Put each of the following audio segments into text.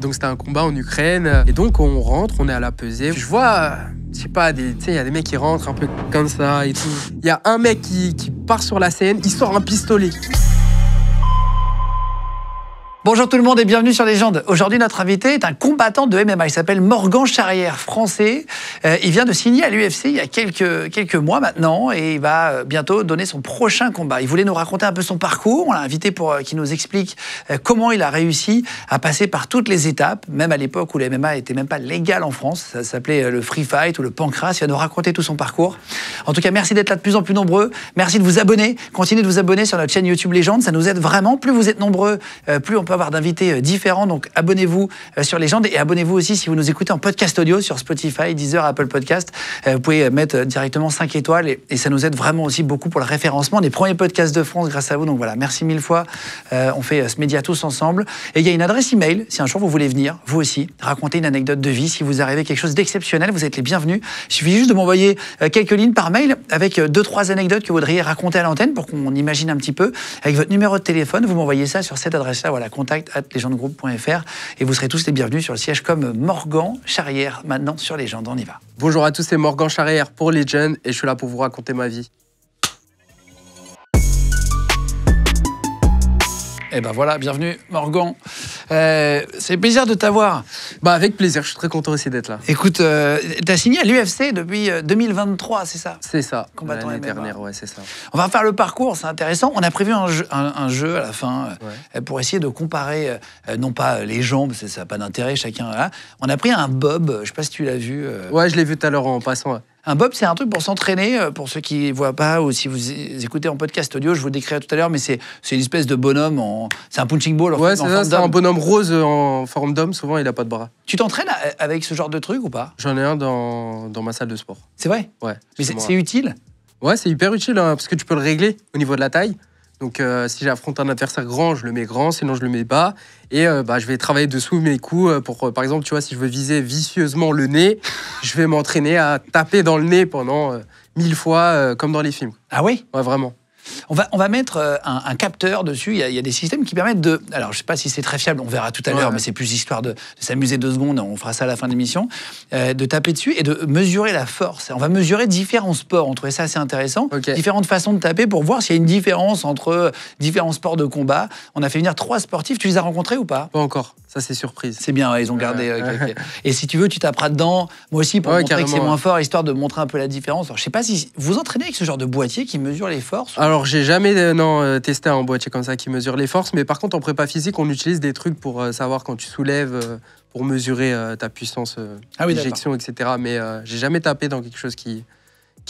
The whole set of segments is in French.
Donc c'était un combat en Ukraine. Et donc on rentre, on est à la pesée. Je vois, je sais pas, tu sais, il y a des mecs qui rentrent un peu comme ça et tout. Il y a un mec qui part sur la scène, il sort un pistolet. Bonjour tout le monde et bienvenue sur Légende. Aujourd'hui, notre invité est un combattant de MMA. Il s'appelle Morgan Charrière, français. Il vient de signer à l'UFC il y a quelques mois maintenant et il va bientôt donner son prochain combat. Il voulait nous raconter un peu son parcours. On l'a invité pour qu'il nous explique comment il a réussi à passer par toutes les étapes, même à l'époque où le MMA n'était même pas légal en France. Ça s'appelait le free fight ou le pancras. Il va nous raconter tout son parcours. En tout cas, merci d'être là de plus en plus nombreux. Merci de vous abonner. Continuez de vous abonner sur notre chaîne YouTube Légende. Ça nous aide vraiment. Plus vous êtes nombreux, plus on peut avoir d'invités différents, donc abonnez-vous sur Légende et abonnez-vous aussi si vous nous écoutez en podcast audio sur Spotify, Deezer, Apple Podcast. Vous pouvez mettre directement 5 étoiles et ça nous aide vraiment aussi beaucoup pour le référencement des premiers podcasts de France grâce à vous. Donc voilà, merci mille fois. On fait ce média tous ensemble. Et il y a une adresse email si un jour vous voulez venir, vous aussi, raconter une anecdote de vie. Si vous arrivez quelque chose d'exceptionnel, vous êtes les bienvenus. Il suffit juste de m'envoyer quelques lignes par mail avec 2-3 anecdotes que vous voudriez raconter à l'antenne pour qu'on imagine un petit peu. Avec votre numéro de téléphone, vous m'envoyez ça sur cette adresse-là, voilà, contact@legendegroup.fr et vous serez tous les bienvenus sur le siège comme Morgan Charrière. Maintenant sur Légende, on y va. Bonjour à tous, c'est Morgan Charrière pour Legend et je suis là pour vous raconter ma vie. Et ben voilà, bienvenue Morgan. C'est plaisir de t'avoir. Bah avec plaisir, je suis très content aussi d'être là. Écoute, t'as signé à l'UFC depuis 2023, c'est ça? C'est ça, combattant l'année MMA. dernière, ouais, c'est ça. On va faire le parcours, c'est intéressant. On a prévu un jeu à la fin pour essayer de comparer, non pas les jambes, ça n'a pas d'intérêt, chacun là. On a pris un bob, je sais pas si tu l'as vu. Ouais, je l'ai vu tout à l'heure en passant. Ouais. Un bob, c'est un truc pour s'entraîner, pour ceux qui ne voient pas, ou si vous écoutez en podcast audio, je vous le décrirai tout à l'heure, mais c'est une espèce de bonhomme, c'est un punching ball. Ouais, c'est ça, c'est un bonhomme rose en forme d'homme, souvent il n'a pas de bras. Tu t'entraînes avec ce genre de truc ou pas? J'en ai un dans ma salle de sport. C'est vrai? Ouais. Mais c'est utile? Ouais, c'est hyper utile, hein, parce que tu peux le régler au niveau de la taille. Donc si j'affronte un adversaire grand, je le mets grand, sinon je le mets bas. Et je vais travailler dessous mes coups pour, par exemple, tu vois, si je veux viser vicieusement le nez, je vais m'entraîner à taper dans le nez pendant 1000 fois, comme dans les films. Ah oui? Ouais, vraiment. On va mettre un capteur dessus. Il y a des systèmes qui permettent de... Alors, je ne sais pas si c'est très fiable, on verra tout à l'heure, mais c'est plus histoire de s'amuser 2 secondes, on fera ça à la fin de l'émission, de taper dessus et de mesurer la force. On va mesurer différents sports, on trouvait ça assez intéressant. Okay. Différentes façons de taper pour voir s'il y a une différence entre différents sports de combat. On a fait venir 3 sportifs, tu les as rencontrés ou pas? Pas encore, ça c'est surprise. C'est bien, ils ont gardé... Et si tu veux, tu taperas dedans, moi aussi, pour montrer que c'est moins fort, histoire de montrer un peu la différence. Alors, je ne sais pas si vous entraînez avec ce genre de boîtier qui mesure les forces. Alors, j'ai jamais testé un boîtier comme ça qui mesure les forces, mais par contre, en prépa physique, on utilise des trucs pour savoir quand tu soulèves, pour mesurer ta puissance d'éjection, etc. Mais j'ai jamais tapé dans quelque chose qui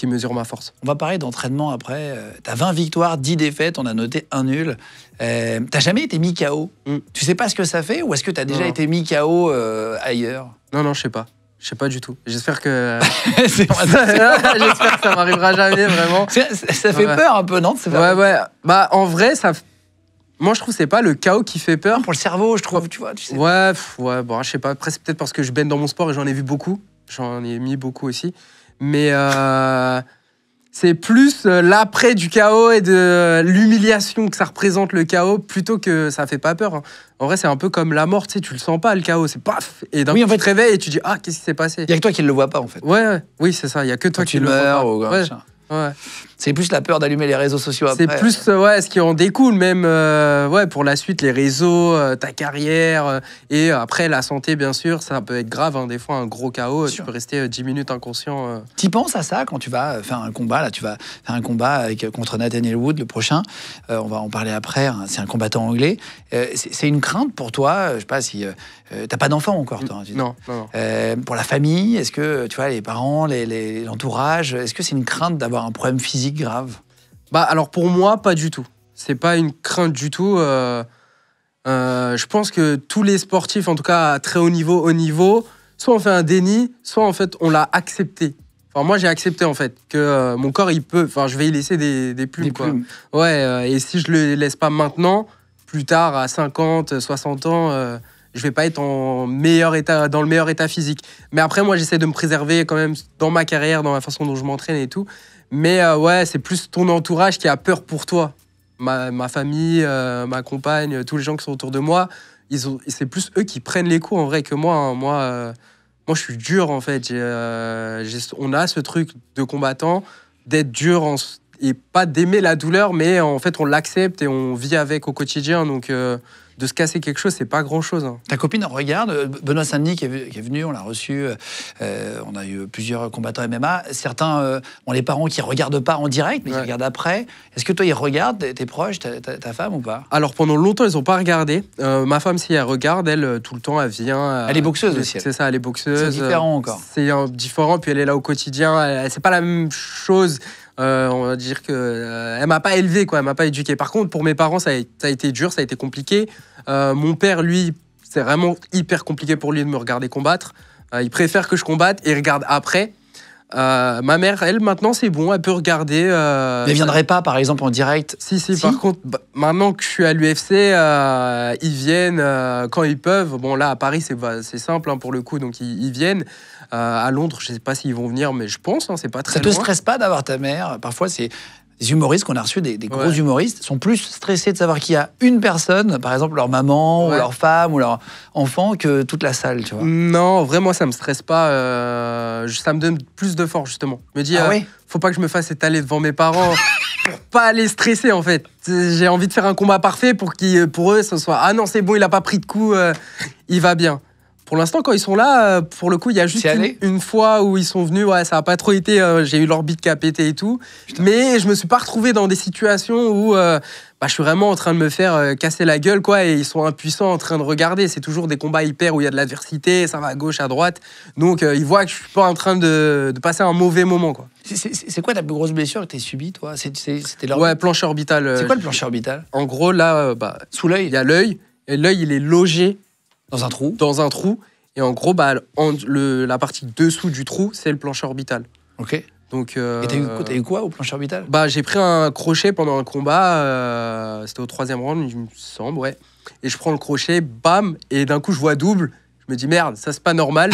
mesure ma force. On va parler d'entraînement après. T'as 20 victoires, 10 défaites, on a noté 1 nul. T'as jamais été mis KO. Tu sais pas ce que ça fait ou est-ce que t'as déjà été mis KO ailleurs? Non, je sais pas. Je sais pas du tout. J'espère que... J'espère que ça m'arrivera jamais, vraiment. Ça fait peur un peu, non? Ouais. Bah, en vrai, moi, je trouve que c'est pas le chaos qui fait peur. Non, pour le cerveau, je trouve, tu vois. Tu sais. Ouais, bon, je sais pas. Après, c'est peut-être parce que je baigne dans mon sport et j'en ai vu beaucoup. J'en ai mis beaucoup aussi. Mais c'est plus l'après du chaos et de l'humiliation que ça représente le chaos plutôt que ça fait pas peur. Hein. En vrai, c'est un peu comme la mort, tu sais, tu le sens pas, le chaos, c'est paf. Et d'un coup, tu te réveilles et tu dis, ah, qu'est-ce qui s'est passé? Il y a que toi qui le vois pas, en fait. Oui, c'est ça, il y a que toi qui le vois pas. Ouais. C'est plus la peur d'allumer les réseaux sociaux après. C'est plus ce qui en découle, même pour la suite, les réseaux, ta carrière, et après la santé, bien sûr, ça peut être grave, hein, des fois, un gros chaos, tu peux rester 10 minutes inconscient. Tu penses à ça quand tu vas faire un combat, là, tu vas faire un combat contre Nathaniel Wood, le prochain, on va en parler après, hein, c'est un combattant anglais. C'est une crainte pour toi, je sais pas si... t'as pas d'enfant encore, toi? Non. Pour la famille, est-ce que, tu vois, les parents, l'entourage, est-ce que c'est une crainte d'avoir un problème physique grave? Bah alors pour moi, pas du tout. C'est pas une crainte du tout. Je pense que tous les sportifs, en tout cas à très haut niveau, soit on fait un déni, soit en fait on l'a accepté. Enfin moi j'ai accepté en fait que mon corps il peut, enfin je vais y laisser des plumes. Ouais, et si je le laisse pas maintenant, plus tard à 50, 60 ans. Je vais pas être dans le meilleur état physique. Mais après, moi, j'essaie de me préserver quand même dans ma carrière, dans la façon dont je m'entraîne et tout. Mais c'est plus ton entourage qui a peur pour toi. Ma famille, ma compagne, tous les gens qui sont autour de moi, c'est plus eux qui prennent les coups en vrai que moi. Hein. Moi, je suis dur en fait. On a ce truc de combattant d'être dur et pas d'aimer la douleur, mais en fait, on l'accepte et on vit avec au quotidien. Donc, de se casser quelque chose, c'est pas grand-chose. Hein. Ta copine regarde, Benoît Saint-Denis qui est venu, on l'a reçu, on a eu plusieurs combattants MMA. Certains ont les parents qui regardent pas en direct, mais qui regardent après. Est-ce que toi, ils regardent, tes proches, ta femme ou pas? Alors, pendant longtemps, ils ont pas regardé. Ma femme, si elle regarde, elle, tout le temps, elle vient. Elle est boxeuse aussi. C'est ça, elle est boxeuse. C'est différent encore. C'est différent, puis elle est là au quotidien. C'est pas la même chose. On va dire que elle m'a pas élevé, quoi. Elle m'a pas éduqué. Par contre, pour mes parents, ça a été dur, ça a été compliqué. Mon père, lui, c'est vraiment hyper compliqué pour lui de me regarder combattre. Il préfère que je combatte et il regarde après. Ma mère, elle, maintenant, c'est bon, elle peut regarder. Mais elle viendrait pas, par exemple, en direct? Si. Par contre, maintenant que je suis à l'UFC, ils viennent quand ils peuvent. Bon, là, à Paris, c'est simple hein, pour le coup, donc ils viennent. À Londres, je sais pas s'ils vont venir, mais je pense, hein, c'est pas très loin. Ça te stresse pas d'avoir ta mère? Parfois, c'est des humoristes qu'on a reçus, des gros humoristes, sont plus stressés de savoir qu'il y a une personne, par exemple leur maman, ou leur femme, ou leur enfant, que toute la salle, tu vois. Non, vraiment, ça me stresse pas. Ça me donne plus de force, justement. Je me dis, faut pas que je me fasse étaler devant mes parents pour pas les stresser, en fait. J'ai envie de faire un combat parfait pour eux, ce soit « Ah non, c'est bon, il a pas pris de coup, il va bien ». Pour l'instant, quand ils sont là, pour le coup, il y a juste une fois où ils sont venus. Ouais, ça n'a pas trop été. J'ai eu l'orbite qui a pété et tout. Putain. Mais je me suis pas retrouvé dans des situations où je suis vraiment en train de me faire casser la gueule, quoi. Et ils sont impuissants en train de regarder. C'est toujours des combats hyper où il y a de l'adversité, ça va à gauche, à droite. Donc, ils voient que je suis pas en train de passer un mauvais moment, quoi. C'est quoi ta plus grosse blessure que tu as subie, toi? C'était l'orbite? Ouais, plancher orbital. C'est quoi le plancher orbital? En gros, là, sous l'œil. Il y a l'œil. Et l'œil, il est logé. Dans un trou. Et en gros, la partie dessous du trou, c'est le plancher orbital. Ok. Donc, et t'as eu quoi au plancher orbital? J'ai pris un crochet pendant un combat. C'était au 3e round, il me semble, ouais. Et je prends le crochet, bam, et d'un coup, je vois double. Je me dis, merde, ça, c'est pas normal.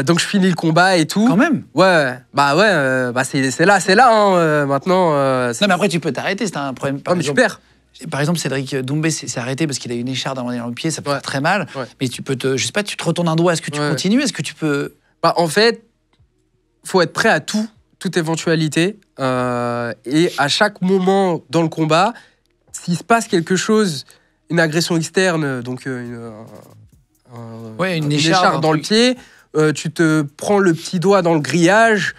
Donc, je finis le combat et tout. Quand même? Ouais, c'est là, hein, maintenant. Non, mais après, tu peux t'arrêter, c'est un problème. Mais tu perds. Par exemple, Cédric Doumbé s'est arrêté parce qu'il a eu une écharde dans le pied, ça peut faire très mal. Ouais. Mais tu peux je sais pas, tu te retournes un doigt, est-ce que tu continues? Est-ce que tu peux... En fait, faut être prêt à toute éventualité. Et à chaque moment dans le combat, s'il se passe quelque chose, une agression externe, donc une écharde dans le pied, tu te prends le petit doigt dans le grillage.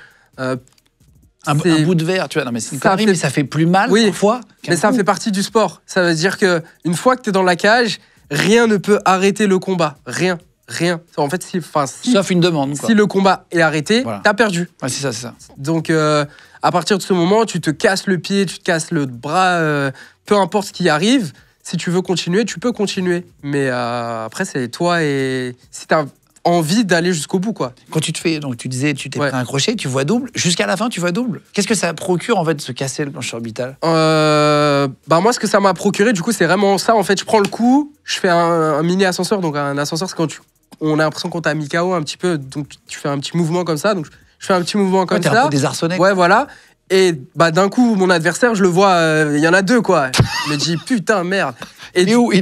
Un bout de verre, tu vois. Non, mais c'est une connerie, mais ça fait plus mal parfois. Mais ça fait partie du sport. Ça veut dire qu'une fois que tu es dans la cage, rien ne peut arrêter le combat. Rien. En fait, sauf une demande, quoi. Si le combat est arrêté, t'as perdu. Ouais, c'est ça. Donc, à partir de ce moment, tu te casses le pied, tu te casses le bras, peu importe ce qui arrive. Si tu veux continuer, tu peux continuer. Mais après, c'est toi et si t'as envie d'aller jusqu'au bout, quoi. Quand tu te fais, donc tu disais, tu t'es pris un crochet, tu vois double. Jusqu'à la fin, tu vois double. Qu'est-ce que ça procure, en fait, de se casser le plancher orbital? Moi, ce que ça m'a procuré, du coup, c'est vraiment ça. En fait, je prends le coup, je fais un mini ascenseur. Donc, un ascenseur, c'est quand on a l'impression qu'on t'a mis KO un petit peu. Donc, tu fais un petit mouvement comme ça. Donc, je fais un petit mouvement comme ça. T'es un peu désarçonné. Ouais, voilà. Et d'un coup, mon adversaire, je le vois, il y en a deux, quoi. Je me dis, putain, merde. Et il est où?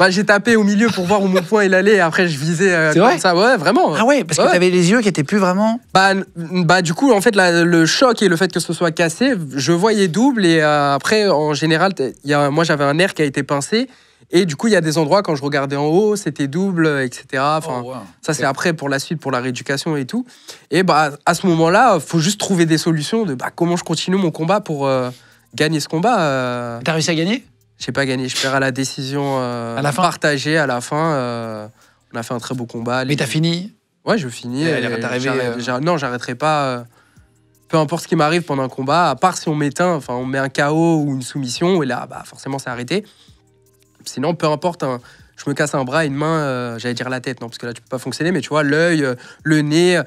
J'ai tapé au milieu pour voir où mon point il allait. Et après, je visais comme ça. Ouais, vraiment. Ah ouais, parce que t'avais les yeux qui étaient plus vraiment... Du coup, en fait, le choc et le fait que ce soit cassé, je voyais double. Et après, en général, moi, j'avais un nerf qui a été pincé. Et du coup, il y a des endroits, quand je regardais en haut, c'était double, etc. Ça, c'est après, pour la suite, pour la rééducation et tout. Et à ce moment-là, il faut juste trouver des solutions de comment je continue mon combat pour gagner ce combat. T'as réussi à gagner? J'ai pas gagné, je perds à la décision partagée à la fin. On a fait un très beau combat. Mais t'as fini? Ouais, je finis. Non, j'arrêterai pas. Peu importe ce qui m'arrive pendant un combat, à part si on m'éteint, on met un KO ou une soumission, et là, forcément, c'est arrêté. Sinon, peu importe, je me casse un bras, une main, j'allais dire la tête, non, parce que là, tu peux pas fonctionner, mais tu vois, l'œil, le nez,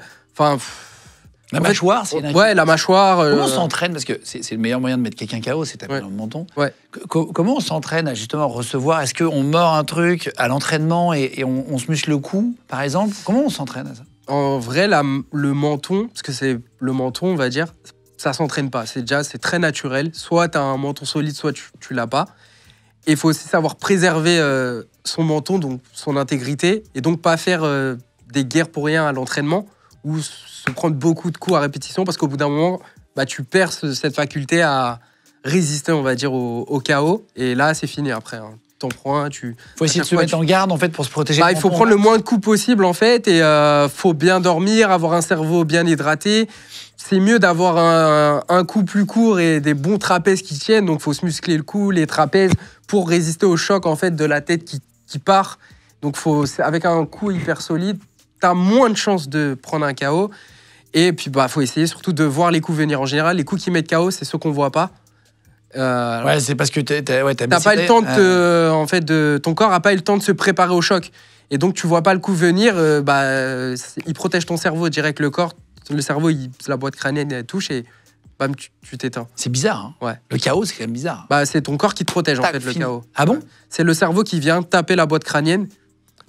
La mâchoire, c'est la mâchoire. Comment on s'entraîne? Parce que c'est le meilleur moyen de mettre quelqu'un KO, c'est taper dans le menton. Ouais. Comment on s'entraîne à justement recevoir? Est-ce qu'on mord un truc à l'entraînement et on se muscle le cou, par exemple? Comment on s'entraîne à ça? En vrai, le menton, parce que c'est le menton, on va dire, ça s'entraîne pas. C'est très naturel. Soit tu as un menton solide, soit tu l'as pas. Et il faut aussi savoir préserver son menton, donc son intégrité, et donc pas faire des guerres pour rien à l'entraînement, ou se prendre beaucoup de coups à répétition, parce qu'au bout d'un moment, bah, tu perds cette faculté à résister, on va dire, au chaos. Et là, c'est fini après. Hein. T'en prends un, faut essayer de se mettre en garde, en fait, pour se protéger. Bah, il faut prendre le moins de coups possible, en fait, et faut bien dormir, avoir un cerveau bien hydraté. C'est mieux d'avoir un coup plus court et des bons trapèzes qui tiennent. Donc, il faut se muscler le cou, les trapèzes, pour résister au choc, en fait, de la tête qui part. Donc, avec un coup hyper solide, t'as moins de chances de prendre un KO. Et puis, bah, faut essayer surtout de voir les coups venir. En général, les coups qui mettent KO, c'est ceux qu'on voit pas. Ouais, c'est parce que t'as pas eu le temps en fait, ton corps n'a pas eu le temps de se préparer au choc. Et donc, tu vois pas le coup venir. Il protège ton cerveau direct. Le cerveau, la boîte crânienne, elle touche et bam, tu t'éteins. C'est bizarre. Hein. Ouais. Le chaos, c'est quand même bizarre. Bah, c'est ton corps qui te protège, en fait, le chaos. Ah bon? C'est le cerveau qui vient taper la boîte crânienne.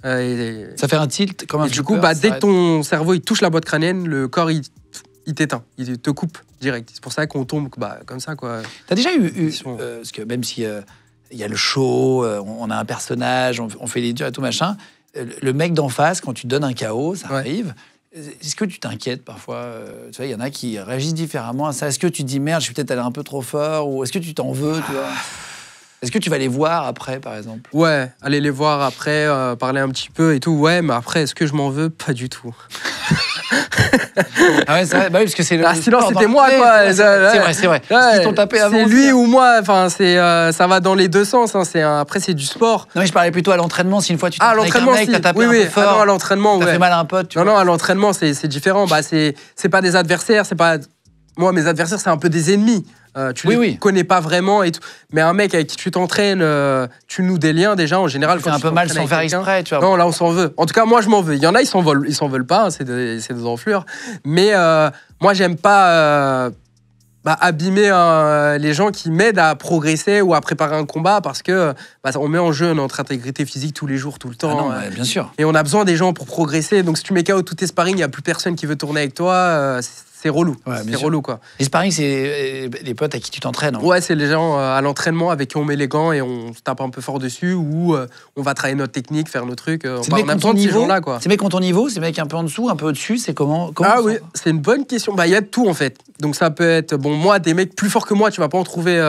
Ça fait un tilt comme un et du coup, dès que ton cerveau il touche la boîte crânienne, le corps il t'éteint, il te coupe direct. C'est pour ça qu'on tombe comme ça, quoi. T'as déjà eu parce que même si il y a le show, on a un personnage, on fait les durs et tout machin, le mec d'en face, quand tu donnes un KO, ça arrive. Est-ce que tu t'inquiètes parfois? Tu vois, il y en a qui réagissent différemment à ça. Est-ce que tu te dis merde, je suis peut-être allé un peu trop fort, ou est-ce que tu t'en veux, tu vois? Est-ce que tu vas les voir après, par exemple? Ouais, aller les voir après, parler un petit peu et tout. Ouais, mais après, est-ce que je m'en veux? Pas du tout. Ah ouais, c'est vrai, bah oui, parce que c'est le. Sinon, c'était moi, quoi. C'est vrai. Ouais, ils t'ont tapé avant. C'est lui ou moi. Enfin, ça va dans les deux sens. Hein. Après, c'est du sport. Non, mais je parlais plutôt à l'entraînement. Si une fois tu t'entraînes avec un mec, t'as tapé un peu fort. Non, à l'entraînement, t'as fait mal à un pote. Non, à l'entraînement, c'est différent. Bah, c'est pas des adversaires. C'est pas. Moi, mes adversaires, c'est un peu des ennemis. Tu les connais pas vraiment et tout. Mais un mec avec qui tu t'entraînes, tu noues des liens déjà en général. Tu fais un peu mal sans faire exprès, tu vois. Non, là on s'en veut. En tout cas, moi je m'en veux. Il y en a, ils s'en veulent pas, hein, c'est des enflures. Mais moi j'aime pas abîmer les gens qui m'aident à progresser ou à préparer un combat parce que on met en jeu notre intégrité physique tous les jours, tout le temps. Ah non, bien sûr. Et on a besoin des gens pour progresser. Donc si tu mets KO tous tes sparring, il n'y a plus personne qui veut tourner avec toi. C'est relou. Ouais, c'est relou, quoi. Les sparring, c'est les potes à qui tu t'entraînes. Hein. Ouais, c'est les gens à l'entraînement avec qui on met les gants et on se tape un peu fort dessus ou on va travailler notre technique, faire nos trucs. On a besoin de ces gens-là, quoi. Ces mecs ont ton niveau, ces mecs un peu en dessous, un peu au-dessus, c'est comment oui, c'est une bonne question. Il y a de tout, en fait. Donc ça peut être, moi, des mecs plus forts que moi, tu vas pas en trouver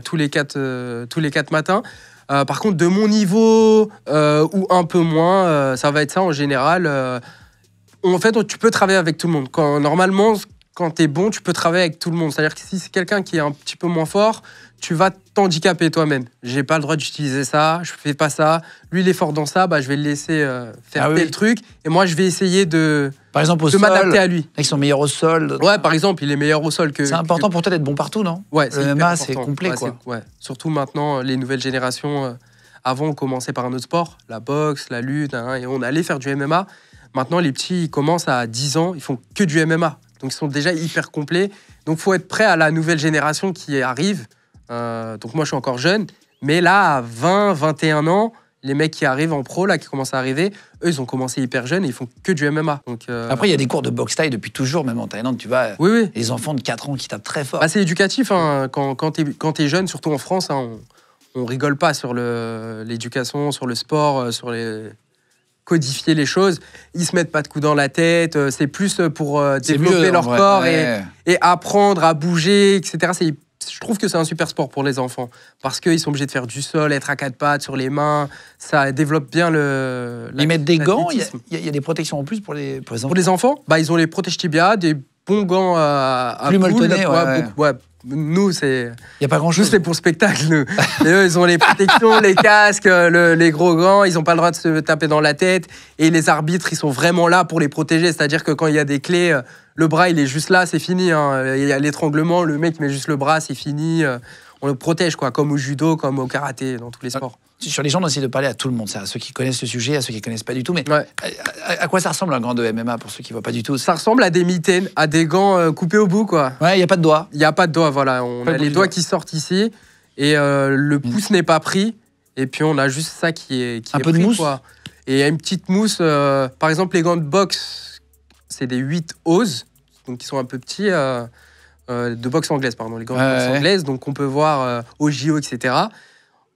tous les 4 matins. Par contre, de mon niveau ou un peu moins, ça va être ça en général. En fait, tu peux travailler avec tout le monde. Normalement, quand tu es bon, tu peux travailler avec tout le monde. C'est-à-dire que si c'est quelqu'un qui est un petit peu moins fort, tu vas t'handicaper toi-même. J'ai pas le droit d'utiliser ça, je fais pas ça. Lui, il est fort dans ça, je vais le laisser faire tel truc. Et moi, je vais essayer de m'adapter à lui. Ils sont meilleurs au sol. Ouais, par exemple, il est meilleur au sol que... C'est important pour toi d'être bon partout, non? Ouais, le MMA, c'est complet, quoi. Surtout maintenant, les nouvelles générations... avant, on commençait par un autre sport, la boxe, la lutte, et on allait faire du MMA. Maintenant, les petits, ils commencent à 10 ans, ils font que du MMA. Donc, ils sont déjà hyper complets. Donc, il faut être prêt à la nouvelle génération qui arrive. Donc, moi, je suis encore jeune. Mais là, à 20, 21 ans, les mecs qui arrivent en pro, là, qui commencent à arriver, eux, ils ont commencé hyper jeunes et ils font que du MMA. Donc, après, il y a des cours de boxe thaï depuis toujours, même en Thaïlande, tu vois. Oui. Les enfants de 4 ans qui tapent très fort. C'est éducatif. Hein. Quand t'es jeune, surtout en France, hein, on rigole pas sur l'éducation, sur le sport, sur codifier les choses. Ils se mettent pas de coups dans la tête. C'est plus pour développer leur corps et apprendre à bouger, etc. Je trouve que c'est un super sport pour les enfants parce qu'ils sont obligés de faire du sol, être à 4 pattes sur les mains. Ça développe bien Ils mettent des gants. Il y a des protections en plus pour les enfants. Pour les enfants, ils ont les protège tibia, des bons gants à plus molletonnés. Nous, c'est... Il y a pas grand-chose. Nous, c'est pour le spectacle. Nous. Et eux, ils ont les protections, les casques, les gros gants. Ils n'ont pas le droit de se taper dans la tête. Et les arbitres, ils sont vraiment là pour les protéger. C'est-à-dire que quand il y a des clés, le bras, il est juste là, c'est fini. Hein. Il y a l'étranglement, le mec met juste le bras, c'est fini. On le protège, quoi, comme au judo, comme au karaté, dans tous les sports. Sur les gens, on essaie de parler à tout le monde, à ceux qui connaissent le sujet, à ceux qui ne connaissent pas du tout. Mais à quoi ça ressemble un gant de MMA pour ceux qui ne voient pas du tout? Ça ressemble à des mitaines, à des gants coupés au bout, quoi. Ouais, il n'y a pas de doigts. Il n'y a pas de doigts, voilà. On a les doigts qui sortent ici et le pouce n'est pas pris. Et puis on a juste ça qui est un peu pris, de mousse, quoi. Et il y a une petite mousse. Par exemple, les gants de boxe, c'est des 8 oses, donc qui sont un peu petits. De boxe anglaise, pardon. Les gants de boxe anglaise, donc on peut voir au JO, etc.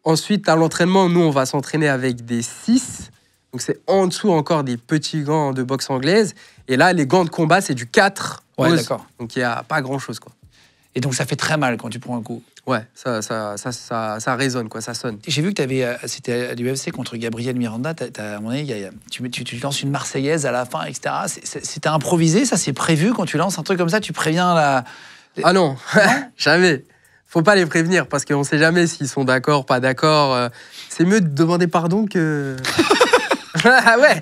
Ensuite, à l'entraînement, nous, on va s'entraîner avec des 6. Donc, c'est en dessous encore des petits gants de boxe anglaise. Et là, les gants de combat, c'est du 4. Ouais, d'accord. Donc, il n'y a pas grand-chose, quoi. Et donc, ça fait très mal quand tu prends un coup. Ouais, ça résonne, quoi, ça sonne. J'ai vu que c'était à l'UFC contre Gabriel Miranda. À un moment donné, tu lances une Marseillaise à la fin, etc. C'était improvisé, ça, c'est prévu quand tu lances un truc comme ça, tu préviens la. Ah non, jamais. Faut pas les prévenir parce qu'on sait jamais s'ils sont d'accord, pas d'accord. C'est mieux de demander pardon que. Ah ouais.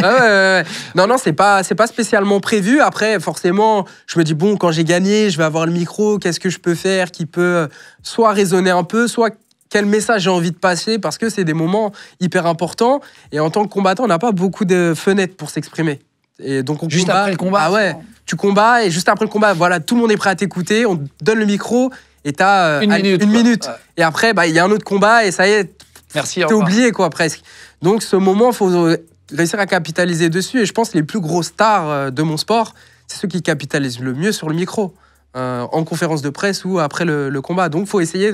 Ouais. Non, c'est pas spécialement prévu. Après, forcément, je me dis bon, quand j'ai gagné, je vais avoir le micro. Qu'est-ce que je peux faire qui peut soit raisonner un peu, soit quel message j'ai envie de passer, parce que c'est des moments hyper importants. Et en tant que combattant, on n'a pas beaucoup de fenêtres pour s'exprimer. Et donc on juste combat. Après le combat. Ah ouais. Tu combats et juste après le combat, voilà, tout le monde est prêt à t'écouter. On te donne le micro et t'as une minute. Ouais. Et après, il y a un autre combat et ça y est. Merci. T'es oublié, quoi, presque. Donc, ce moment, il faut réussir à capitaliser dessus. Et je pense que les plus gros stars de mon sport, c'est ceux qui capitalisent le mieux sur le micro, en conférence de presse ou après le combat. Donc, il faut essayer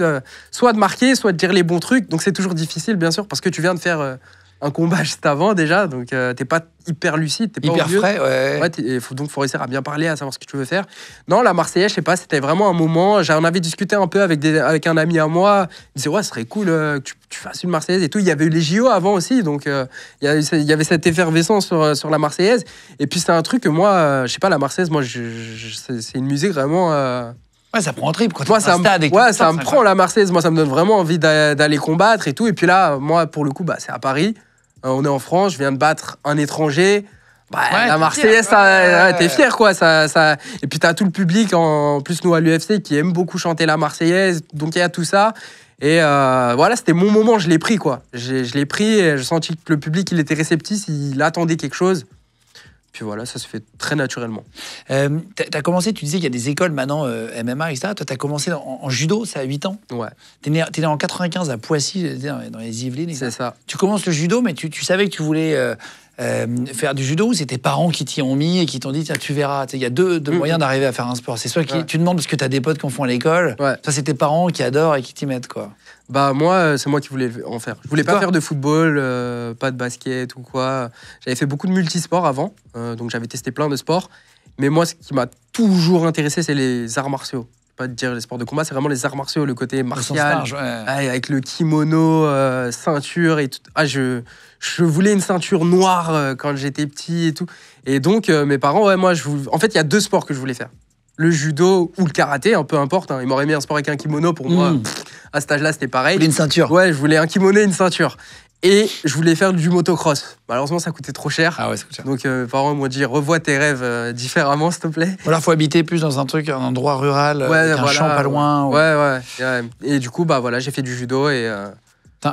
soit de marquer, soit de dire les bons trucs. Donc, c'est toujours difficile, bien sûr, parce que tu viens de faire un combat juste avant, déjà. Donc, t'es pas hyper lucide, t'es pas hyper frais, ouais. Donc, il faut réussir à bien parler, à savoir ce que tu veux faire. Non, la Marseillaise, je sais pas, c'était vraiment un moment. J'en avais discuté un peu avec un ami à moi. Il disait, ouais, ce serait cool que tu fasses une Marseillaise et tout. Il y avait eu les JO avant aussi, donc il y avait cette effervescence sur la Marseillaise. Et puis, c'est un truc que moi, je sais pas, la Marseillaise, moi, c'est une musique vraiment. Ouais, ça prend un trip quand moi, ça me prend la Marseillaise. Moi, ça me donne vraiment envie d'aller combattre et tout. Et puis là, moi, pour le coup, c'est à Paris. On est en France, je viens de battre un étranger. La Marseillaise, t'es fier, quoi. Et puis, t'as tout le public, en plus, nous, à l'UFC, qui aime beaucoup chanter la Marseillaise. Donc, il y a tout ça. Et voilà, c'était mon moment, je l'ai pris, quoi. Je l'ai pris et j'ai senti que le public, il était réceptif, il attendait quelque chose. Puis voilà, ça se fait très naturellement. T'as commencé, tu disais qu'il y a des écoles maintenant, MMA, etc. Toi, t'as commencé en judo, ça à 8 ans. Ouais. T'es né en 95 à Poissy, dans les Yvelines. C'est ça. Tu commences le judo, mais tu savais que tu voulais faire du judo, ou c'est tes parents qui t'y ont mis et qui t'ont dit, tiens, tu verras. Il y a deux moyens d'arriver à faire un sport. C'est soit tu demandes parce que t'as des potes qui en font à l'école, soit c'est tes parents qui adorent et qui t'y mettent, quoi. Moi, c'est moi qui voulais en faire. Je voulais pas faire de football, pas de basket ou quoi. J'avais fait beaucoup de multisports avant, donc j'avais testé plein de sports. Mais moi, ce qui m'a toujours intéressé, c'est les arts martiaux. Pas de dire les sports de combat, c'est vraiment les arts martiaux, le côté martial, avec le kimono, ceinture et tout. Je voulais une ceinture noire quand j'étais petit et tout. Et donc, mes parents, en fait, il y a 2 sports que je voulais faire. Le judo ou le karaté, peu importe. Ils m'auraient mis un sport avec un kimono, pour moi, à cet âge-là, c'était pareil. Tu voulais une ceinture. Ouais, je voulais un kimono et une ceinture. Et je voulais faire du motocross. Malheureusement, ça coûtait trop cher. Ah ouais, ça coûte cher. Donc, mes parents m'ont dit, revois tes rêves différemment, s'il te plaît. Ou alors, il faut habiter plus dans un endroit rural, avec un champ pas loin. Ouais. Et du coup, j'ai fait du judo et...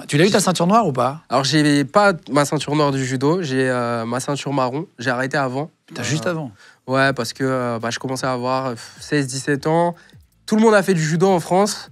Tu l'as eu ta ceinture noire ou pas? Alors, j'ai pas ma ceinture noire du judo, j'ai ma ceinture marron. J'ai arrêté avant. Putain, juste avant? Ouais, parce que je commençais à avoir 16-17 ans. Tout le monde a fait du judo en France,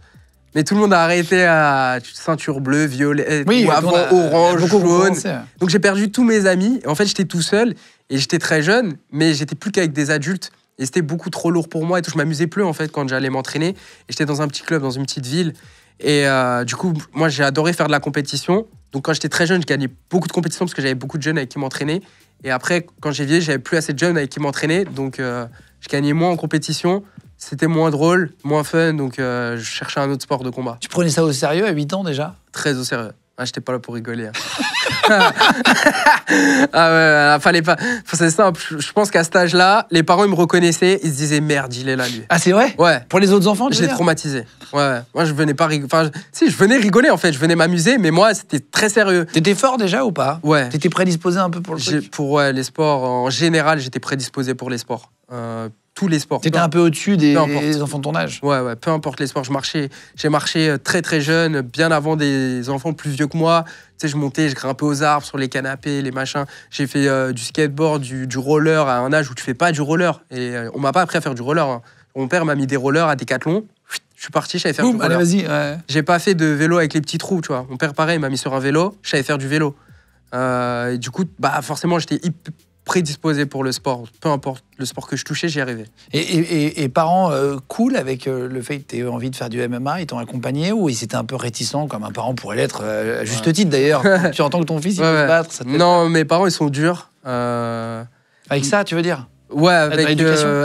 mais tout le monde a arrêté à ceinture bleue, violet, ou avant orange, jaune. Donc j'ai perdu tous mes amis. En fait, j'étais tout seul et j'étais très jeune, mais j'étais plus qu'avec des adultes. Et c'était beaucoup trop lourd pour moi et tout. Je m'amusais plus en fait quand j'allais m'entraîner. Et j'étais dans un petit club, dans une petite ville. Et du coup, moi, j'ai adoré faire de la compétition. Donc quand j'étais très jeune, je gagnais beaucoup de compétitions parce que j'avais beaucoup de jeunes avec qui m'entraîner. Et après, quand j'ai vieilli, j'avais plus assez de jeunes avec qui m'entraîner. Donc, je gagnais moins en compétition. C'était moins drôle, moins fun. Donc, je cherchais un autre sport de combat. Tu prenais ça au sérieux à 8 ans déjà? Très au sérieux. J'étais pas là pour rigoler. Fallait pas. C'est simple. Je pense qu'à cet âge-là, les parents, ils me reconnaissaient. Ils se disaient, merde, il est là, lui. Ah, c'est vrai? Ouais. Pour les autres enfants, je l'ai traumatisé. Ouais. Moi, je venais pas rigoler. Si, je venais rigoler, en fait. Je venais m'amuser, mais moi, c'était très sérieux. T'étais fort déjà ou pas? Ouais. T'étais prédisposé un peu pour le truc? Pour les sports, en général, j'étais prédisposé pour les sports. Tous les sports. T'étais un peu au-dessus des enfants de ton âge? Ouais, peu importe les sports. J'ai marché très très jeune, bien avant des enfants plus vieux que moi. Tu sais, je montais, je grimpais aux arbres, sur les canapés, les machins. J'ai fait du skateboard, du roller à un âge où tu fais pas du roller. Et on m'a pas appris à faire du roller. Mon père m'a mis des rollers à Decathlon. Je suis parti, je savais faire du roller. Allez, vas-y. Ouais. J'ai pas fait de vélo avec les petits trous, tu vois. Mon père, pareil, m'a mis sur un vélo. Je savais faire du vélo. Et du coup, forcément, j'étais prédisposé pour le sport. Peu importe le sport que je touchais, j'y arrivais. Et parents cool avec le fait que tu aies envie de faire du MMA, ils t'ont accompagné ou ils étaient un peu réticents, comme un parent pourrait l'être, à juste titre d'ailleurs. Quand tu entends que ton fils il peut se battre, ça te fait Non, mes parents, ils sont durs. Avec ça, tu veux dire? Ouais, avec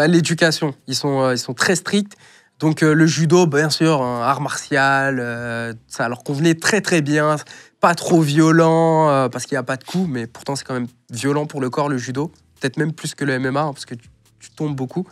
l'éducation. Ils sont très stricts. Donc le judo, bien sûr, un art martial, ça leur convenait très très bien. Pas trop violent, parce qu'il n'y a pas de coups, mais pourtant c'est quand même violent pour le corps, le judo. Peut-être même plus que le MMA, hein, parce que tu tombes beaucoup.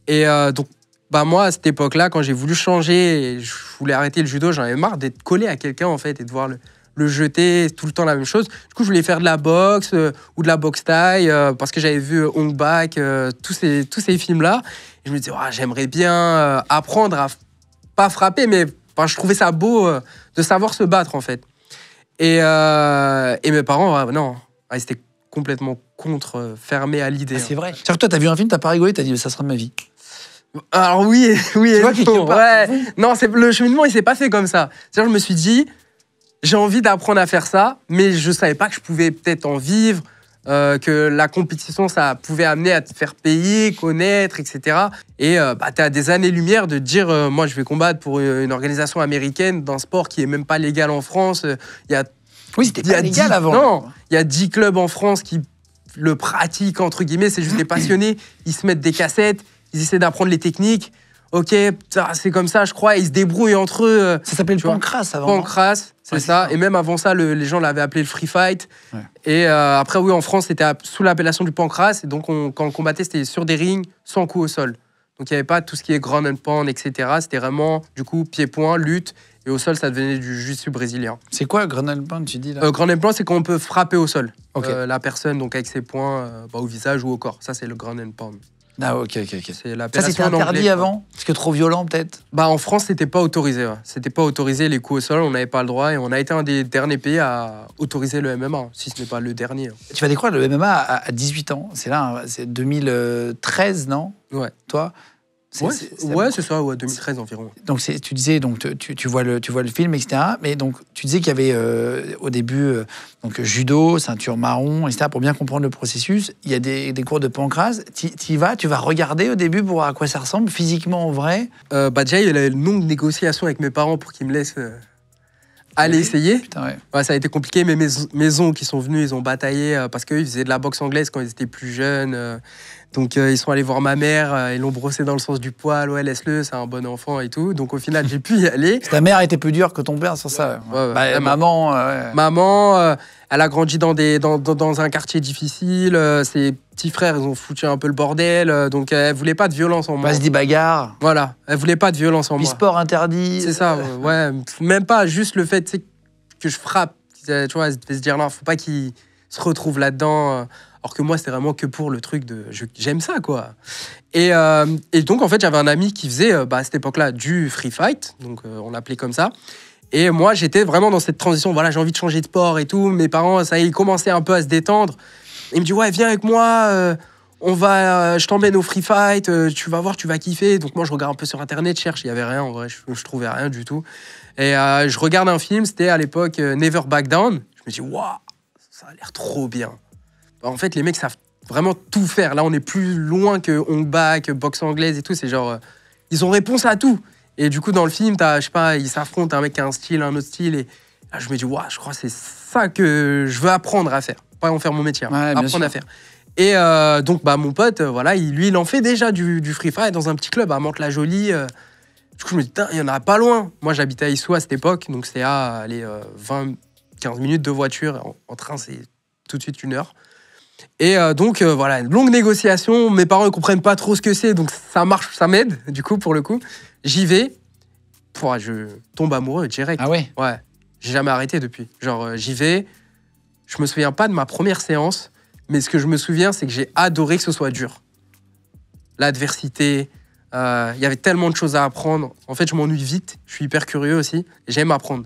Et donc, moi, à cette époque-là, quand j'ai voulu changer, et je voulais arrêter le judo, j'en avais marre d'être collé à quelqu'un, en fait, et de voir le jeter tout le temps la même chose. Du coup, je voulais faire de la boxe ou de la boxe thaï, parce que j'avais vu Hong Bak, tous ces films-là. Et je me disais, j'aimerais bien apprendre à pas frapper, mais je trouvais ça beau de savoir se battre, en fait. Et mes parents, non, ils étaient complètement fermés à l'idée. C'est vrai. C'est-à-dire que toi, t'as vu un film, t'as pas rigolé, t'as dit, ça sera de ma vie. Alors oui. Tu vois, quelque part, ouais. Non, le cheminement, il s'est pas fait comme ça. C'est-à-dire, je me suis dit, j'ai envie d'apprendre à faire ça, mais je savais pas que je pouvais peut-être en vivre, que la compétition, ça pouvait amener à te faire payer, connaître, etc. Et t'es à des années-lumière de te dire, moi, je vais combattre pour une organisation américaine d'un sport qui est même pas légal en France. Oui, c'était pas légal avant. Non, il y a 10 clubs en France qui le pratiquent, entre guillemets. C'est juste des passionnés. Ils se mettent des cassettes, ils essaient d'apprendre les techniques. Ok, c'est comme ça, je crois. Ils se débrouillent entre eux. Ça s'appelait le pancras avant. Pancras, c'est ça. Et même avant ça, les gens l'avaient appelé le free fight. Ouais. Et après, oui, en France, c'était sous l'appellation du pancras. Et donc, quand on combattait, c'était sur des rings, sans coup au sol. Donc, il n'y avait pas tout ce qui est ground and pound, etc. C'était vraiment, du coup, pied-point, lutte. Et au sol, ça devenait du jiu-jitsu brésilien. C'est quoi, ground and pound, tu dis là? Ground and pound, c'est quand on peut frapper au sol. La personne, donc avec ses poings au visage ou au corps. Ça, c'est le ground and pound. Ah, ok. C'est ça, c'était interdit avant? Parce que trop violent, peut-être? En France, c'était pas autorisé. Ouais. C'était pas autorisé, les coups au sol, on n'avait pas le droit. Et on a été un des derniers pays à autoriser le MMA, si ce n'est pas le dernier. Tu vas découvrir le MMA à 18 ans. C'est là, c'est 2013, non? Ouais. Toi? C'est ça, 2013 environ. Donc tu disais, donc tu vois le film, etc. Mais donc tu disais qu'il y avait au début donc judo, ceinture marron, etc. Pour bien comprendre le processus, il y a des cours de pancras. Tu vas regarder au début pour voir à quoi ça ressemble physiquement en vrai. Déjà il y a une longue négociation avec mes parents pour qu'ils me laissent aller essayer. Putain, ouais. Ça a été compliqué, mais mes oncles qui sont venus, ils ont bataillé parce qu'eux ils faisaient de la boxe anglaise quand ils étaient plus jeunes. Donc ils sont allés voir ma mère, ils l'ont brossé dans le sens du poil, ouais laisse-le, c'est un bon enfant et tout. Donc au final j'ai pu y aller. Ta mère était plus dure que ton père sur ça. Maman. Maman, elle a grandi dans un quartier difficile. Ses petits frères ils ont foutu un peu le bordel, donc elle voulait pas de violence en moi. Vas-y bagarre. Voilà, elle voulait pas de violence en moi. Sport interdit. C'est ça, ouais. Même pas juste le fait que je frappe. Tu vois, elle devait se dire non, faut pas qu'il se retrouve là-dedans. Alors que moi, c'était vraiment que pour le truc de j'aime ça, quoi. Et donc, en fait, j'avais un ami qui faisait, à cette époque-là, du free fight. Donc, on l'appelait comme ça. Et moi, j'étais vraiment dans cette transition. Voilà, j'ai envie de changer de sport et tout. Mes parents, ça y est, ils commençaient un peu à se détendre. Ils me disent, ouais, viens avec moi. Je t'emmène au free fight. Tu vas voir, tu vas kiffer. Donc, moi, je regarde un peu sur Internet, je cherche. Il n'y avait rien, en vrai. Je trouvais rien du tout. Et je regarde un film. C'était à l'époque Never Back Down. Je me dis, waouh, ça a l'air trop bien. En fait, les mecs savent vraiment tout faire. Là, on est plus loin que Hong Bak, boxe anglaise et tout. C'est genre, ils ont réponse à tout. Et du coup, dans le film, je sais pas, ils s'affrontent, un mec qui a un style, un autre style. Et là, je me dis, waouh, je crois que c'est ça que je veux apprendre à faire. Pas en faire mon métier, apprendre à faire. Et donc, mon pote, il en fait déjà du free fight dans un petit club à Mantes-la-Jolie. Du coup, je me dis, il y en a pas loin. Moi, j'habitais à Issou à cette époque. Donc, c'est à 20-15 minutes de voiture. En train, c'est tout de suite 1 heure. Et donc, une longue négociation. Mes parents ne comprennent pas trop ce que c'est, donc ça marche, ça m'aide, du coup, pour le coup. J'y vais. Je tombe amoureux direct. Ah ouais? Ouais. J'ai jamais arrêté depuis. J'y vais. Je me souviens pas de ma première séance, mais ce que je me souviens, c'est que j'ai adoré que ce soit dur. L'adversité, il y avait tellement de choses à apprendre. En fait, je m'ennuie vite. Je suis hyper curieux aussi. Et j'aime apprendre.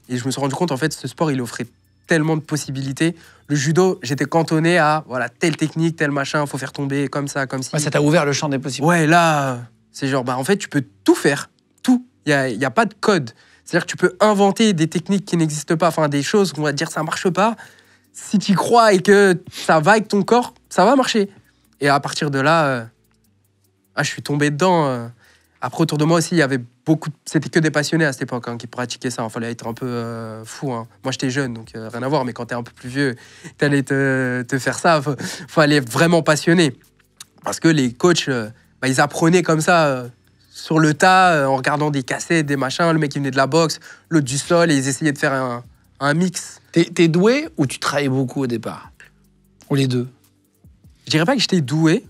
Et je me suis rendu compte, en fait, ce sport, il offrait tellement de possibilités. Le judo, j'étais cantonné à telle technique, tel machin, faut faire tomber comme ça, comme ci. Ouais, ça t'a ouvert le champ des possibles. Ouais, là, c'est genre, en fait, tu peux tout faire, tout. Il y a pas de code. C'est-à-dire que tu peux inventer des techniques qui n'existent pas, des choses qu'on va te dire ça marche pas. Si tu y crois et que ça va avec ton corps, ça va marcher. Et à partir de là, je suis tombé dedans. Après, autour de moi aussi, il y avait beaucoup... C'était que des passionnés à cette époque qui pratiquaient ça. Il fallait être un peu fou. Moi, j'étais jeune, donc rien à voir. Mais quand t'es un peu plus vieux, t'allais te faire ça, fallait être vraiment passionné. Parce que les coachs, ils apprenaient comme ça, sur le tas, en regardant des cassettes, des machins. Le mec, il venait de la boxe, l'autre du sol, et ils essayaient de faire un mix. T'es doué ou tu travaillais beaucoup au départ? Ou les deux? Je dirais pas que j'étais doué.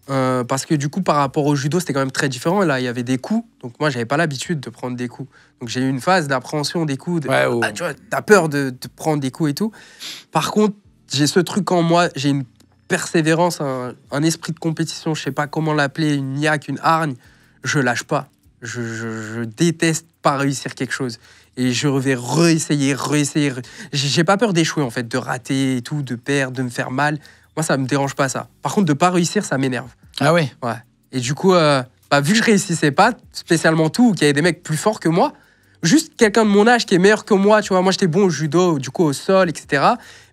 Parce que du coup, par rapport au judo, c'était quand même très différent. Là, il y avait des coups. Donc moi, j'avais pas l'habitude de prendre des coups. Donc j'ai eu une phase d'appréhension des coups. Tu vois, t'as peur de prendre des coups et tout. Par contre, j'ai ce truc en moi. J'ai une persévérance, un esprit de compétition. Je sais pas comment l'appeler, une niaque, une hargne. Je lâche pas. Je déteste pas réussir quelque chose. Et je vais réessayer. J'ai pas peur d'échouer, en fait, de rater et tout, de perdre, de me faire mal. Moi, ça me dérange pas, ça. Par contre, de pas réussir, ça m'énerve. Ah oui? Ouais. Et du coup, vu que je réussissais pas spécialement tout, qu'il y avait des mecs plus forts que moi, juste quelqu'un de mon âge qui est meilleur que moi, tu vois, moi j'étais bon au judo, du coup au sol, etc.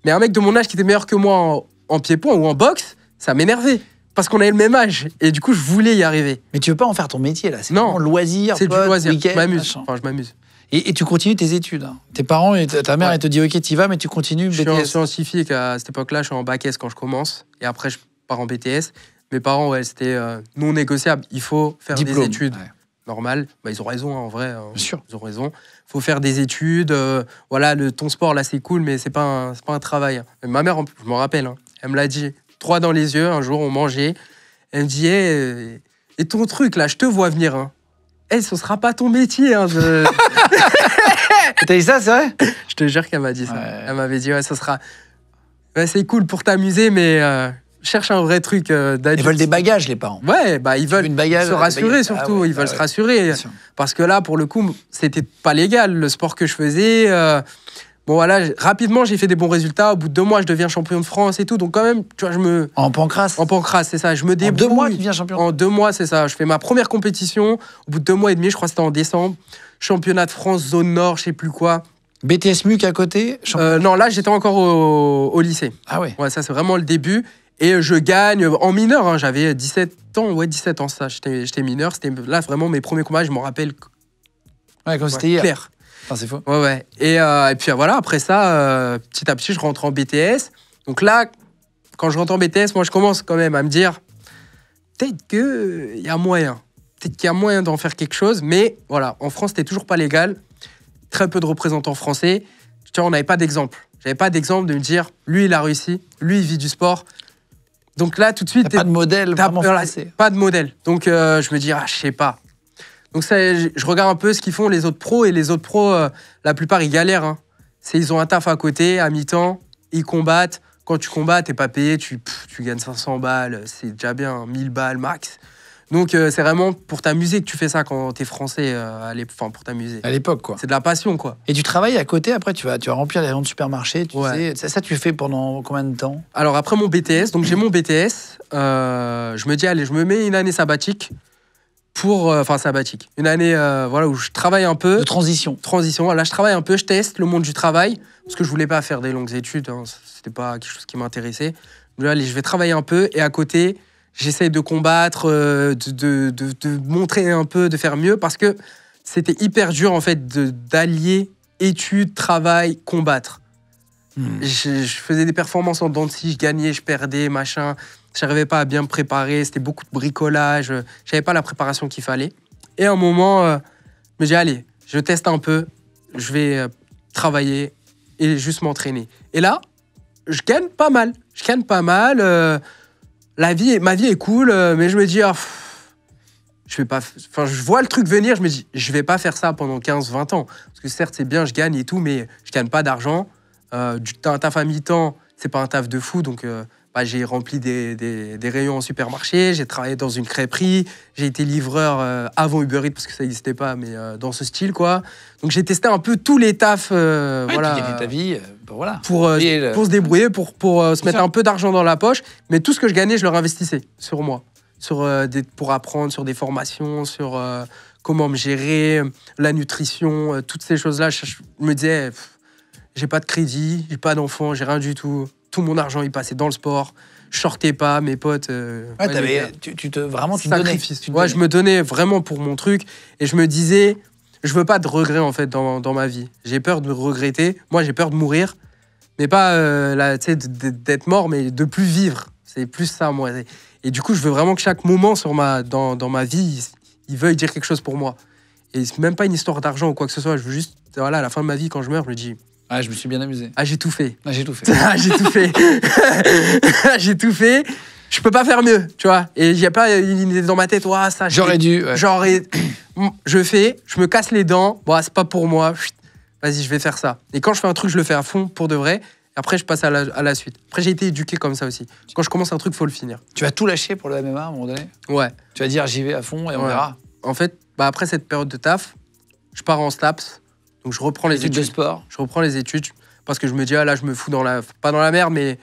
Mais un mec de mon âge qui était meilleur que moi en pied-point ou en boxe, ça m'énervait. Parce qu'on avait le même âge. Et du coup, je voulais y arriver. Mais tu veux pas en faire ton métier, là? C'est non, loisir, c'est du loisir. Je m'amuse. Enfin, je m'amuse. Et tu continues tes études. Tes parents et ta mère, elle te dit ok, t'y vas, mais tu continues BTS. Je suis scientifique à cette époque-là, je suis en bac S quand je commence. Et après, je pars en BTS. Mes parents, c'était non négociable. Il faut faire des études normales. Ils ont raison, en vrai. Bien sûr. Ils ont raison. Il faut faire des études. Ton sport, là, c'est cool, mais c'est pas un travail. Mais ma mère, je m'en rappelle, elle me l'a dit, 3 dans les yeux. Un jour, on mangeait. Elle me dit, et ton truc, là, je te vois venir. Ce sera pas ton métier. T'as dit ça, c'est vrai? Je te jure qu'elle m'a dit ça. Ouais. Elle m'avait dit, ça sera... c'est cool pour t'amuser, mais cherche un vrai truc d'adulte. Ils veulent des bagages, les parents. Ouais, ils veulent se rassurer, surtout. Ils veulent se rassurer. Parce que là, pour le coup, c'était pas légal, le sport que je faisais. Bon, voilà, rapidement, j'ai fait des bons résultats. Au bout de 2 mois, je deviens champion de France et tout. Donc, quand même, tu vois, En pancrace? En pancrace, c'est ça. Je me débrouille. En 2 mois, tu deviens champion? En 2 mois, c'est ça. Je fais ma première compétition. Au bout de 2 mois et demi, je crois que c'était en décembre. Championnat de France, zone nord, je sais plus quoi. BTS MUC à côté? Non, là, j'étais encore au lycée. Ah ouais? Ouais, ça, c'est vraiment le début. Et je gagne en mineur. J'avais 17 ans. Ouais, 17 ans, ça. J'étais mineur. C'était là, vraiment, mes premiers combats, je m'en rappelle. Ouais, comme c'était hier. Clair. Enfin, c'est faux. Ouais. Et puis voilà, après ça, petit à petit, je rentre en BTS. Donc là, quand je rentre en BTS, moi, je commence quand même à me dire, peut-être qu'il y a moyen. Peut-être qu'il y a moyen d'en faire quelque chose. Mais voilà, en France, c'était toujours pas légal. Très peu de représentants français. Tu vois, on n'avait pas d'exemple. J'avais pas d'exemple de me dire, lui, il a réussi. Lui, il vit du sport. Donc là, tout de suite... T'as pas de modèle vraiment français. Pas de modèle. Donc je me dis, je sais pas. Donc ça, je regarde un peu ce qu'ils font les autres pros. Et les autres pros, la plupart, ils galèrent. Ils ont un taf à côté, à mi-temps. Ils combattent. Quand tu combats, t'es pas payé. Tu gagnes 500 balles. C'est déjà bien, 1000 balles max. Donc c'est vraiment pour t'amuser que tu fais ça quand t'es français. Pour t'amuser. À l'époque, quoi. C'est de la passion, quoi. Et tu travailles à côté, après, tu vas remplir les rayons de supermarché. Ça, tu fais pendant combien de temps? Alors après mon BTS, donc j'ai mon BTS. Je me dis, allez, je me mets une année sabbatique. Sabbatique. Une année où je travaille un peu. De transition. Là, je travaille un peu, je teste le monde du travail. Parce que je voulais pas faire des longues études. C'était pas quelque chose qui m'intéressait. Donc, allez, je vais travailler un peu. Et à côté, j'essaye de combattre, de montrer un peu, de faire mieux. Parce que c'était hyper dur, en fait, d'allier études, travail, combattre. Je faisais des performances en dents de scie, je gagnais, je perdais, machin. J'arrivais pas à bien me préparer, c'était beaucoup de bricolage. J'avais pas la préparation qu'il fallait. Et à un moment, je me dis, allez, je teste un peu, je vais travailler et juste m'entraîner. Et là, je gagne pas mal. Ma vie est cool, mais je me dis, je vais pas. Enfin, je vois le truc venir, je me dis, je vais pas faire ça pendant 15-20 ans. Parce que certes, c'est bien, je gagne et tout, mais je gagne pas d'argent. Un taf à mi-temps, c'est pas un taf de fou, donc j'ai rempli des rayons en supermarché, j'ai travaillé dans une crêperie, j'ai été livreur avant Uber Eats parce que ça n'existait pas, mais dans ce style, quoi. Donc j'ai testé un peu tous les tafs, Tu gagnais ta vie, pour se débrouiller, pour se mettre un peu d'argent dans la poche, mais tout ce que je gagnais, je le réinvestissais sur moi, pour apprendre, sur des formations, sur comment me gérer, la nutrition, toutes ces choses-là. Je me disais, j'ai pas de crédit, j'ai pas d'enfant, j'ai rien du tout. tout mon argent, il passait dans le sport. Je sortais pas, mes potes. Tu te donnais. Sacrifice. Ouais, je me donnais vraiment pour mon truc. Et je me disais, je veux pas de regrets, en fait, dans ma vie. J'ai peur de regretter. Moi, j'ai peur de mourir. Mais pas d'être mort, mais de plus vivre. C'est plus ça, moi. Et du coup, je veux vraiment que chaque moment dans ma vie, il veuille dire quelque chose pour moi. Et c'est même pas une histoire d'argent ou quoi que ce soit. Je veux juste, voilà, à la fin de ma vie, quand je meurs, je me dis... Ah, je me suis bien amusé. Ah, j'ai tout fait. Ah, j'ai tout fait. J'ai tout fait. J'ai tout fait. Je peux pas faire mieux, tu vois. Et il y a pas une idée dans ma tête, ouah, ça... J'aurais dû... Ouais. Je me casse les dents. Bon, c'est pas pour moi. Vas-y, je vais faire ça. Et quand je fais un truc, je le fais à fond, pour de vrai. Après, je passe à la suite. Après, j'ai été éduqué comme ça aussi. Quand je commence un truc, faut le finir. Tu vas tout lâcher pour le MMA à un moment donné? Ouais. Tu vas dire, j'y vais à fond et on verra. En fait, après cette période de taf, je pars en STAPS. Donc, je reprends les études de sport. Je reprends les études parce que je me dis, ah là, je me fous pas dans la merde, mais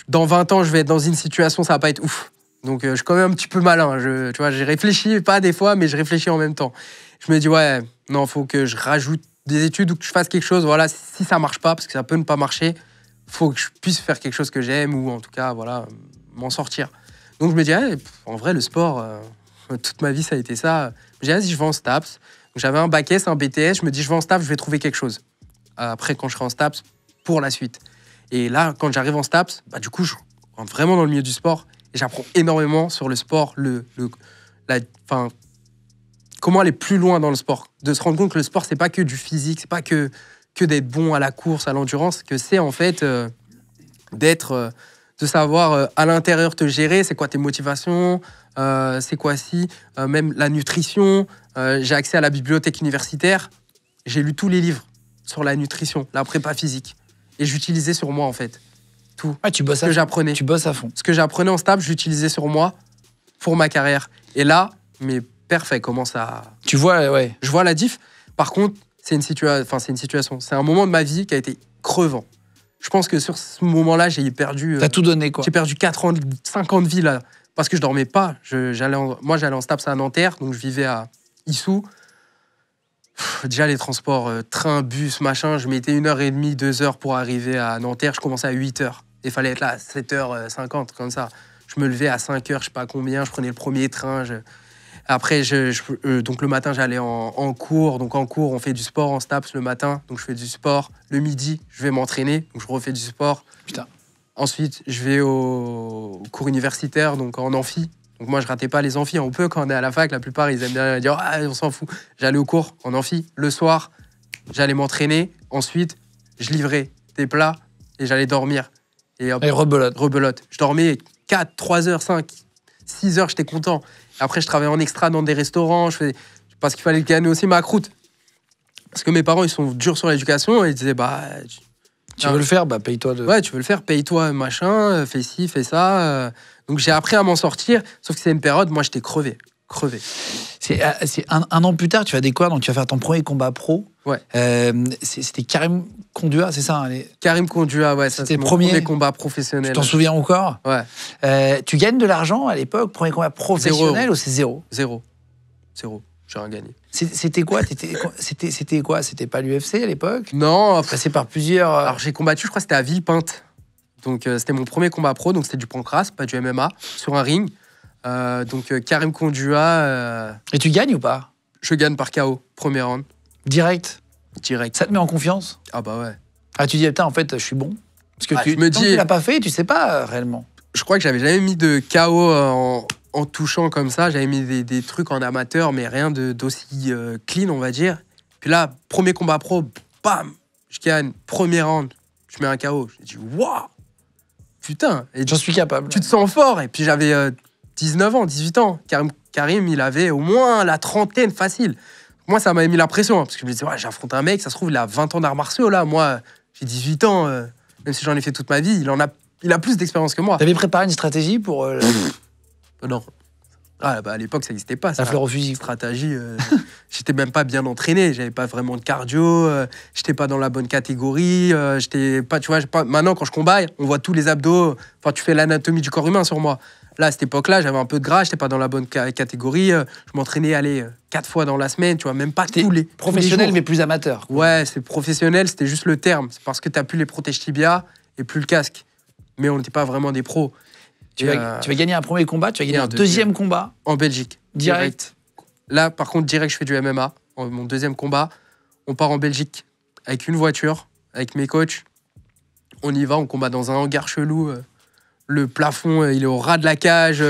dans 20 ans, je vais être dans une situation, ça va pas être ouf. Donc, je suis quand même un petit peu malin. Tu vois, j'ai réfléchi, pas des fois, mais je réfléchis en même temps. Je me dis, ouais, non, faut que je rajoute des études ou que je fasse quelque chose. Voilà, si ça marche pas, parce que ça peut ne pas marcher, faut que je puisse faire quelque chose que j'aime ou en tout cas, voilà, m'en sortir. Donc, je me dis, en vrai, le sport, toute ma vie, ça a été ça. Je me dis, vas-y, je vais en STAPS. J'avais un bac S, un BTS, je me dis je vais en STAPS, je vais trouver quelque chose. Après, quand je serai en STAPS, pour la suite. Et là, quand j'arrive en STAPS, du coup, je rentre vraiment dans le milieu du sport et j'apprends énormément sur le sport, comment aller plus loin dans le sport. De se rendre compte que le sport, c'est pas que du physique, c'est pas que d'être bon à la course, à l'endurance, que c'est en fait de savoir à l'intérieur te gérer, c'est quoi tes motivations, c'est quoi même la nutrition. J'ai accès à la bibliothèque universitaire. J'ai lu tous les livres sur la nutrition, la prépa physique. Et j'utilisais sur moi, en fait. Tout. Ah, tu bosses ce que j'apprenais. Tu bosses à fond. Ce que j'apprenais en STAPS, j'utilisais sur moi pour ma carrière. Et là, mes perfs commencent à... Tu vois, ouais. Je vois la diff. Par contre, c'est une situation. C'est un moment de ma vie qui a été crevant. Je pense que sur ce moment-là, j'ai perdu... T'as tout donné, quoi. J'ai perdu 5 ans de vie, là. Parce que je dormais pas. J'allais en STAPS à Nanterre, donc je vivais à Issou. Déjà, les transports, train, bus, machin, je mettais 1h30, 2h pour arriver à Nanterre. Je commençais à 8h. Il fallait être là à 7h50, comme ça. Je me levais à 5h, je sais pas combien. Je prenais le premier train. Après, donc le matin, j'allais en cours. Donc en cours, on fait du sport en STAPS le matin. Donc je fais du sport. Le midi, je vais m'entraîner. Donc je refais du sport. Putain. Ensuite, je vais au cours universitaire, donc en amphi. Donc moi, je ratais pas les amphis. On peut, quand on est à la fac, la plupart, ils aiment bien dire « Ah, on s'en fout ». J'allais au cours en amphi. Le soir, j'allais m'entraîner. Ensuite, je livrais des plats et j'allais dormir. Et rebelote. Je dormais 4, 3 heures, 5, 6 heures, j'étais content. Et après, je travaillais en extra dans des restaurants. Parce qu'il fallait gagner aussi ma croûte. Parce que mes parents, ils sont durs sur l'éducation. Et ils disaient « Tu veux le faire, paye-toi. Ouais, tu veux le faire, paye-toi, machin, fais ci, fais ça. Donc j'ai appris à m'en sortir, sauf que c'est une période, moi j'étais crevé. C'est un an plus tard, tu vas des quoi? Donc tu vas faire ton premier combat pro. Ouais. C'était Karim Kondua, c'est ça? Karim Kondua, ouais, ça c'est mon premier combat professionnel. Tu t'en souviens encore? Ouais. Tu gagnes de l'argent à l'époque, premier combat professionnel, ou c'est zéro? Zéro. J'ai rien gagné. C'était quoi? C'était quoi? C'était pas l'UFC à l'époque? Non. Passé par plusieurs... Alors j'ai combattu, je crois que c'était à Villepinte. Donc c'était mon premier combat pro, donc c'était du pancras, pas du MMA, sur un ring. Donc Karim Kondua... Et tu gagnes ou pas? Je gagne par KO, premier round. Direct. Ça te met en confiance? Ah bah ouais. Ah, tu dis, putain, en fait, je suis bon? Parce que tant que tu l'as pas fait, tu sais pas réellement. Je crois que j'avais jamais mis de KO en touchant comme ça. J'avais mis des trucs en amateur, mais rien d'aussi clean, on va dire. Puis là, premier combat pro, bam, je gagne, premier round, je mets un KO. J'ai dit, waouh, putain. J'en suis capable. Tu te sens fort. Et puis j'avais 19 ans, 18 ans. Karim, il avait au moins la trentaine facile. Moi, ça m'avait mis la pression, parce que je me disais, ouais, j'affronte un mec, ça se trouve, il a 20 ans d'arts martiaux, là. Moi, j'ai 18 ans, même si j'en ai fait toute ma vie, il a plus d'expérience que moi. T'avais préparé une stratégie pour... Non. Ah, à l'époque, ça n'existait pas. La fleur au fusil. Stratégie, j'étais même pas bien entraîné, j'avais pas vraiment de cardio, j'étais pas dans la bonne catégorie, j'étais pas, tu vois, maintenant, quand je combats, on voit tous les abdos, enfin, tu fais l'anatomie du corps humain sur moi. Là, à cette époque-là, j'avais un peu de gras, j'étais pas dans la bonne catégorie, je m'entraînais, 4 fois dans la semaine, tu vois, même pas tous les professionnel, tous les mais plus amateur. Ouais, c'est professionnel, c'était juste le terme. C'est parce que t'as plus les protèges tibia et plus le casque. Mais on n'était pas vraiment des pros. Tu vas gagner un premier combat, tu vas gagner un deuxième combat. En Belgique. Direct. Là, par contre, direct, je fais du MMA. Mon deuxième combat, on part en Belgique avec une voiture, avec mes coachs. On y va, on combat dans un hangar chelou. Le plafond, il est au ras de la cage.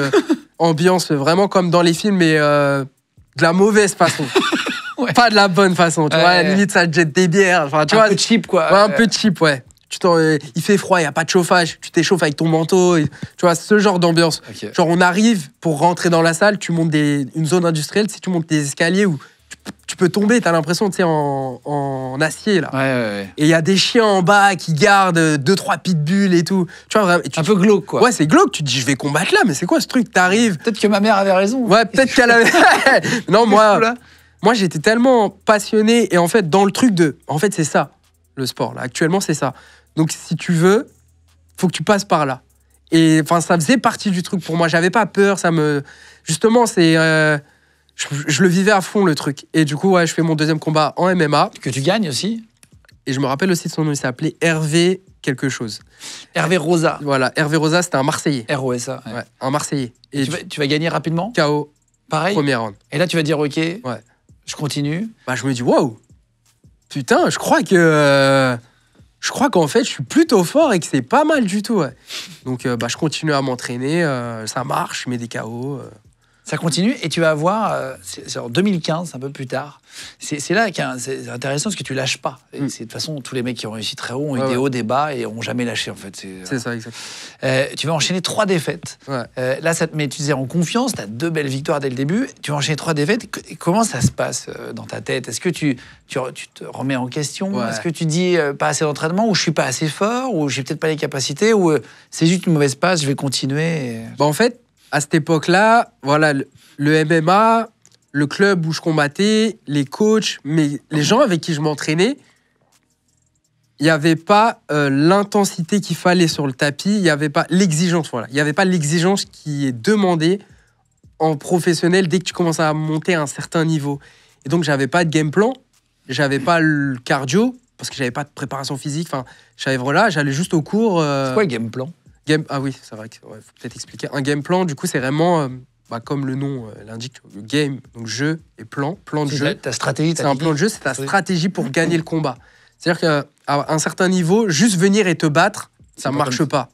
Ambiance vraiment comme dans les films, mais de la mauvaise façon. Ouais. Pas de la bonne façon. Tu vois, à la limite, ça te jette des bières. Enfin, tu vois, peu cheap, quoi. Ouais, un peu cheap, ouais. Il fait froid, il n'y a pas de chauffage. Tu t'échauffes avec ton manteau. Tu vois, ce genre d'ambiance. Okay. Genre, on arrive pour rentrer dans la salle, tu montes une zone industrielle, si tu montes des escaliers où tu peux tomber, tu as l'impression, tu sais, en acier, là. Ouais. Et il y a des chiens en bas qui gardent 2-3 pitbulls et tout. Tu vois, vraiment, un peu glauque, quoi. Ouais, c'est glauque. Tu te dis, je vais combattre là, mais c'est quoi ce truc? T'arrives. Peut-être que ma mère avait raison. Ouais, peut-être qu'elle avait. Non, moi, j'étais tellement passionné. Et en fait, dans le truc en fait, c'est ça, le sport, là. Actuellement, c'est ça. Donc, si tu veux, faut que tu passes par là. Et enfin, ça faisait partie du truc pour moi. J'avais pas peur. Justement, c'est. Je le vivais à fond, le truc. Et du coup, ouais, je fais mon deuxième combat en MMA. Que tu gagnes aussi. Et je me rappelle aussi de son nom. Il s'appelait Hervé quelque chose. Hervé Rosa. Voilà, Hervé Rosa, c'était un Marseillais. ROSA. Ouais, un Marseillais. Et tu vas gagner rapidement. KO. Pareil. Première round. Et là, tu vas dire, OK, ouais. Je continue. Bah, je me dis, waouh, putain, je crois qu'en fait, je suis plutôt fort et que c'est pas mal du tout. Ouais. Donc, je continue à m'entraîner. Ça marche, je mets des KO. Ça continue et tu vas avoir, c'est en 2015, un peu plus tard. C'est là c'est intéressant parce que tu lâches pas. Et de toute façon, tous les mecs qui ont réussi très haut ont eu des hauts, des bas et n'ont jamais lâché en fait. C'est ça, exact. Tu vas enchaîner 3 défaites. Ouais. Là, ça te met, tu disais, en confiance. Tu as 2 belles victoires dès le début. Tu vas enchaîner 3 défaites. Comment ça se passe dans ta tête? Est-ce que tu te remets en question? Ouais. Est-ce que tu dis pas assez d'entraînement ou je suis pas assez fort ou j'ai peut-être pas les capacités ou c'est juste une mauvaise passe, je vais continuer Bah, en fait, à cette époque-là, voilà, le MMA, le club où je combattais, les coachs, mais les gens avec qui je m'entraînais, il n'y avait pas l'intensité qu'il fallait sur le tapis, il n'y avait pas l'exigence, voilà. Il n'y avait pas l'exigence qui est demandée en professionnel dès que tu commences à monter à un certain niveau. Et donc, j'avais pas de game plan, j'avais pas le cardio, parce que j'avais pas de préparation physique, enfin, j'allais juste au cours. C'est quoi le game plan? Ah oui, c'est vrai qu'il faut peut-être expliquer. Un game plan, du coup, c'est vraiment, comme le nom l'indique, le game, donc jeu et plan de jeu. Ta stratégie, c'est un plan de jeu, c'est ta stratégie pour gagner le combat. C'est-à-dire qu'à un certain niveau, juste venir et te battre, ça ne marche pas.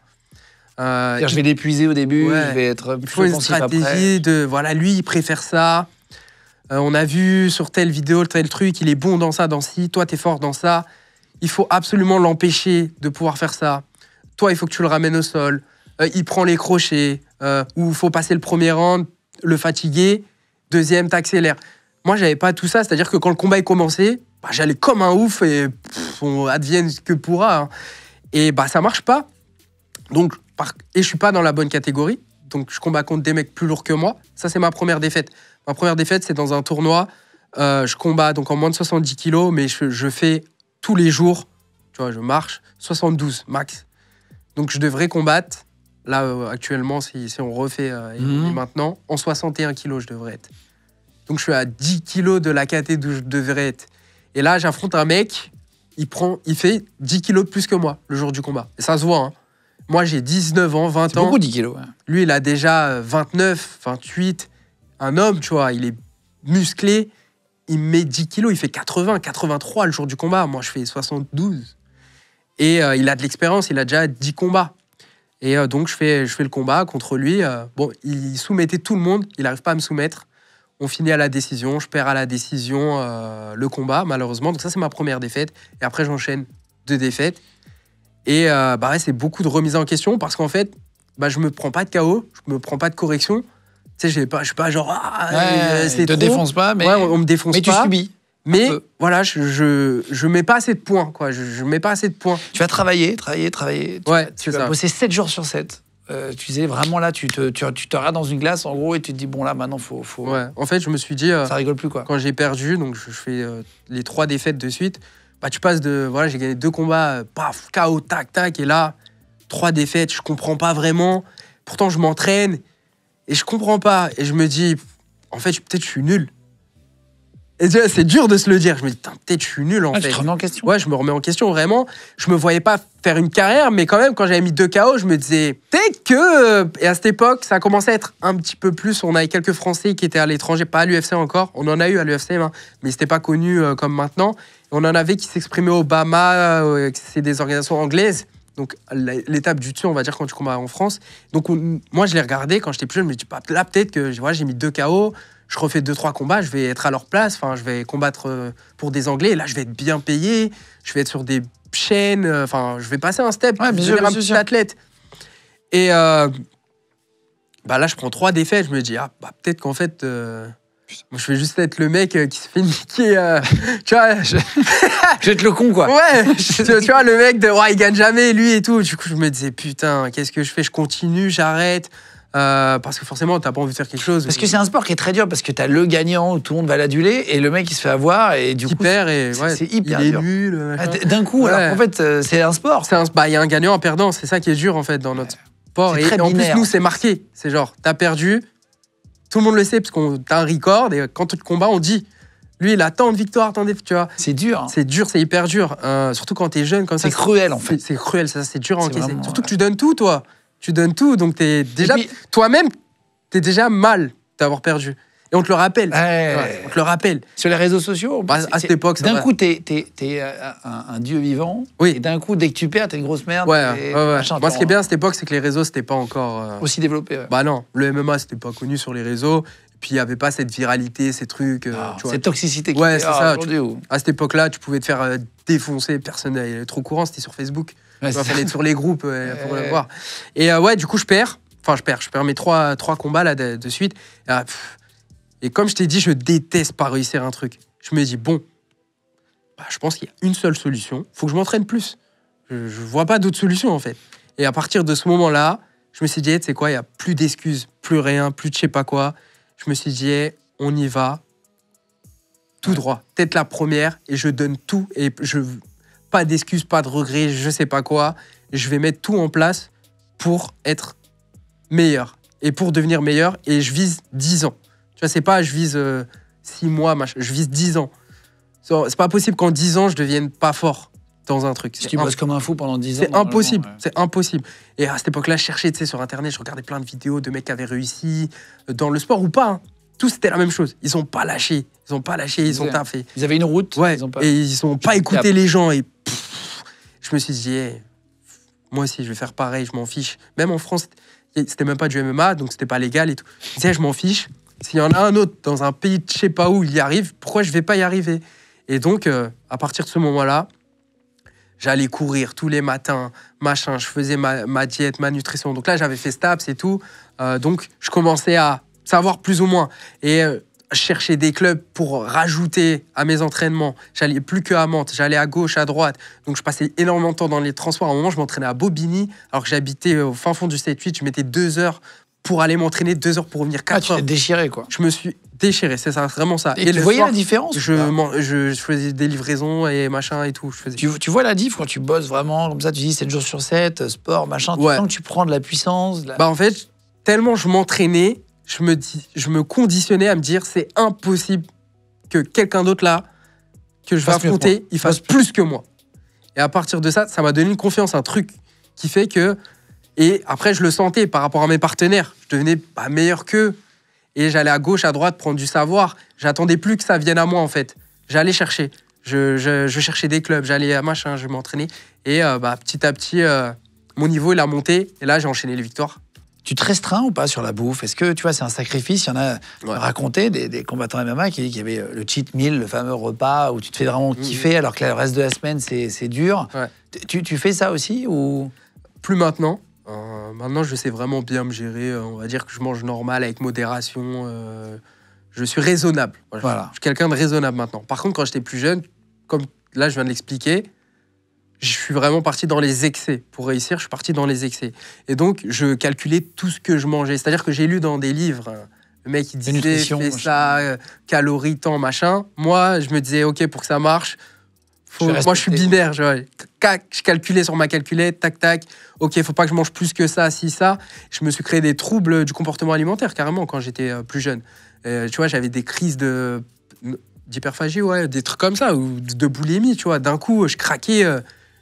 Je vais l'épuiser au début, je vais être il faut une stratégie de, voilà, lui, il préfère ça. On a vu sur telle vidéo, tel truc, il est bon dans ça, dans ci, toi, tu es fort dans ça. Il faut absolument l'empêcher de pouvoir faire ça. Toi, il faut que tu le ramènes au sol. Il prend les crochets. Ou il faut passer le premier round, le fatiguer. Deuxième, t'accélères. Moi, j'avais pas tout ça. C'est-à-dire que quand le combat est commencé, j'allais comme un ouf et on advienne ce que pourra. Hein. Et ça marche pas. Donc, et je suis pas dans la bonne catégorie. Donc, je combats contre des mecs plus lourds que moi. Ça, c'est ma première défaite. Ma première défaite, c'est dans un tournoi. Je combats donc en moins de 70 kilos, mais je fais tous les jours. Tu vois, je marche 72 max. Donc, je devrais combattre, là, actuellement, si on refait maintenant, en 61 kilos, je devrais être. Donc, je suis à 10 kilos de la caté d'où je devrais être. Et là, j'affronte un mec, il fait 10 kilos de plus que moi, le jour du combat. Et ça se voit, hein. Moi, j'ai 19 ans, 20 ans. C'est beaucoup, 10 kilos. Ouais. Lui, il a déjà 29, 28. Un homme, tu vois, il est musclé. Il met 10 kilos, il fait 80, 83 le jour du combat. Moi, je fais 72. Et il a de l'expérience, il a déjà 10 combats. Et donc, je fais le combat contre lui. Il soumettait tout le monde, il n'arrive pas à me soumettre. On finit à la décision, je perds à la décision le combat, malheureusement. Donc ça, c'est ma première défaite. Et après, j'enchaîne 2 défaites. Et c'est beaucoup de remise en question parce qu'en fait, je me prends pas de KO, je me prends pas de correction. Tu sais, je suis pas genre... c'est te défonce pas, mais... Ouais, on me défonce pas. Mais tu subis. Mais voilà, je mets pas assez de points, quoi. Je mets pas assez de points. Tu vas travailler. Ouais, tu vas bosser 7 jours sur 7. Tu disais vraiment là, tu te regardes dans une glace en gros et tu te dis bon là maintenant faut. Ouais. En fait, je me suis dit. Ça rigole plus quoi. Quand j'ai perdu, donc je fais les 3 défaites de suite. Tu passes de voilà, j'ai gagné 2 combats, paf, KO, tac, tac, et là 3 défaites, je comprends pas vraiment. Pourtant, je m'entraîne et je comprends pas et je me dis en fait peut-être je suis nul. Et tu vois, c'est dur de se le dire. Je me dis, peut-être je suis nul en fait. Tu te remets en question. Ouais, je me remets en question vraiment. Je me voyais pas faire une carrière, mais quand même, quand j'avais mis 2 KO, je me disais, peut-être que. Et à cette époque, ça a commencé à être un petit peu plus. On avait quelques Français qui étaient à l'étranger, pas à l'UFC encore. On en a eu à l'UFC, hein, mais c'était pas connu comme maintenant. On en avait qui s'exprimaient au Bama, c'est des organisations anglaises. Donc, l'étape du dessus, on va dire, quand tu combats en France. Donc, moi, je les regardais quand j'étais plus jeune. Je me dis, là, peut-être que voilà, j'ai mis 2 KO. Je refais 2-3 combats, je vais être à leur place, enfin, je vais combattre pour des Anglais, et là, je vais être bien payé, je vais être sur des chaînes, enfin, je vais passer un step, je vais devenir un petit athlète. Et là, je prends 3 défaites, je me dis, peut-être qu'en fait, je vais juste être le mec qui se fait niquer, tu vois. Je vais être le con, quoi. Ouais, tu vois, le mec, il gagne jamais, lui et tout. Du coup, je me disais, putain, qu'est-ce que je fais? Je continue, j'arrête. Parce que forcément, t'as pas envie de faire quelque chose. Parce que c'est un sport qui est très dur, parce que t'as le gagnant où tout le monde va l'aduler et le mec il se fait avoir et du coup. Perd et c'est hyper il dur. est nul. D'un coup, alors qu'en fait, c'est un sport. Il y a un gagnant, un perdant, c'est ça qui est dur en fait dans notre sport. Et en plus, nous, c'est marqué. C'est genre, t'as perdu, tout le monde le sait parce qu'on t'as un record et quand tu te combats, on dit. Lui, il a tant de victoires, tu vois. C'est dur. Hein. C'est dur, c'est hyper dur. Surtout quand t'es jeune comme ça. C'est cruel en fait. C'est cruel, ça, c'est dur à encaisser. Vraiment, surtout que tu donnes tout, toi. Tu donnes tout, donc t'es déjà. Toi-même, t'es déjà mal d'avoir perdu. Et on te le rappelle. On te le rappelle. Sur les réseaux sociaux, à cette époque, d'un coup, t'es un dieu vivant. Oui. Et d'un coup, dès que tu perds, t'es une grosse merde. Moi, ce qui est bien à cette époque, c'est que les réseaux, c'était pas encore... aussi développé. Bah non, le MMA, c'était pas connu sur les réseaux. Et puis, il n'y avait pas cette viralité, ces trucs... tu vois. Cette toxicité. Ouais, c'est ça. À cette époque-là, tu pouvais te faire défoncer. Personne n'était trop courant, c'était sur Facebook. Il fallait être sur les groupes pour le voir. Et du coup, je perds. Enfin, je perds mes 3 combats là, de suite. Et comme je t'ai dit, je déteste pas réussir un truc. Je me dis, bon, je pense qu'il y a une seule solution. Il faut que je m'entraîne plus. Je vois pas d'autre solution, en fait. Et à partir de ce moment-là, je me suis dit, tu sais quoi, il n'y a plus d'excuses, plus rien, plus de je sais pas quoi. Je me suis dit, on y va, tout droit. Tête la première, et je donne tout. Et pas d'excuses, pas de regrets, je sais pas quoi. Je vais mettre tout en place pour être meilleur et pour devenir meilleur, et je vise 10 ans. Tu vois, c'est pas je vise 6 mois, je vise 10 ans. C'est pas possible qu'en 10 ans, je devienne pas fort dans un truc. Si tu bosses comme un fou pendant 10 ans. C'est impossible, c'est impossible. Et à cette époque-là, je cherchais, tu sais, sur Internet, je regardais plein de vidéos de mecs qui avaient réussi, dans le sport ou pas. Hein. Tous, c'était la même chose. Ils ont pas lâché, ils ont taffé. Ils avaient une route. Ouais, et ils ont pas écouté les gens. Et je me suis dit, moi aussi, je vais faire pareil, je m'en fiche. Même en France, c'était même pas du MMA, donc c'était pas légal et tout. Tu sais, je m'en fiche. S'il y en a un autre dans un pays de je sais pas où il y arrive, pourquoi je vais pas y arriver? Et donc, à partir de ce moment-là, j'allais courir tous les matins, machin, je faisais ma diète, ma nutrition. Donc là, j'avais fait STAPS et tout. Donc, je commençais à savoir plus ou moins. Et je cherchais des clubs pour rajouter à mes entraînements. J'allais plus que à Mantes, j'allais à gauche, à droite. Donc, je passais énormément de temps dans les transports. À un moment, je m'entraînais à Bobigny, alors que j'habitais au fin fond du 7-8. Je mettais 2 heures pour aller m'entraîner, 2 heures pour revenir, 4 heures. Tu t'es déchiré, quoi. Je me suis déchiré, c'est ça, vraiment ça. Et tu voyais la différence? Je faisais des livraisons et machin et tout. Tu vois la diff quand tu bosses vraiment comme ça, tu dis 7 jours sur 7, sport, machin, tu sens que tu prends de la puissance. En fait, tellement je m'entraînais, je me conditionnais à me dire c'est impossible que quelqu'un d'autre là, que je vais affronter, il fasse plus que moi. Et à partir de ça, ça m'a donné une confiance, un truc qui fait que... Et après, je le sentais par rapport à mes partenaires. Je devenais meilleur qu'eux. Et j'allais à gauche, à droite, prendre du savoir. J'attendais plus que ça vienne à moi, en fait. J'allais chercher. Je cherchais des clubs, j'allais à machin, je m'entraînais. Et petit à petit, mon niveau, il a monté. Et là, j'ai enchaîné les victoires. Tu te restreins ou pas sur la bouffe? Est-ce que, tu vois, c'est un sacrifice? Il y en a raconté des combattants MMA qui y avait le cheat meal, le fameux repas où tu te fais vraiment kiffer alors que le reste de la semaine, c'est dur. Ouais. Tu fais ça aussi ou... Plus maintenant. Maintenant, je sais vraiment bien me gérer. On va dire que je mange normal, avec modération. Je suis raisonnable. Voilà. Je suis quelqu'un de raisonnable maintenant. Par contre, quand j'étais plus jeune, comme là, je viens de l'expliquer, je suis vraiment parti dans les excès. Pour réussir, je suis parti dans les excès. Et donc, je calculais tout ce que je mangeais. C'est-à-dire que j'ai lu dans des livres, le mec, il disait, fais ça, calories, temps, machin. Moi, je me disais, OK, pour que ça marche... Moi, je suis binaire. Je calculais sur ma calculette, tac, tac. OK, faut pas que je mange plus que ça, si, ça. Je me suis créé des troubles du comportement alimentaire, carrément, quand j'étais plus jeune. Tu vois, j'avais des crises d'hyperphagie, ouais, des trucs comme ça, ou de boulimie, tu vois. D'un coup, je craquais,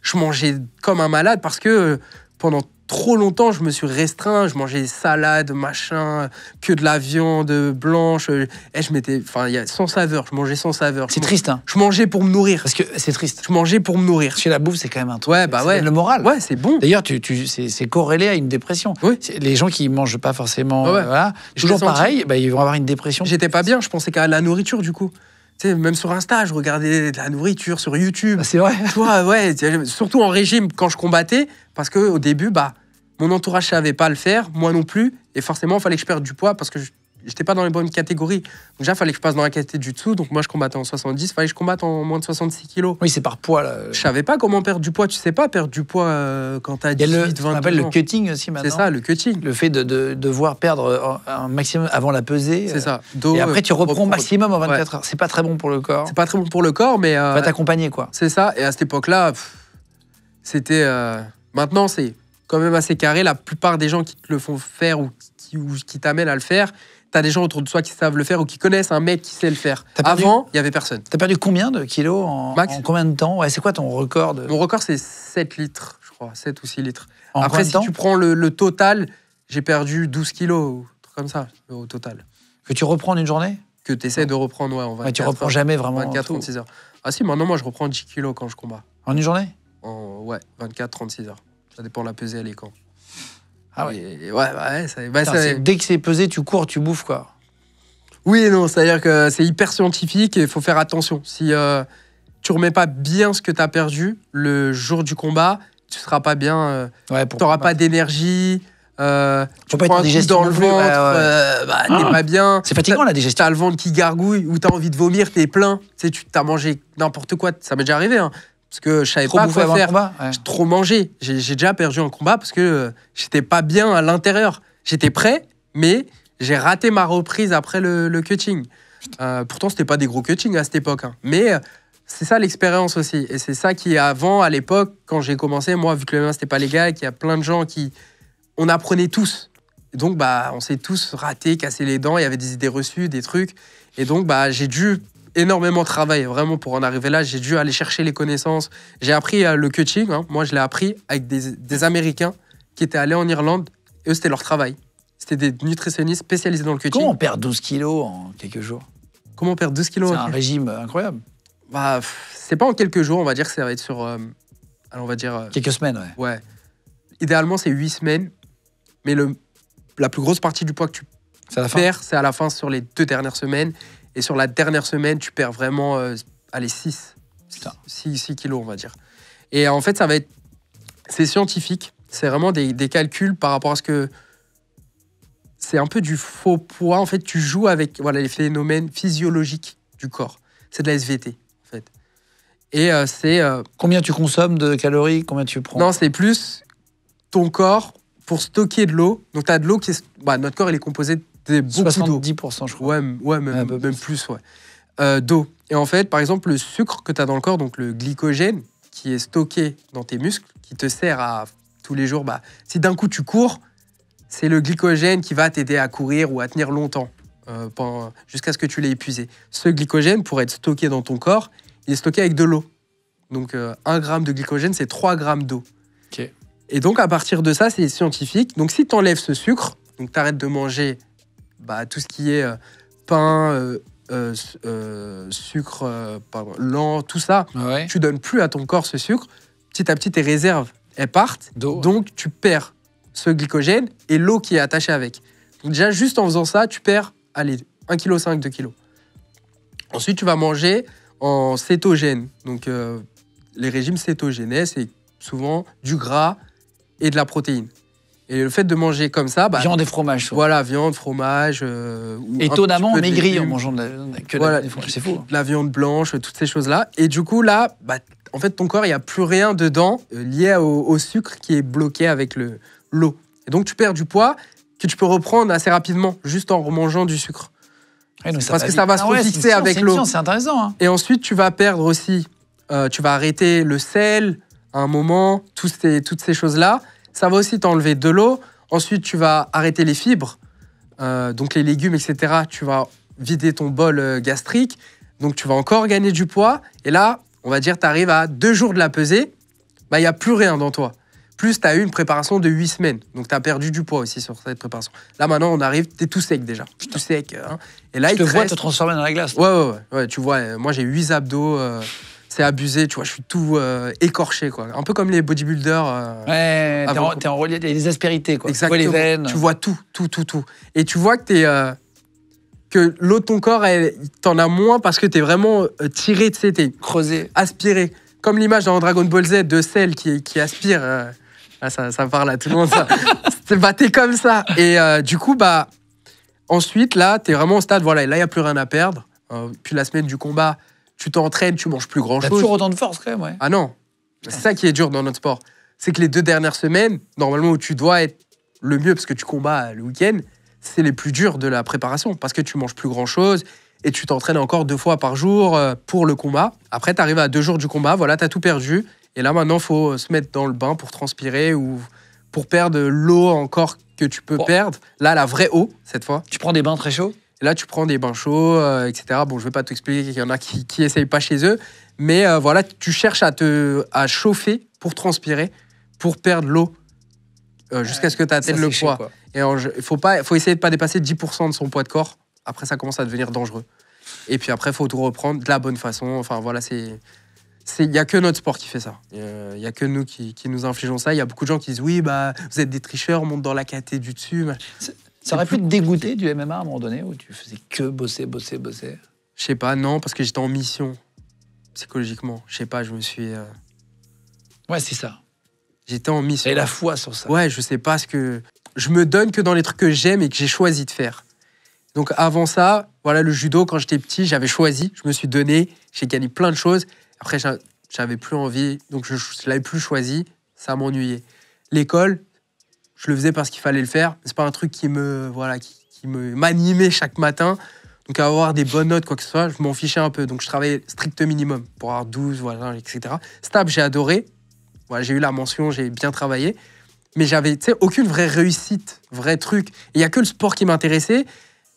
je mangeais comme un malade parce que pendant trop longtemps, je me suis restreint, je mangeais des salades, machin, que de la viande blanche, et je m'étais, enfin, sans saveur, je mangeais sans saveur. C'est triste, hein. Je mangeais pour me nourrir. Parce que c'est triste. Je mangeais pour me nourrir. Chez la bouffe, c'est quand même un truc. Ouais, bah c'est ouais. le moral. Ouais, c'est bon. D'ailleurs, c'est corrélé à une dépression. Oui. Les gens qui mangent pas forcément, Ouais. voilà, Je toujours l'ai senti. pareil, bah, ils vont avoir une dépression. J'étais pas bien, je pensais qu'à la nourriture, du coup. Tu sais, même sur Insta, je regardais de la nourriture sur YouTube. Ah, c'est vrai. Tu vois, ouais, surtout en régime quand je combattais, parce que au début, bah, mon entourage savait pas le faire, moi non plus, et forcément, il fallait que je perde du poids parce que j'étais pas dans les bonnes catégories. Donc déjà, il fallait que je passe dans la catégorie du dessous. Donc moi, je combattais en 70, il fallait que je combatte en moins de 66 kilos. Oui, c'est par poids là. Je savais pas comment perdre du poids. Tu sais pas perdre du poids quand t'as Il y a 18, ce qu'on 20 appelle ans. le cutting aussi maintenant. C'est ça, le cutting. Le fait de devoir perdre un maximum avant la pesée. C'est ça. Dos, Et après, tu reprends au maximum en 24 ouais. heures. C'est pas très bon pour le corps. C'est pas très bon pour le corps, mais Va t'accompagner, quoi. c'est ça. Et à cette époque-là, c'était. Maintenant, c'est quand même assez carré. La plupart des gens qui te le font faire ou qui t'amènent à le faire, t'as des gens autour de toi qui savent le faire ou qui connaissent un mec qui sait le faire. Avant, il y avait personne. T'as perdu combien de kilos Max en combien de temps? Ouais, c'est quoi ton record Mon record, c'est 7 litres, je crois. 7 ou 6 litres. En Après, combien de si temps tu prends le total, j'ai perdu 12 kilos, ou un truc comme ça, au total. Que tu reprends en une journée? Que tu essaies de reprendre, ouais, en 24 Ouais, tu reprends jamais vraiment. 24, 36 heures. Ah si, maintenant, moi, je reprends 10 kilos quand je combats. En une journée? Ouais, 24, 36 heures. Ça dépend de la pesée, elle est quand. Ah ouais. Et ouais, ça, bah, Putain, ça- dès que c'est pesé, tu cours, tu bouffes, quoi. Oui et non, c'est-à-dire que c'est hyper scientifique et il faut faire attention. Si tu remets pas bien ce que tu as perdu le jour du combat, tu seras pas bien, Ouais, tu n'auras pas d'énergie, tu pas être prends en un coup digestion dans le non plus, ventre, ouais. bah, t'es pas bien. C'est fatigant, la digestion. T'as le ventre qui gargouille ou t'as envie de vomir, t'es plein. Tu sais, tu t'as mangé n'importe quoi. Ça m'est déjà arrivé, hein, parce que je savais Trop pas bouffé quoi avant le faire. combat, ouais. J'ai trop mangé. J'ai déjà perdu un combat parce que j'étais pas bien à l'intérieur. J'étais prêt, mais j'ai raté ma reprise après le cutting. Pourtant, c'était pas des gros cuttings à cette époque, hein. Mais c'est ça l'expérience aussi. Et c'est ça qui, avant, à l'époque, quand j'ai commencé, moi, vu que le MMA c'était pas légal, qu'il y a plein de gens qui. On apprenait tous. Et donc, bah, on s'est tous ratés, cassé les dents. Il y avait des idées reçues, des trucs. Et donc, bah, j'ai dû énormément travailler, vraiment, pour en arriver là. J'ai dû aller chercher les connaissances. J'ai appris le cutting, hein. Moi, je l'ai appris avec des Américains qui étaient allés en Irlande. Et eux, c'était leur travail. C'était des nutritionnistes spécialisés dans le cutting. Comment on perd 12 kilos en quelques jours? Comment on perd 12 kilos? C'est un régime incroyable. Bah, c'est pas en quelques jours, on va dire que ça va être sur. Alors, on va dire. Quelques semaines, ouais. Ouais. Idéalement, c'est 8 semaines. Mais la plus grosse partie du poids que tu C'est à la fin. perds, c'est à la fin sur les 2 dernières semaines. Et sur la dernière semaine, tu perds vraiment, allez, 6 kilos, on va dire. Et en fait, c'est scientifique. C'est vraiment des calculs par rapport à ce que. C'est un peu du faux poids. En fait, tu joues avec les phénomènes physiologiques du corps. C'est de la SVT, en fait. Et c'est. Combien tu consommes de calories? Combien tu prends? Non, c'est plus ton corps pour stocker de l'eau. Donc, tu as de l'eau qui est. Bah, notre corps, il est composé de beaucoup d'eau. 70%, je crois. Ouais, un peu même plus, ouais. D'eau. Et en fait, par exemple, le sucre que tu as dans le corps, donc le glycogène, qui est stocké dans tes muscles, qui te sert à tous les jours. Bah, si d'un coup tu cours, c'est le glycogène qui va t'aider à courir ou à tenir longtemps, jusqu'à ce que tu l'aies épuisé. Ce glycogène, pour être stocké dans ton corps, il est stocké avec de l'eau. Donc, 1 gramme de glycogène, c'est 3 grammes d'eau. Ok. Et donc, à partir de ça, c'est scientifique. Donc, si tu enlèves ce sucre, donc tu arrêtes de manger tout ce qui est pain, sucre, lent, tout ça, Ouais. tu donnes plus à ton corps ce sucre. Petit à petit, tes réserves, elles partent. D'eau. Donc, tu perds ce glycogène et l'eau qui est attachée avec. Donc, déjà, juste en faisant ça, tu perds, allez, 1,5 kg, 2 kg. Ensuite, tu vas manger en cétogène. Donc, les régimes cétogènes, c'est souvent du gras et de la protéine. Et le fait de manger comme ça... Viande et fromage. Souvent. Voilà, viande, fromage... ou un Étonnamment, petit on peu de maigrit en légumes. mangeant que Voilà, des fromages. C'est fou. de la viande blanche, toutes ces choses-là. Et du coup, là, en fait, ton corps, il n'y a plus rien dedans lié au sucre qui est bloqué avec l'eau. Et donc, tu perds du poids que tu peux reprendre assez rapidement, juste en remangeant du sucre. Ouais, donc Parce que ça va se ouais, refixer c'est une science, avec c'est une l'eau. science, c'est intéressant. Hein. Et ensuite, tu vas perdre aussi, tu vas arrêter le sel à un moment, toutes ces choses-là. Ça va aussi t'enlever de l'eau. Ensuite, tu vas arrêter les fibres, donc les légumes, etc. Tu vas vider ton bol gastrique. Donc, tu vas encore gagner du poids. Et là, on va dire, tu arrives à 2 jours de la pesée. Bah, il n'y a plus rien dans toi. Plus, tu as eu une préparation de 8 semaines. Donc, tu as perdu du poids aussi sur cette préparation. Là, maintenant, on arrive, tu es tout sec déjà. Tout sec. Hein. Et là, je te vois reste... te transformer dans la glace. Ouais, tu vois, moi, j'ai 8 abdos. C'est abusé, tu vois, je suis tout écorché, quoi. Un peu comme les bodybuilders. Ouais, t'es en relief, il y a des aspérités, quoi. Exactement. Tu vois les veines. Tu vois tout. Et tu vois que l'eau de ton corps, t'en as moins parce que t'es vraiment tiré, tu sais, t'es creusé, aspiré. Comme l'image dans Dragon Ball Z de Cell qui aspire. Ça parle à tout le monde, ça. T'es comme ça. Et du coup, bah, ensuite, là, t'es vraiment au stade, voilà, et là, il n'y a plus rien à perdre. Puis la semaine du combat, tu t'entraînes, tu manges plus grand-chose. T'as toujours autant de force, quand même, ouais. Ah non, c'est ça qui est dur dans notre sport. C'est que les 2 dernières semaines, normalement, où tu dois être le mieux, parce que tu combats le week-end, c'est les plus durs de la préparation, parce que tu manges plus grand-chose, et tu t'entraînes encore 2 fois par jour pour le combat. Après, tu arrives à 2 jours du combat, voilà, tu as tout perdu, et là, maintenant, il faut se mettre dans le bain pour transpirer, ou pour perdre l'eau encore que tu peux perdre. Là, la vraie eau, cette fois. Tu prends des bains très chauds? Et là, tu prends des bains chauds, etc. Bon, je ne vais pas t'expliquer qu'il y en a qui n'essayent pas chez eux. Mais voilà, tu cherches à chauffer pour transpirer, pour perdre l'eau, jusqu'à ce que tu atteignes le poids. Quoi. Et il faut essayer de ne pas dépasser 10% de son poids de corps. Après, ça commence à devenir dangereux. Et puis après, il faut tout reprendre de la bonne façon. Enfin, voilà, il n'y a que notre sport qui fait ça. Il n'y a que nous qui nous infligeons ça. Il y a beaucoup de gens qui disent « Oui, bah, vous êtes des tricheurs, on monte dans la caté du dessus. » Ça aurait pu te dégoûter du MMA à un moment donné où tu faisais que bosser? Je sais pas, non, parce que j'étais en mission psychologiquement. Je sais pas, je me suis. Ouais, c'est ça. J'étais en mission. Et la foi sur ça. Ouais, je sais pas ce que. Je me donne que dans les trucs que j'aime et que j'ai choisi de faire. Donc avant ça, voilà, le judo, quand j'étais petit, j'avais choisi, je me suis donné, j'ai gagné plein de choses. Après, j'avais plus envie, donc je l'avais plus choisi, ça m'ennuyait. L'école, je le faisais parce qu'il fallait le faire. C'est pas un truc qui m'animait chaque matin. Donc avoir des bonnes notes, quoi que ce soit, je m'en fichais un peu. Donc je travaillais strict minimum pour avoir 12, voilà, etc. Stab, j'ai adoré. Voilà, j'ai eu la mention, j'ai bien travaillé. Mais j'avais, tu sais, aucune vraie réussite, vrai truc. Il y a que le sport qui m'intéressait.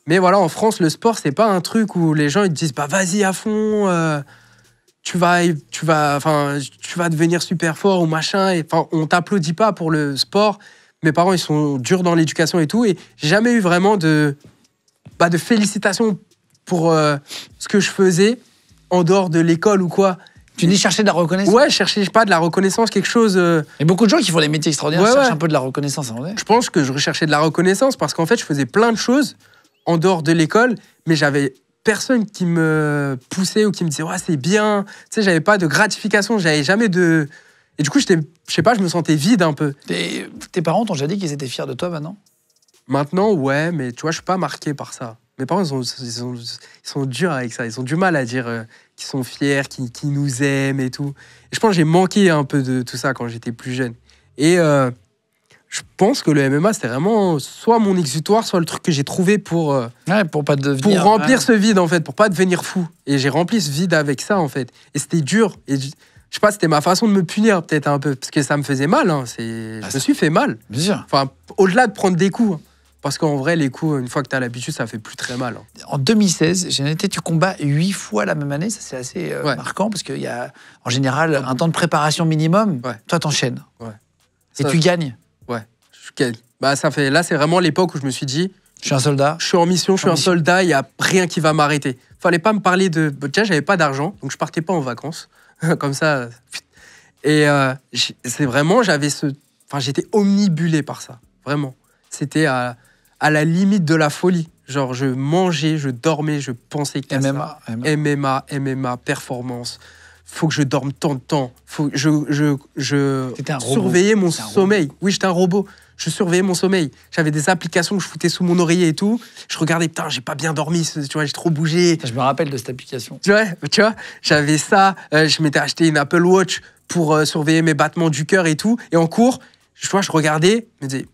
Mais voilà, en France, le sport, c'est pas un truc où les gens ils te disent bah vas-y à fond, tu vas devenir super fort ou machin. Et, on t'applaudit pas pour le sport. Mes parents, ils sont durs dans l'éducation et tout. Et j'ai jamais eu vraiment de félicitations pour ce que je faisais en dehors de l'école ou quoi. Tu dis chercher de la reconnaissance? Ouais, chercher pas de la reconnaissance, quelque chose. Et beaucoup de gens qui font des métiers extraordinaires cherchent un peu de la reconnaissance. Je pense que je recherchais de la reconnaissance parce qu'en fait, je faisais plein de choses en dehors de l'école, mais j'avais personne qui me poussait ou qui me disait ouais, c'est bien. Tu sais, j'avais pas de gratification, j'avais jamais de. Et du coup, je sais pas, je me sentais vide un peu. Tes parents t'ont déjà dit qu'ils étaient fiers de toi maintenant? Maintenant, ouais, mais tu vois, je suis pas marqué par ça. Mes parents, ils sont durs avec ça. Ils ont du mal à dire qu'ils sont fiers, qu'ils nous aiment et tout. Et je pense que j'ai manqué un peu de tout ça quand j'étais plus jeune. Et je pense que le MMA, c'était vraiment soit mon exutoire, soit le truc que j'ai trouvé pour pas devenir, pour remplir ce vide, en fait, pour pas devenir fou. Et j'ai rempli ce vide avec ça, en fait. Et c'était dur. Et je sais pas, c'était ma façon de me punir, peut-être un peu, parce que ça me faisait mal. Hein. Je me suis fait mal. Bien sûr. Enfin, au-delà de prendre des coups. Hein. Parce qu'en vrai, les coups, une fois que tu as l'habitude, ça fait plus très mal. Hein. En 2016, j'ai noté, tu combats 8 fois la même année. Ça, c'est assez marquant parce qu'il y a, en général, un temps de préparation minimum. Ouais. Toi, t'enchaînes. Ouais. Et tu gagnes. Ouais, je gagne. Bah, là, c'est vraiment l'époque où je me suis dit... Je suis un soldat. Je suis en mission, je suis un soldat, il n'y a rien qui va m'arrêter. Fallait pas me parler de... Déjà, j'avais pas d'argent, donc je partais pas en vacances. Comme ça. Et c'est vraiment, j'étais omnibulé par ça. Vraiment. C'était à la limite de la folie. Genre, je mangeais, je dormais, je pensais qu'à ça. MMA, performance. Faut que je dorme tant de temps. Faut que je surveillais mon sommeil. Oui, j'étais un robot. Je surveillais mon sommeil. J'avais des applications que je foutais sous mon oreiller et tout. Je regardais, putain, j'ai pas bien dormi, tu vois, j'ai trop bougé. Je me rappelle de cette application. Tu vois, j'avais ça. Je m'étais acheté une Apple Watch pour surveiller mes battements du cœur et tout. Et en cours, je regardais, je me disais,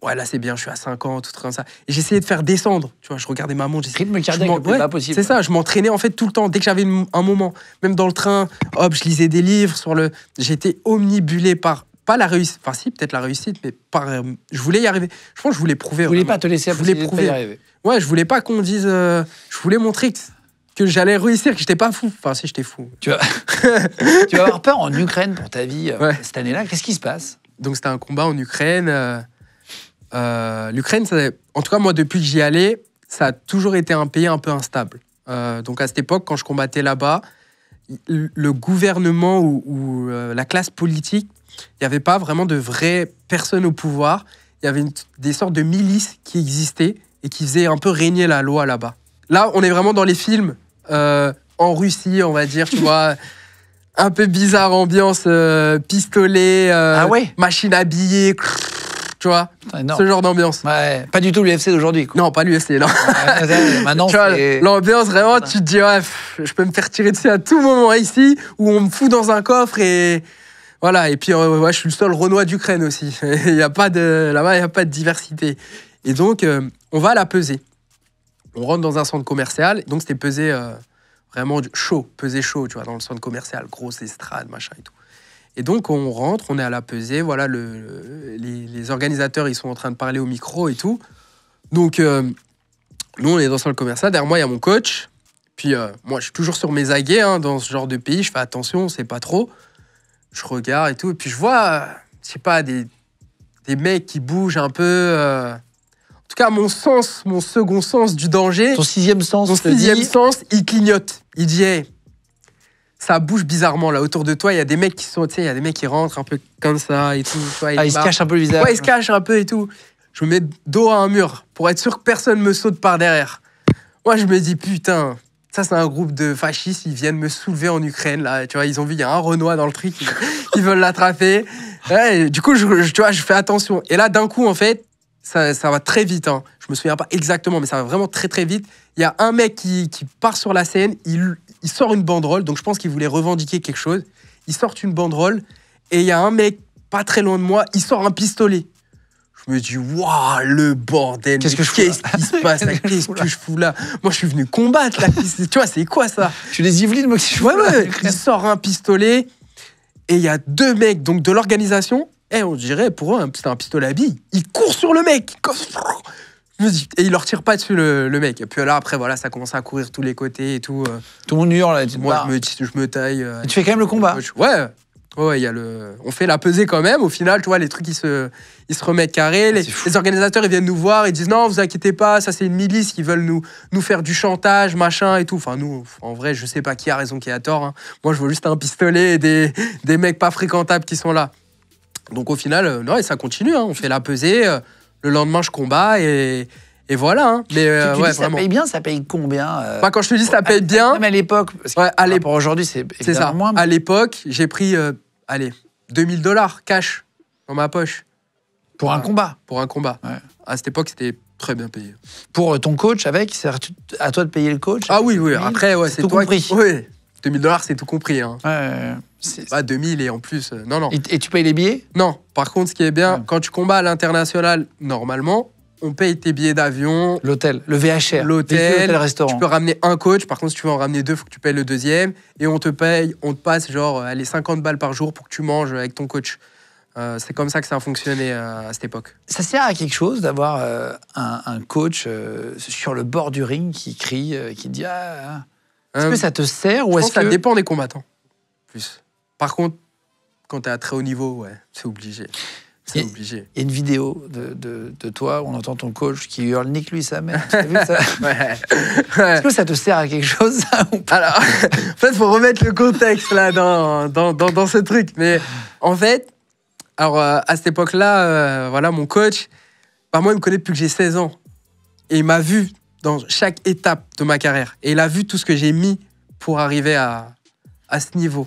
ouais, là, c'est bien, je suis à 50, tout comme ça. Et j'essayais de faire descendre. Tu vois, je regardais ma montre. Rythme cardiaque le plus bas possible. C'est ça, je m'entraînais en fait tout le temps. Dès que j'avais un moment, même dans le train, hop, je lisais des livres J'étais omnibulé par, pas la réussite, enfin si, peut-être la réussite, mais je voulais y arriver. Je pense que je voulais prouver. Je voulais pas te laisser à pas y arriver. Ouais, je voulais pas qu'on dise... je voulais montrer que que j'allais réussir, que j'étais pas fou. Enfin, si, j'étais fou. Tu vas avoir peur en Ukraine pour ta vie cette année-là. Qu'est-ce qui se passe? Donc, c'était un combat en Ukraine. L'Ukraine, en tout cas, moi, depuis que j'y allais, ça a toujours été un pays un peu instable. Donc, à cette époque, quand je combattais là-bas, le gouvernement ou la classe politique, il n'y avait pas vraiment de vraies personnes au pouvoir. Il y avait des sortes de milices qui existaient et qui faisaient un peu régner la loi là-bas. Là, on est vraiment dans les films en Russie, on va dire, tu vois, un peu bizarre, ambiance pistolet, machine à biller, tu vois, ce genre d'ambiance. Ouais, pas du tout l'UFC d'aujourd'hui. Non, pas l'UFC, non. Maintenant, tu vois, l'ambiance, vraiment, tu te dis, ouais, je peux me faire tirer dessus à tout moment ici, où on me fout dans un coffre et... Voilà, et puis je suis le seul Renois d'Ukraine aussi. Là-bas, il n'y a pas de diversité. Et donc, on va à la pesée. On rentre dans un centre commercial. Donc, c'était pesée vraiment chaud, pesée chaud, tu vois, dans le centre commercial. Grosse estrade, machin et tout. Et donc, on rentre, on est à la pesée. Voilà, les organisateurs, ils sont en train de parler au micro et tout. Donc, nous, on est dans le centre commercial. Derrière moi, il y a mon coach. Puis, moi, je suis toujours sur mes aguets dans ce genre de pays. Je fais attention, on ne sait pas trop. Je regarde et tout, et puis je vois, je sais pas, des mecs qui bougent un peu. En tout cas, mon second sens du danger. Ton sixième sens. Mon sixième sens, il clignote. Il dit, hey, ça bouge bizarrement là autour de toi. Il y a des mecs qui sont, tu sais, il y a des mecs qui rentrent un peu comme ça et tout. Ils se cachent un peu le visage. Ouais, ils se cachent un peu et tout. Je me mets dos à un mur pour être sûr que personne me saute par derrière. Moi, je me dis, putain. Ça, c'est un groupe de fascistes, ils viennent me soulever en Ukraine, là. Tu vois, ils ont vu, il y a un Renoir dans le truc, ils veulent l'attraper. Ouais, du coup, tu vois, je fais attention. Et là, d'un coup, en fait, ça va très vite. Hein. Je me souviens pas exactement, mais ça va vraiment très, très vite. Il y a un mec qui part sur la scène, il sort une banderole, donc je pense qu'il voulait revendiquer quelque chose. Il sort une banderole, et il y a un mec, pas très loin de moi, il sort un pistolet. Je me dis, waouh, le bordel, qu'est-ce qui se passe là? Qu'est-ce que je fous là? Moi, je suis venu combattre là. Tu vois, c'est quoi ça? Je suis les Yvelines, moi, que je fous là. Il sort un pistolet et il y a deux mecs donc de l'organisation. Et on dirait, pour eux, c'était un pistolet à billes. Ils courent sur le mec. Je me dis, et il leur tire pas dessus le mec. Et puis là, après, voilà, ça commence à courir tous les côtés et tout. Tout le monde hurle là. Moi, je me taille. Et tu fais quand même le combat? Ouais. Ouais, on fait la pesée quand même. Au final, tu vois, les trucs, ils se remettent carrés. Les organisateurs, ils viennent nous voir. Ils disent, non, vous inquiétez pas, ça, c'est une milice qui veulent nous faire du chantage, machin et tout. Enfin, nous, en vrai, je sais pas qui a raison, qui a tort. Hein. Moi, je vois juste un pistolet et des mecs pas fréquentables qui sont là. Donc, au final, non, et ça continue. Hein. On fait la pesée. Le lendemain, je combats et voilà. Hein. Mais tu ouais, dis, ça paye bien, ça paye combien Quand je te dis ça paye bien. Même à l'époque. Parce que à l'époque, aujourd'hui, c'est ça. Moins. À l'époque, j'ai pris. Allez, $2000 cash dans ma poche. Pour un combat. Pour un combat. Ouais. À cette époque, c'était très bien payé. Pour ton coach avec, c'est à toi de payer le coach? Ah oui. Après, ouais, c'est tout toi compris. Oui, $2000, c'est tout compris. Hein. C'est pas 2000 et en plus, non. Et tu payes les billets? Non. Par contre, ce qui est bien, quand tu combats à l'international, normalement, on paye tes billets d'avion. L'hôtel, le VHR. L'hôtel, restaurant. Tu peux ramener un coach. Par contre, si tu veux en ramener deux, il faut que tu payes le deuxième. Et on te passe genre 50 balles par jour pour que tu manges avec ton coach. C'est comme ça que ça a fonctionné à cette époque. Ça sert à quelque chose d'avoir un coach sur le bord du ring qui crie, qui dit est-ce que ça te sert ou est-ce que ça dépend des combattants. Plus. Par contre, quand tu es à très haut niveau, ouais, c'est obligé. C'est obligé. Il y a une vidéo de toi où on entend ton coach qui hurle « Nique lui sa mère ». Tu as vu ça? Ouais. Est-ce que ça te sert à quelque chose Alors, en fait, il faut remettre le contexte là dans ce truc. Mais en fait, alors, à cette époque-là, voilà, mon coach, moi, il me connaît depuis que j'ai 16 ans. Et il m'a vu dans chaque étape de ma carrière. Et il a vu tout ce que j'ai mis pour arriver à ce niveau.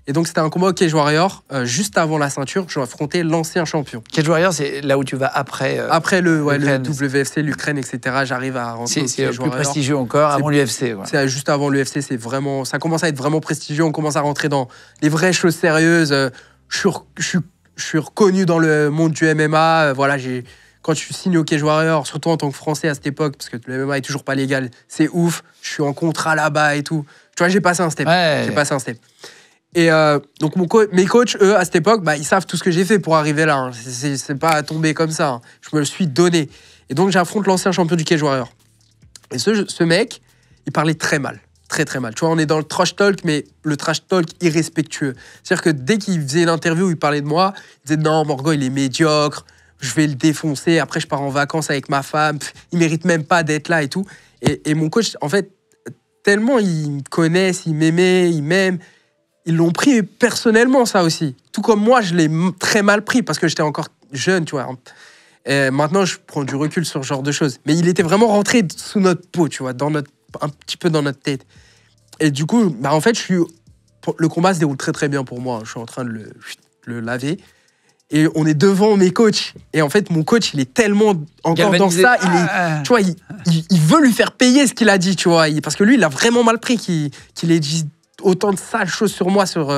Et donc, c'était un combat au Cage Warrior. Juste avant la ceinture, je vais affronter l'ancien champion. Cage Warrior, c'est là où tu vas après... après le WFC, l'Ukraine, etc. J'arrive à rentrer au Cage Warrior. C'est plus prestigieux encore, avant l'UFC. Ouais. C'est juste avant l'UFC, ça commence à être vraiment prestigieux. On commence à rentrer dans les vraies choses sérieuses. Je suis reconnu dans le monde du MMA. Voilà, quand je signé au Cage Warrior, surtout en tant que Français à cette époque, parce que le MMA est toujours pas légal, c'est ouf. Je suis en contrat là-bas et tout. Tu vois, j'ai passé un step. Ouais. Et donc, mes coachs, eux, à cette époque, ils savent tout ce que j'ai fait pour arriver là. Hein. C'est pas tombé comme ça. Hein. Je me le suis donné. Et donc, j'affronte l'ancien champion du Cage Warrior. Et ce mec, il parlait très mal. Très, très mal. Tu vois, on est dans le trash talk, mais le trash talk irrespectueux. C'est-à-dire que dès qu'il faisait une interview où il parlait de moi, il disait non, Morgan, il est médiocre, je vais le défoncer, après je pars en vacances avec ma femme, il mérite même pas d'être là et tout. Et mon coach, en fait, tellement ils me connaissent, ils m'aimaient, ils m'aiment, ils l'ont pris personnellement, ça aussi. Tout comme moi, je l'ai très mal pris parce que j'étais encore jeune, tu vois. Et maintenant, je prends du recul sur ce genre de choses. Mais il était vraiment rentré sous notre peau, tu vois, un petit peu dans notre tête. Et du coup, bah en fait, le combat se déroule très très bien pour moi. Je suis en train de le laver. Et on est devant mes coachs. Et en fait, mon coach, il est tellement encore galvanisé. Dans ça. Tu vois, il veut lui faire payer ce qu'il a dit, tu vois. Parce que lui, il a vraiment mal pris qu'il ait dit autant de sales choses sur moi sur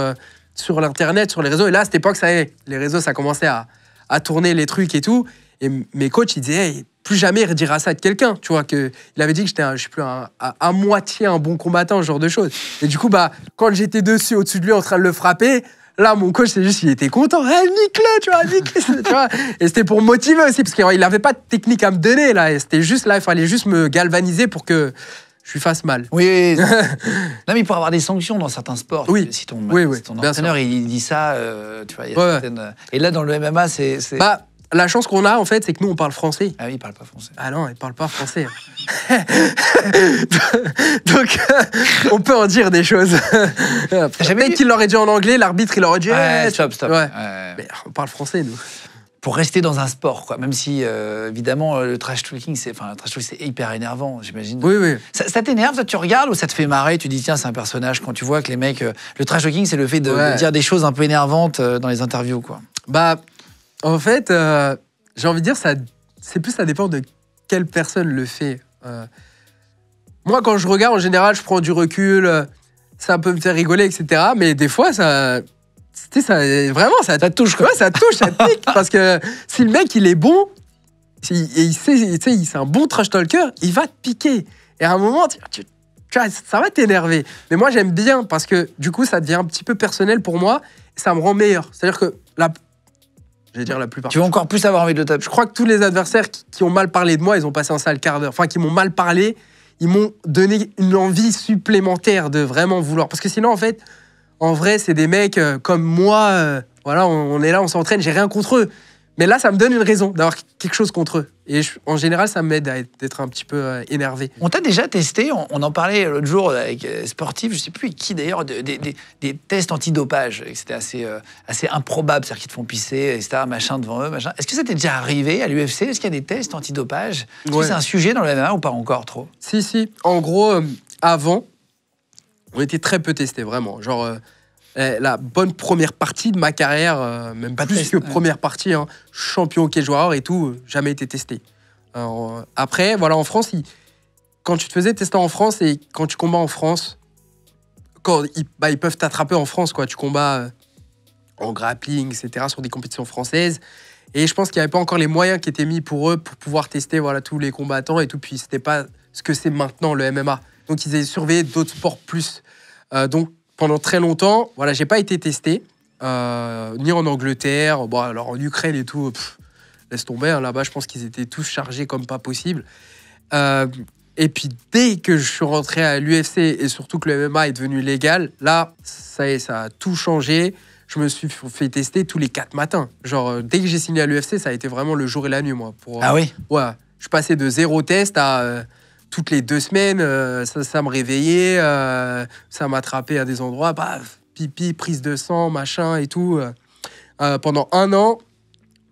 l'Internet, sur les réseaux. Et là, à cette époque, ça y est, les réseaux, ça commençait à tourner les trucs et tout. Et mes coachs, ils disaient, hey, plus jamais il redira ça de quelqu'un, tu vois, il avait dit que j'étais, je sais plus, à moitié un bon combattant, ce genre de choses. Et du coup, bah, quand j'étais au-dessus de lui, en train de le frapper, là, mon coach, c'est juste, il était content, hey, nique-le, tu vois. Et c'était pour me motiver aussi, parce qu'il n'avait pas de technique à me donner, là. Et c'était juste là, il fallait juste me galvaniser pour que je lui fasse mal. Oui. Non, mais il peut y avoir des sanctions dans certains sports. Oui. Si ton entraîneur, il dit ça, tu vois, il y a certaines... Et là, dans le MMA, c'est... Bah, la chance qu'on a, en fait, c'est que nous, on parle français. Ah oui, il parle pas français. Ah non, il parle pas français. Donc, on peut en dire des choses. Peut-être qu'il l'aurait dit en anglais, l'arbitre, il aurait dit... Stop. Ouais. Mais on parle français, nous. Pour rester dans un sport, quoi. Même si, évidemment, le trash talking, c'est hyper énervant, j'imagine. Oui. Ça t'énerve, ça, tu regardes, ou ça te fait marrer, tu dis, tiens, c'est un personnage, quand tu vois que les mecs... le trash talking, c'est le fait de dire des choses un peu énervantes dans les interviews, quoi. Bah... En fait, j'ai envie de dire, ça dépend de quelle personne le fait. Moi, quand je regarde, en général, je prends du recul, ça peut me faire rigoler, etc. Mais des fois, ça te touche, quoi. Ouais, ça touche, ça pique. Parce que si le mec, il est bon, c'est un bon trash talker, il va te piquer. Et à un moment, ça va t'énerver. Mais moi, j'aime bien parce que du coup, ça devient un petit peu personnel pour moi et ça me rend meilleur. C'est-à-dire que la plupart. Tu vas encore plus avoir envie de le taper. Je crois que tous les adversaires qui ont mal parlé de moi, ils ont passé un sale quart d'heure. Enfin, qui m'ont mal parlé, ils m'ont donné une envie supplémentaire de vraiment vouloir. Parce que sinon, en fait, en vrai, c'est des mecs comme moi. Voilà, on est là, on s'entraîne, j'ai rien contre eux. Mais là, ça me donne une raison d'avoir quelque chose contre eux. Et en général, ça m'aide à être un petit peu énervé. On t'a déjà testé, on en parlait l'autre jour avec sportifs, je ne sais plus qui d'ailleurs, des tests antidopage. C'était assez improbable, c'est-à-dire qu'ils te font pisser, etc., machin, devant eux, machin. Est-ce que ça t'est déjà arrivé à l'UFC? Est-ce qu'il y a des tests antidopage? Est-ce que c'est un sujet dans le MMA ou pas encore trop? Si. En gros, avant, on était très peu testés, vraiment. Genre... la bonne première partie de ma carrière, même pas plus que première partie, hein, champion hockey joueur et tout, jamais été testé. Alors, après, voilà, en France, quand tu te faisais tester en France et quand tu combats en France, ils peuvent t'attraper en France, quoi. Tu combats en grappling, etc., sur des compétitions françaises. Et je pense qu'il n'y avait pas encore les moyens qui étaient mis pour eux pour pouvoir tester tous les combattants et tout. Puis c'était pas ce que c'est maintenant, le MMA. Donc ils avaient surveillé d'autres sports plus. Donc, pendant très longtemps, voilà, j'ai pas été testé, ni en Angleterre, bon, alors en Ukraine et tout, laisse tomber, hein, là-bas je pense qu'ils étaient tous chargés comme pas possible. Et puis dès que je suis rentré à l'UFC et surtout que le MMA est devenu légal, là, ça y est, ça a tout changé. Je me suis fait tester tous les 4 matins. Genre, dès que j'ai signé à l'UFC, ça a été vraiment le jour et la nuit, moi. Ah oui? Ouais, je passais de 0 test à... toutes les 2 semaines, ça me réveillait, ça m'attrapait à des endroits, pipi, prise de sang, machin et tout. Pendant 1 an,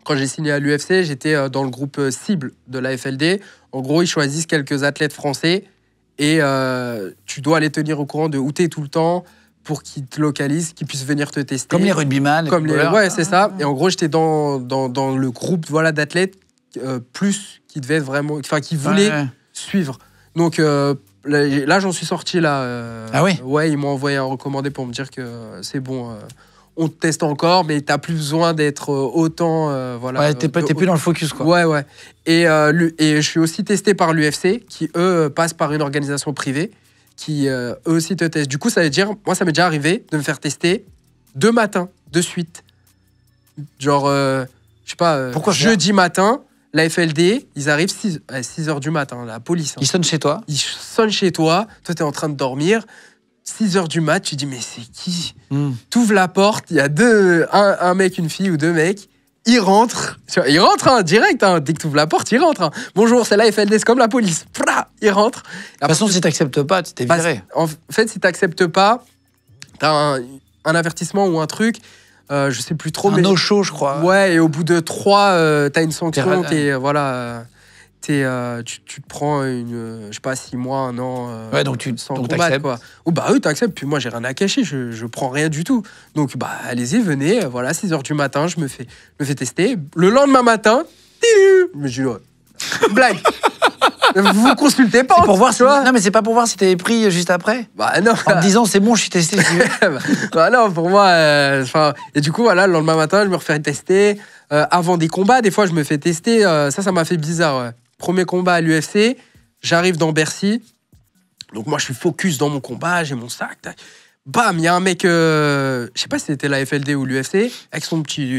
quand j'ai signé à l'UFC, j'étais dans le groupe cible de la FLD. En gros, ils choisissent quelques athlètes français et tu dois les tenir au courant de où t'es tout le temps pour qu'ils te localisent, qu'ils puissent venir te tester. Comme les rugbyman. Ouais, c'est ça. Et en gros, j'étais dans le groupe d'athlètes plus qui devaient vraiment... Enfin, qui voulaient suivre. Donc là, j'en suis sorti là. Ah oui? Ouais, ils m'ont envoyé un recommandé pour me dire que c'est bon. On te teste encore, mais t'as plus besoin d'être autant. Voilà. Ouais, t'es plus dans le focus, quoi. Ouais. Et je suis aussi testé par l'UFC, qui eux passent par une organisation privée, qui eux aussi te testent. Du coup, ça veut dire, moi, ça m'est déjà arrivé de me faire tester 2 matins de suite. Genre, je sais pas, jeudi matin. La FLD, ils arrivent 6h du matin, la police. Ils sonnent chez toi. Ils sonnent chez toi, toi t'es en train de dormir, 6h du mat, tu dis mais c'est qui T'ouvres la porte, il y a un mec, une fille ou deux mecs, ils rentrent, ils rentrent direct, dès que t'ouvres la porte, ils rentrent. Bonjour, c'est la FLD, c'est comme la police. Ils rentrent. De toute façon, si t'acceptes pas, tu t'es viré. En fait, si t'acceptes pas, t'as un avertissement ou un truc, je sais plus trop. Un no-show, je crois. Ouais, et au bout de 3, t'as une sanction, tu te prends je sais pas, 6 mois, 1 an. Ouais, donc sans donc combattre, t'acceptes. quoi. Ou bah oui, t'acceptes. Puis moi, j'ai rien à cacher, je prends rien du tout. Donc bah allez-y, venez. Voilà, 6h du matin, je me fais tester. Le lendemain matin, je me dis ouais, blague. Vous consultez pas. Pour voir tu vois. Non, mais c'est pas pour voir si t'es pris juste après. Bah non. En te disant c'est bon, je suis testé. Bah non, pour moi. Et du coup, voilà, le lendemain matin, je me refais tester. Avant des combats, des fois, je me fais tester. Ça m'a fait bizarre. Ouais. Premier combat à l'UFC, j'arrive dans Bercy. Donc moi, je suis focus dans mon combat, j'ai mon sac. Bam, il y a un mec, je sais pas si c'était la FLD ou l'UFC, avec son petit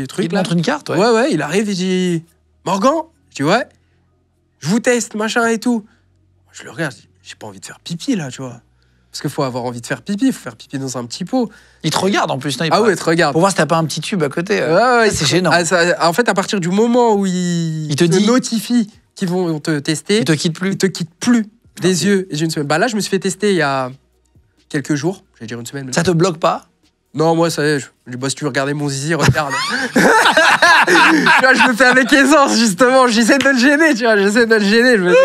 truc. Il te montre une carte, ouais. Ouais, il arrive, il dit Morgan. Je dis ouais. Je vous teste, machin et tout. Je le regarde, je dis j'ai pas envie de faire pipi là, tu vois. Parce qu'il faut avoir envie de faire pipi, il faut faire pipi dans un petit pot. Il te regarde en plus, non? Ouais, il te regarde. Pour voir si t'as pas un petit tube à côté. Ouais, c'est gênant. En fait, à partir du moment où il te notifie qu'ils vont te tester, il te quitte plus. Il te quitte plus des yeux. Et j'ai une semaine. Bah là, je me suis fait tester il y a quelques jours. Je vais dire une semaine. Ça te bloque pas? Non, moi, ça y est. Je dis, bah, si tu veux regarder mon zizi, regarde. Tu vois, je le fais avec aisance, justement. J'essaie de le gêner, tu vois. Je me dis,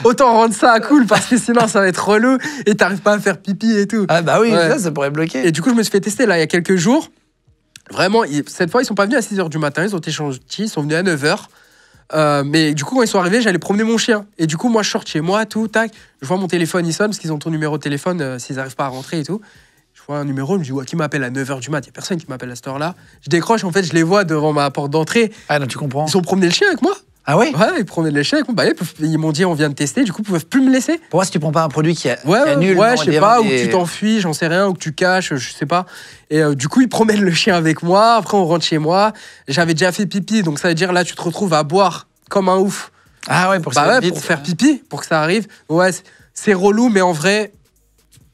autant rendre ça cool parce que sinon, ça va être relou et t'arrives pas à faire pipi et tout. Ah, bah oui, ça pourrait bloquer. Et du coup, je me suis fait tester là il y a quelques jours. Vraiment, cette fois, ils sont pas venus à 6h du matin. Ils ont été gentils. Ils sont venus à 9h. Mais du coup, quand ils sont arrivés, j'allais promener mon chien. Et du coup, moi, je sors chez moi, tout, tac. Je vois mon téléphone, il sonne parce qu'ils ont ton numéro de téléphone s'ils n'arrivent pas à rentrer et tout. Je vois un numéro, je me dis, ouais, qui m'appelle à 9h du mat? Il n'y a personne qui m'appelle à cette heure-là. Je décroche, en fait, je les vois devant ma porte d'entrée. Ah, non, tu comprends. Ils ont promené le chien avec moi. Ah ouais? Ouais, ils promenaient le chien avec moi. Bah, ils m'ont dit, on vient de tester, du coup, ils ne peuvent plus me laisser. Pour voir si tu prends pas un produit qui est ouais, nul. Ouais, je sais pas, ou que tu t'enfuis, j'en sais rien, ou que tu caches, je sais pas. Et du coup, ils promènent le chien avec moi. Après, on rentre chez moi. J'avais déjà fait pipi, donc ça veut dire là, tu te retrouves à boire comme un ouf. Ah ouais, pour faire pipi, pour que ça arrive. Ouais, c'est relou, mais en vrai,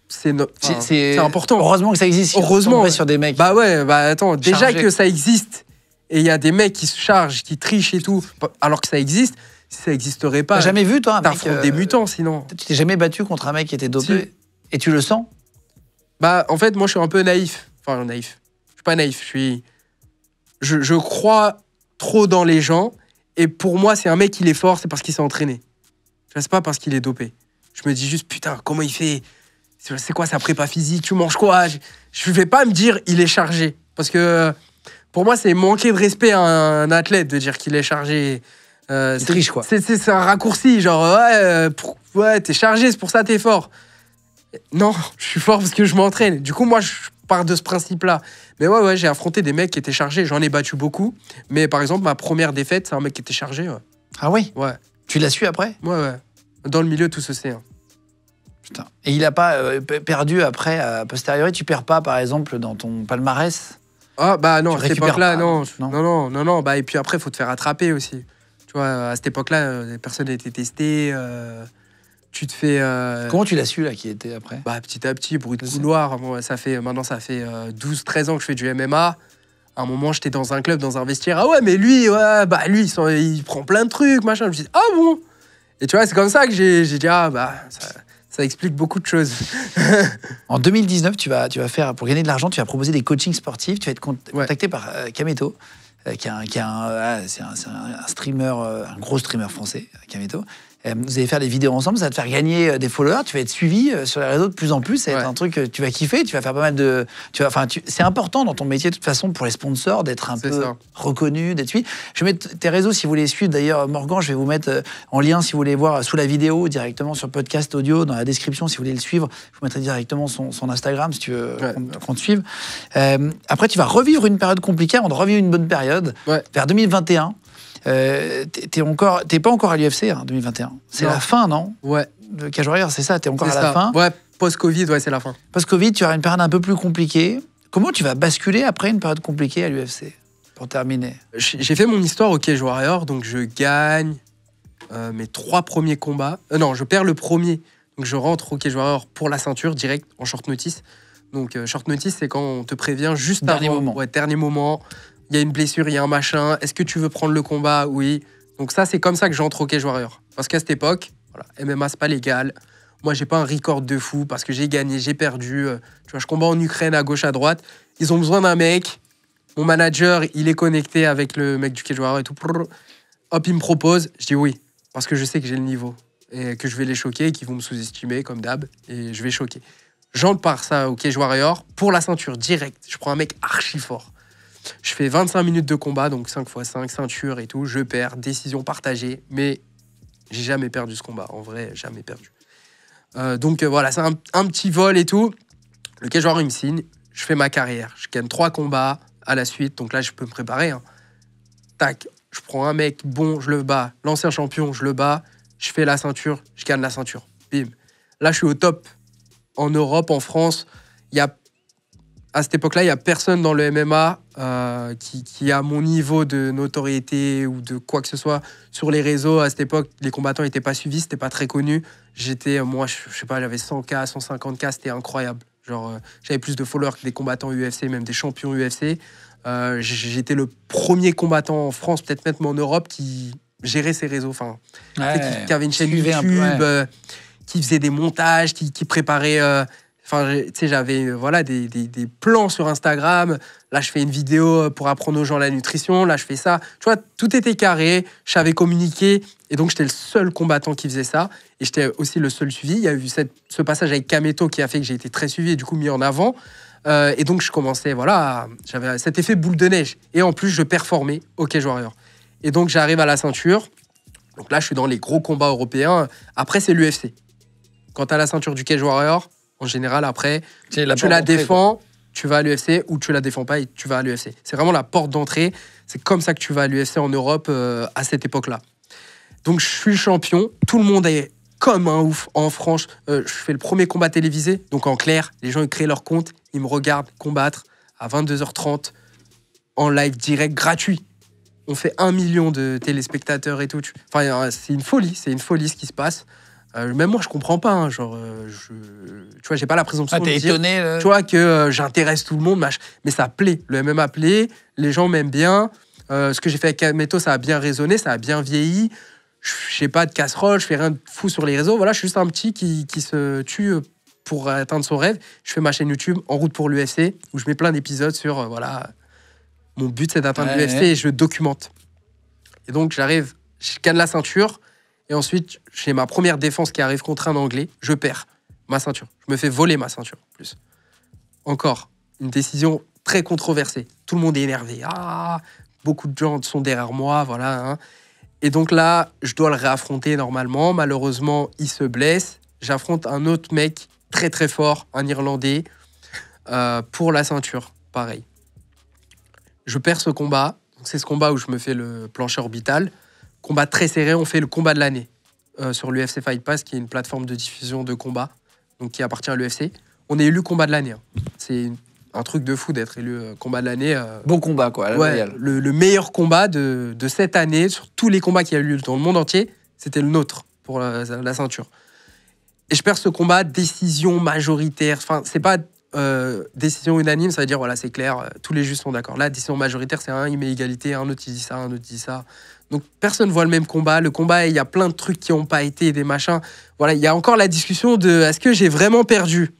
c'est important. Heureusement que ça existe. Heureusement. Sur des mecs. Bah ouais, bah attends, déjà chargés. que ça existe, et il y a des mecs qui se chargent, qui trichent et tout, alors que ça existe, si ça n'existerait pas. T'as jamais vu, toi, un mec t'affrontes des mutants, sinon. Tu t'es jamais battu contre un mec qui était dopé Si. Et tu le sens? Bah, en fait, moi, je suis un peu naïf. Enfin, naïf. Je suis pas naïf, je crois trop dans les gens. Et pour moi, c'est un mec, il est fort, c'est parce qu'il s'est entraîné. C'est pas parce qu'il est dopé. Je me dis juste, putain, comment il fait? C'est quoi sa prépa physique? Tu manges quoi? Je vais pas me dire, il est chargé. Parce que pour moi, c'est manquer de respect à un athlète de dire qu'il est chargé. Il triche, quoi. C'est un raccourci, genre, ouais, t'es chargé, c'est pour ça que t'es fort. Non, je suis fort parce que je m'entraîne. Du coup, moi, je pars de ce principe-là. Mais ouais, j'ai affronté des mecs qui étaient chargés. J'en ai battu beaucoup. Mais par exemple, ma première défaite, c'est un mec qui était chargé. Ouais. Ah oui? Ouais. Tu l'as su après? Ouais. Dans le milieu, tout se sait. Hein. Putain. Et il a pas perdu après, a posteriori? Tu perds pas, par exemple, dans ton palmarès? Ah, bah non, à cette époque-là, non. Bah, et puis après, il faut te faire attraper aussi. Tu vois, à cette époque-là, les personnes étaient testées. Tu te fais. Comment tu l'as su, là, qui était après? Bah, petit à petit, bruit de couloir. Bon, maintenant, ça fait 12-13 ans que je fais du MMA. À un moment, j'étais dans un club, dans un vestiaire. Ah ouais, mais lui, il prend plein de trucs, machin. Je me dis, ah bon? Et tu vois, c'est comme ça que j'ai dit, ah bah, ça explique beaucoup de choses. En 2019, tu vas faire, pour gagner de l'argent, tu vas proposer des coachings sportifs. Tu vas être contacté par Kameto, c'est un streamer, un gros streamer français, Kameto. Vous allez faire des vidéos ensemble, ça va te faire gagner des followers, tu vas être suivi sur les réseaux de plus en plus, ça va être un truc que tu vas kiffer, tu vas faire pas mal de... c'est important dans ton métier, de toute façon, pour les sponsors, d'être un peu reconnu, d'être suivi. Je vais mettre tes réseaux, si vous voulez suivre, d'ailleurs, Morgan, je vais vous mettre en lien, si vous voulez voir, sous la vidéo, directement sur podcast audio, dans la description, si vous voulez le suivre, je vous mettrai directement son Instagram, si tu veux qu'on te suive. Après, tu vas revivre une période compliquée, avant de revivre une bonne période, vers 2021. T'es pas encore à l'UFC, 2021. C'est la fin, non? Ouais. De Cage Warrior, c'est ça, t'es encore à la fin. Ouais, post-Covid, c'est la fin. Post-Covid, tu auras une période un peu plus compliquée. Comment tu vas basculer après une période compliquée à l'UFC? pour terminer. J'ai fait mon histoire au Cage Warrior, donc je gagne mes 3 premiers combats. Non, je perds le premier, donc je rentre au Cage Warrior pour la ceinture direct en short notice. Donc short notice, c'est quand on te prévient juste Dernier avant. moment. Ouais, dernier moment. Il y a une blessure, il y a un machin. Est-ce que tu veux prendre le combat? Oui. Donc ça, c'est comme ça que j'entre au Cage Warrior. Parce qu'à cette époque, voilà, MMA, c'est pas légal. Moi, j'ai pas un record de fou parce que j'ai gagné, j'ai perdu. Tu vois, je combats en Ukraine à gauche, à droite. Ils ont besoin d'un mec. Mon manager, il est connecté avec le mec du Cage Warrior et tout. Hop, il me propose. Je dis oui. Parce que je sais que j'ai le niveau. Et que je vais les choquer et qu'ils vont me sous-estimer, comme d'hab. Et je vais choquer. J'entre par ça au Cage Warrior pour la ceinture direct. Je prends un mec archi fort. Je fais 25 minutes de combat, donc 5x5, ceinture et tout. Je perds, décision partagée. Mais j'ai jamais perdu ce combat. En vrai, jamais perdu. Donc voilà, c'est un petit vol et tout. Le Cage Warrior, il me signe. Je fais ma carrière. Je gagne 3 combats à la suite. Donc là, je peux me préparer. Hein. Tac, je prends un mec bon, je le bats. L'ancien champion, je le bats. Je fais la ceinture, je gagne la ceinture. Bim. Là, je suis au top. En Europe, en France, à cette époque-là, il n'y a personne dans le MMA qui a mon niveau de notoriété ou de quoi que ce soit sur les réseaux. À cette époque, les combattants n'étaient pas suivis, c'était pas très connu. Moi, je sais pas, j'avais 100K, 150K, c'était incroyable. Genre, j'avais plus de followers que des combattants UFC, même des champions UFC. J'étais le premier combattant en France, peut-être même en Europe, qui gérait ces réseaux. Enfin, qui avait une chaîne YouTube, qui faisait des montages, qui préparait. Enfin, tu sais, j'avais des plans sur Instagram. Là, je fais une vidéo pour apprendre aux gens la nutrition. Là, je fais ça. Tu vois, tout était carré. Je savais communiquer. Et donc, j'étais le seul combattant qui faisait ça. Et j'étais aussi le seul suivi. Il y a eu ce passage avec Kameto qui a fait que j'ai été très suivi et du coup mis en avant. Et donc, je commençais, j'avais cet effet boule de neige. Et en plus, je performais au Cage Warrior. Et donc, j'arrive à la ceinture. Donc là, je suis dans les gros combats européens. Après, c'est l'UFC. Quand tu as la ceinture du Cage Warrior, en général, après, tu la défends, tu vas à l'UFC, ou tu la défends pas et tu vas à l'UFC. C'est vraiment la porte d'entrée. C'est comme ça que tu vas à l'UFC en Europe à cette époque-là. Donc, je suis le champion. Tout le monde est comme un ouf en France. Je fais le premier combat télévisé. Donc, en clair, les gens ils créent leur compte, ils me regardent combattre à 22h30 en live direct, gratuit. On fait 1 million de téléspectateurs et tout. Enfin, c'est une folie ce qui se passe. Même moi, je comprends pas. Hein, tu vois, j'ai pas la présomption de t'es dire, étonné, tu vois, que j'intéresse tout le monde, mais ça plaît. Le MMA plaît, les gens m'aiment bien. Ce que j'ai fait avec Kameto, ça a bien résonné, ça a bien vieilli. Je sais pas de casserole, je fais rien de fou sur les réseaux. Voilà, je suis juste un petit qui se tue pour atteindre son rêve. Je fais ma chaîne YouTube En route pour l'UFC, où je mets plein d'épisodes sur, mon but, c'est d'atteindre l'UFC et je le documente. Et donc, j'arrive, je gagne la ceinture. Et ensuite, j'ai ma première défense qui arrive contre un Anglais. Je perds ma ceinture. Je me fais voler ma ceinture, en plus. Encore, une décision très controversée. Tout le monde est énervé. Beaucoup de gens sont derrière moi, voilà. Hein. Et donc là, je dois le réaffronter normalement. Malheureusement, il se blesse. J'affronte un autre mec très très fort, un Irlandais, pour la ceinture. Pareil. Je perds ce combat. C'est ce combat où je me fais le plancher orbital. Combat très serré, on fait le combat de l'année sur l'UFC Fight Pass, qui est une plateforme de diffusion de combat, donc qui appartient à l'UFC. On est élu combat de l'année. Hein. C'est un truc de fou d'être élu combat de l'année. Bon combat, quoi. Le meilleur combat de cette année, sur tous les combats qui a eu lieu dans le monde entier, c'était le nôtre pour la ceinture. Et je perds ce combat, décision majoritaire. Enfin, c'est pas décision unanime, ça veut dire, voilà, c'est clair, tous les juges sont d'accord. Là, décision majoritaire, c'est un, il met égalité, un autre, il dit ça, un autre dit ça. Donc, personne ne voit le même combat. Le combat, il y a plein de trucs qui n'ont pas été, des machins. Voilà, il y a encore la discussion de est-ce que j'ai vraiment perdu?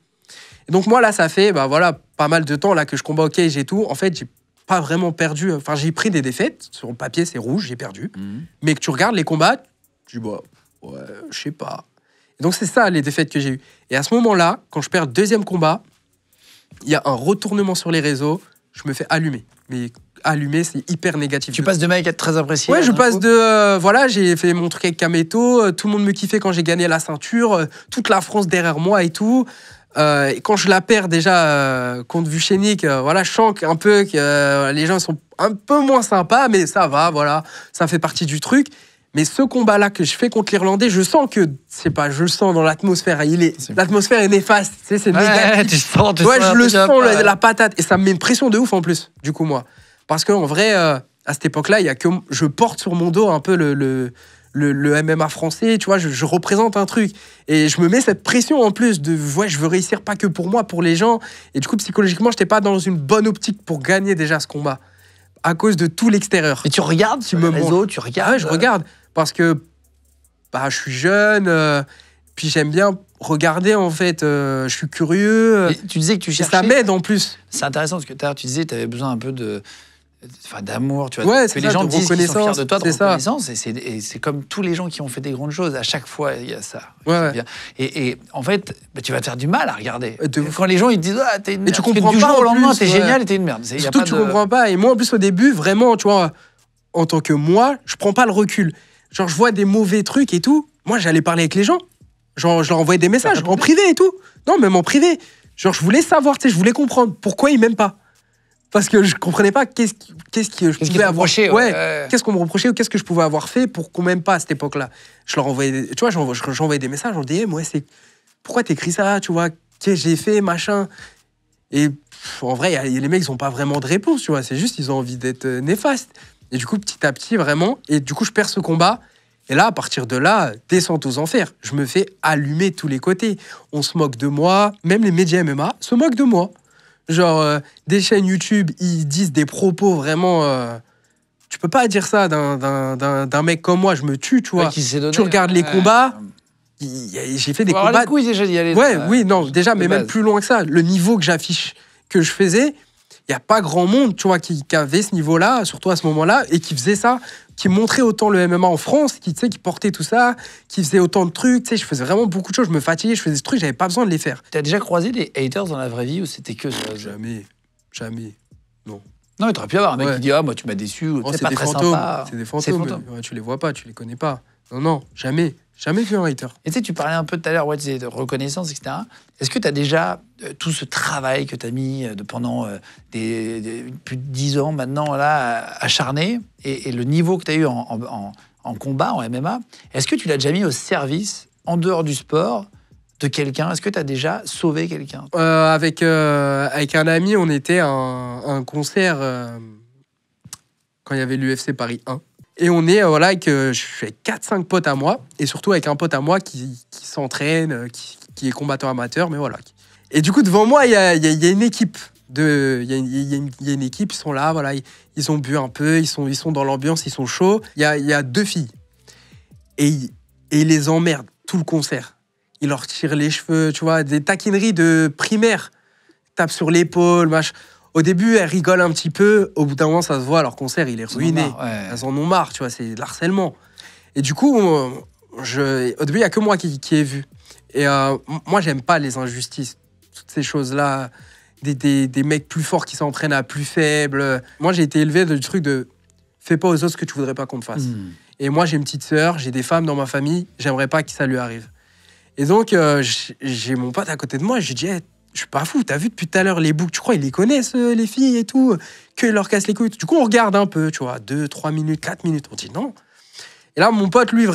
Et donc, moi, là, ça fait pas mal de temps là, que je combat au cage et tout. En fait, j'ai pas vraiment perdu. Enfin, j'ai pris des défaites. Sur le papier, c'est rouge, j'ai perdu. Mais que tu regardes les combats, tu dis, je sais pas. Et donc, c'est ça, les défaites que j'ai eues. Et à ce moment-là, quand je perds le deuxième combat, il y a un retournement sur les réseaux. Je me fais allumer. Mais allumer, c'est hyper négatif. Tu passes de mec à être très apprécié. Ouais, je passe de... j'ai fait mon truc avec Kameto. Tout le monde me kiffait quand j'ai gagné la ceinture. Toute la France derrière moi et tout. Et quand je la perds déjà contre Vucenic, je sens un peu que les gens sont un peu moins sympas, mais ça va, voilà. Ça fait partie du truc. Mais ce combat-là que je fais contre l'Irlandais, je sens que, je le sens dans l'atmosphère. L'atmosphère est néfaste, c'est négatif. Tu sens, je le sens, la patate. Et ça me met une pression de ouf en plus, du coup, moi. Parce qu'en vrai, à cette époque-là, il y a que je porte sur mon dos un peu le MMA français, tu vois, je représente un truc. Et je me mets cette pression en plus de, ouais, je veux réussir pas que pour moi, pour les gens. Et du coup, psychologiquement, j'étais pas dans une bonne optique pour gagner déjà ce combat. À cause de tout l'extérieur. Et tu regardes sur le réseau, tu regardes. Ouais, je regarde. Parce que bah, je suis jeune, puis j'aime bien regarder, en fait. Je suis curieux. Et tu disais que tu cherchais. Ça m'aide en plus. C'est intéressant parce que tout à l'heure, tu disais que tu avais besoin un peu d'amour, tu vois, ouais, que les gens disent qu'ils sont fiers de toi, de reconnaissance, ça. Et c'est comme tous les gens qui ont fait des grandes choses, à chaque fois, il y a ça. Ouais. Et en fait, bah, tu vas te faire du mal à regarder. De quand les gens ils te disent « Ah, t'es une merde », tu comprends du pas jour au lendemain, plus, t'es génial et t'es une merde. Surtout que tu comprends pas. Et moi, en plus, au début, vraiment, tu vois, en tant que moi, je prends pas le recul. Genre, je vois des mauvais trucs et tout. Moi, j'allais parler avec les gens. Genre, je leur envoyais des messages en privé et tout. Non, même en privé. Genre, je voulais savoir, tu sais, je voulais comprendre pourquoi ils m'aiment pas. Parce que je comprenais pas qu'est-ce que je pouvais avoir fait. Qu'est-ce qu'on me reprochait ou qu'est-ce que je pouvais avoir fait pour qu'on m'aime pas à cette époque-là. Je leur envoyais, tu vois, j'envoyais des messages en DM, ouais, c'est pourquoi t'écris ça, tu vois, qu'est-ce que j'ai fait, machin. Et en vrai, les mecs, ils ont pas vraiment de réponse, tu vois, c'est juste ils ont envie d'être néfastes. Et du coup, petit à petit, vraiment, et du coup, je perds ce combat. Et là, à partir de là, descente aux enfers. Je me fais allumer de tous les côtés. On se moque de moi, même les médias MMA se moquent de moi. Genre, des chaînes YouTube, ils disent des propos vraiment... tu peux pas dire ça d'un mec comme moi, je me tue, tu vois. Tu regardes les combats, j'ai fait des combats... Les couilles, déjà d'y aller. Oui, non, déjà, mais même plus loin que ça. Le niveau que j'affiche, que je faisais, il n'y a pas grand monde, tu vois, qui avait ce niveau-là, surtout à ce moment-là, et qui faisait ça, qui montrait autant le MMA en France, qui portait tout ça, qui faisait autant de trucs, tu sais, je faisais vraiment beaucoup de choses, je me fatiguais, je faisais des trucs, j'avais pas besoin de les faire. T'as déjà croisé des haters dans la vraie vie ou c'était que ça? Jamais, non. Non, mais t'aurais pu avoir un mec qui dit « Ah, moi, tu m'as déçu, c'est pas très sympa. » C'est des fantômes. Ouais, tu les vois pas, tu les connais pas. Non, jamais vu un hater. Et tu sais, tu parlais un peu tout à l'heure de reconnaissance, etc. Est-ce que tu as déjà tout ce travail que tu as mis pendant plus de 10 ans maintenant, là, acharné, et le niveau que tu as eu en combat, en MMA, est-ce que tu l'as déjà mis au service, en dehors du sport, de quelqu'un? Est-ce que tu as déjà sauvé quelqu'un? Avec un ami, on était à un concert quand il y avait l'UFC Paris 1. Et on est avec je suis avec 4-5 potes à moi, et surtout avec un pote à moi qui s'entraîne, qui est combattant amateur, mais voilà. Et du coup, devant moi, il y a une équipe. Il y a une équipe, ils sont là, voilà, ils ont bu un peu, ils sont dans l'ambiance, ils sont chauds. Il y a 2 filles. Et ils les emmerdent tout le concert. Ils leur tirent les cheveux, tu vois, des taquineries de primaire. Tapent sur l'épaule, machin. Au début, elles rigolent un petit peu. Au bout d'un moment, ça se voit, leur concert, il est ruiné. Elles en ont marre, tu vois, c'est de l'harcèlement. Et du coup, au début, il n'y a que moi qui ai vu. Et moi, j'aime pas les injustices. Toutes ces choses-là, des mecs plus forts qui s'entraînent à plus faibles. Moi, j'ai été élevé du truc de fais pas aux autres ce que tu voudrais pas qu'on te fasse. Et moi, j'ai une petite sœur, j'ai des femmes dans ma famille, j'aimerais pas que ça lui arrive. Et donc, j'ai mon pote à côté de moi, je lui dis, hey, je suis pas fou, t'as vu depuis tout à l'heure les boucs, tu crois, ils les connaissent, les filles et tout, qu'ils leur cassent les couilles. Du coup, on regarde un peu, tu vois, 2, 3 minutes, 4 minutes, on dit non. Et là, mon pote, lui,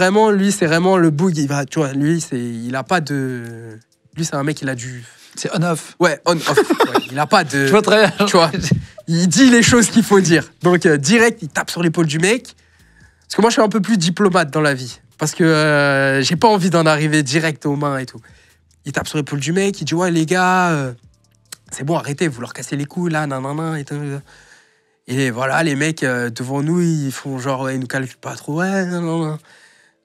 c'est vraiment le boug, il va, tu vois, il a pas de... Lui, c'est un mec, il a du... C'est on-off. Ouais, on-off. Ouais, il a pas de... Je vois très bien. Tu vois, il dit les choses qu'il faut dire. Donc, direct, il tape sur l'épaule du mec. Parce que moi, je suis un peu plus diplomate dans la vie. Parce que j'ai pas envie d'en arriver direct aux mains et tout. Il tape sur l'épaule du mec, il dit « Ouais, les gars, c'est bon, arrêtez, vous leur cassez les couilles, là, nanana, et tout. » Et voilà, les mecs, devant nous, ils font genre « Ouais, ils nous calculent pas trop, ouais, nanana. »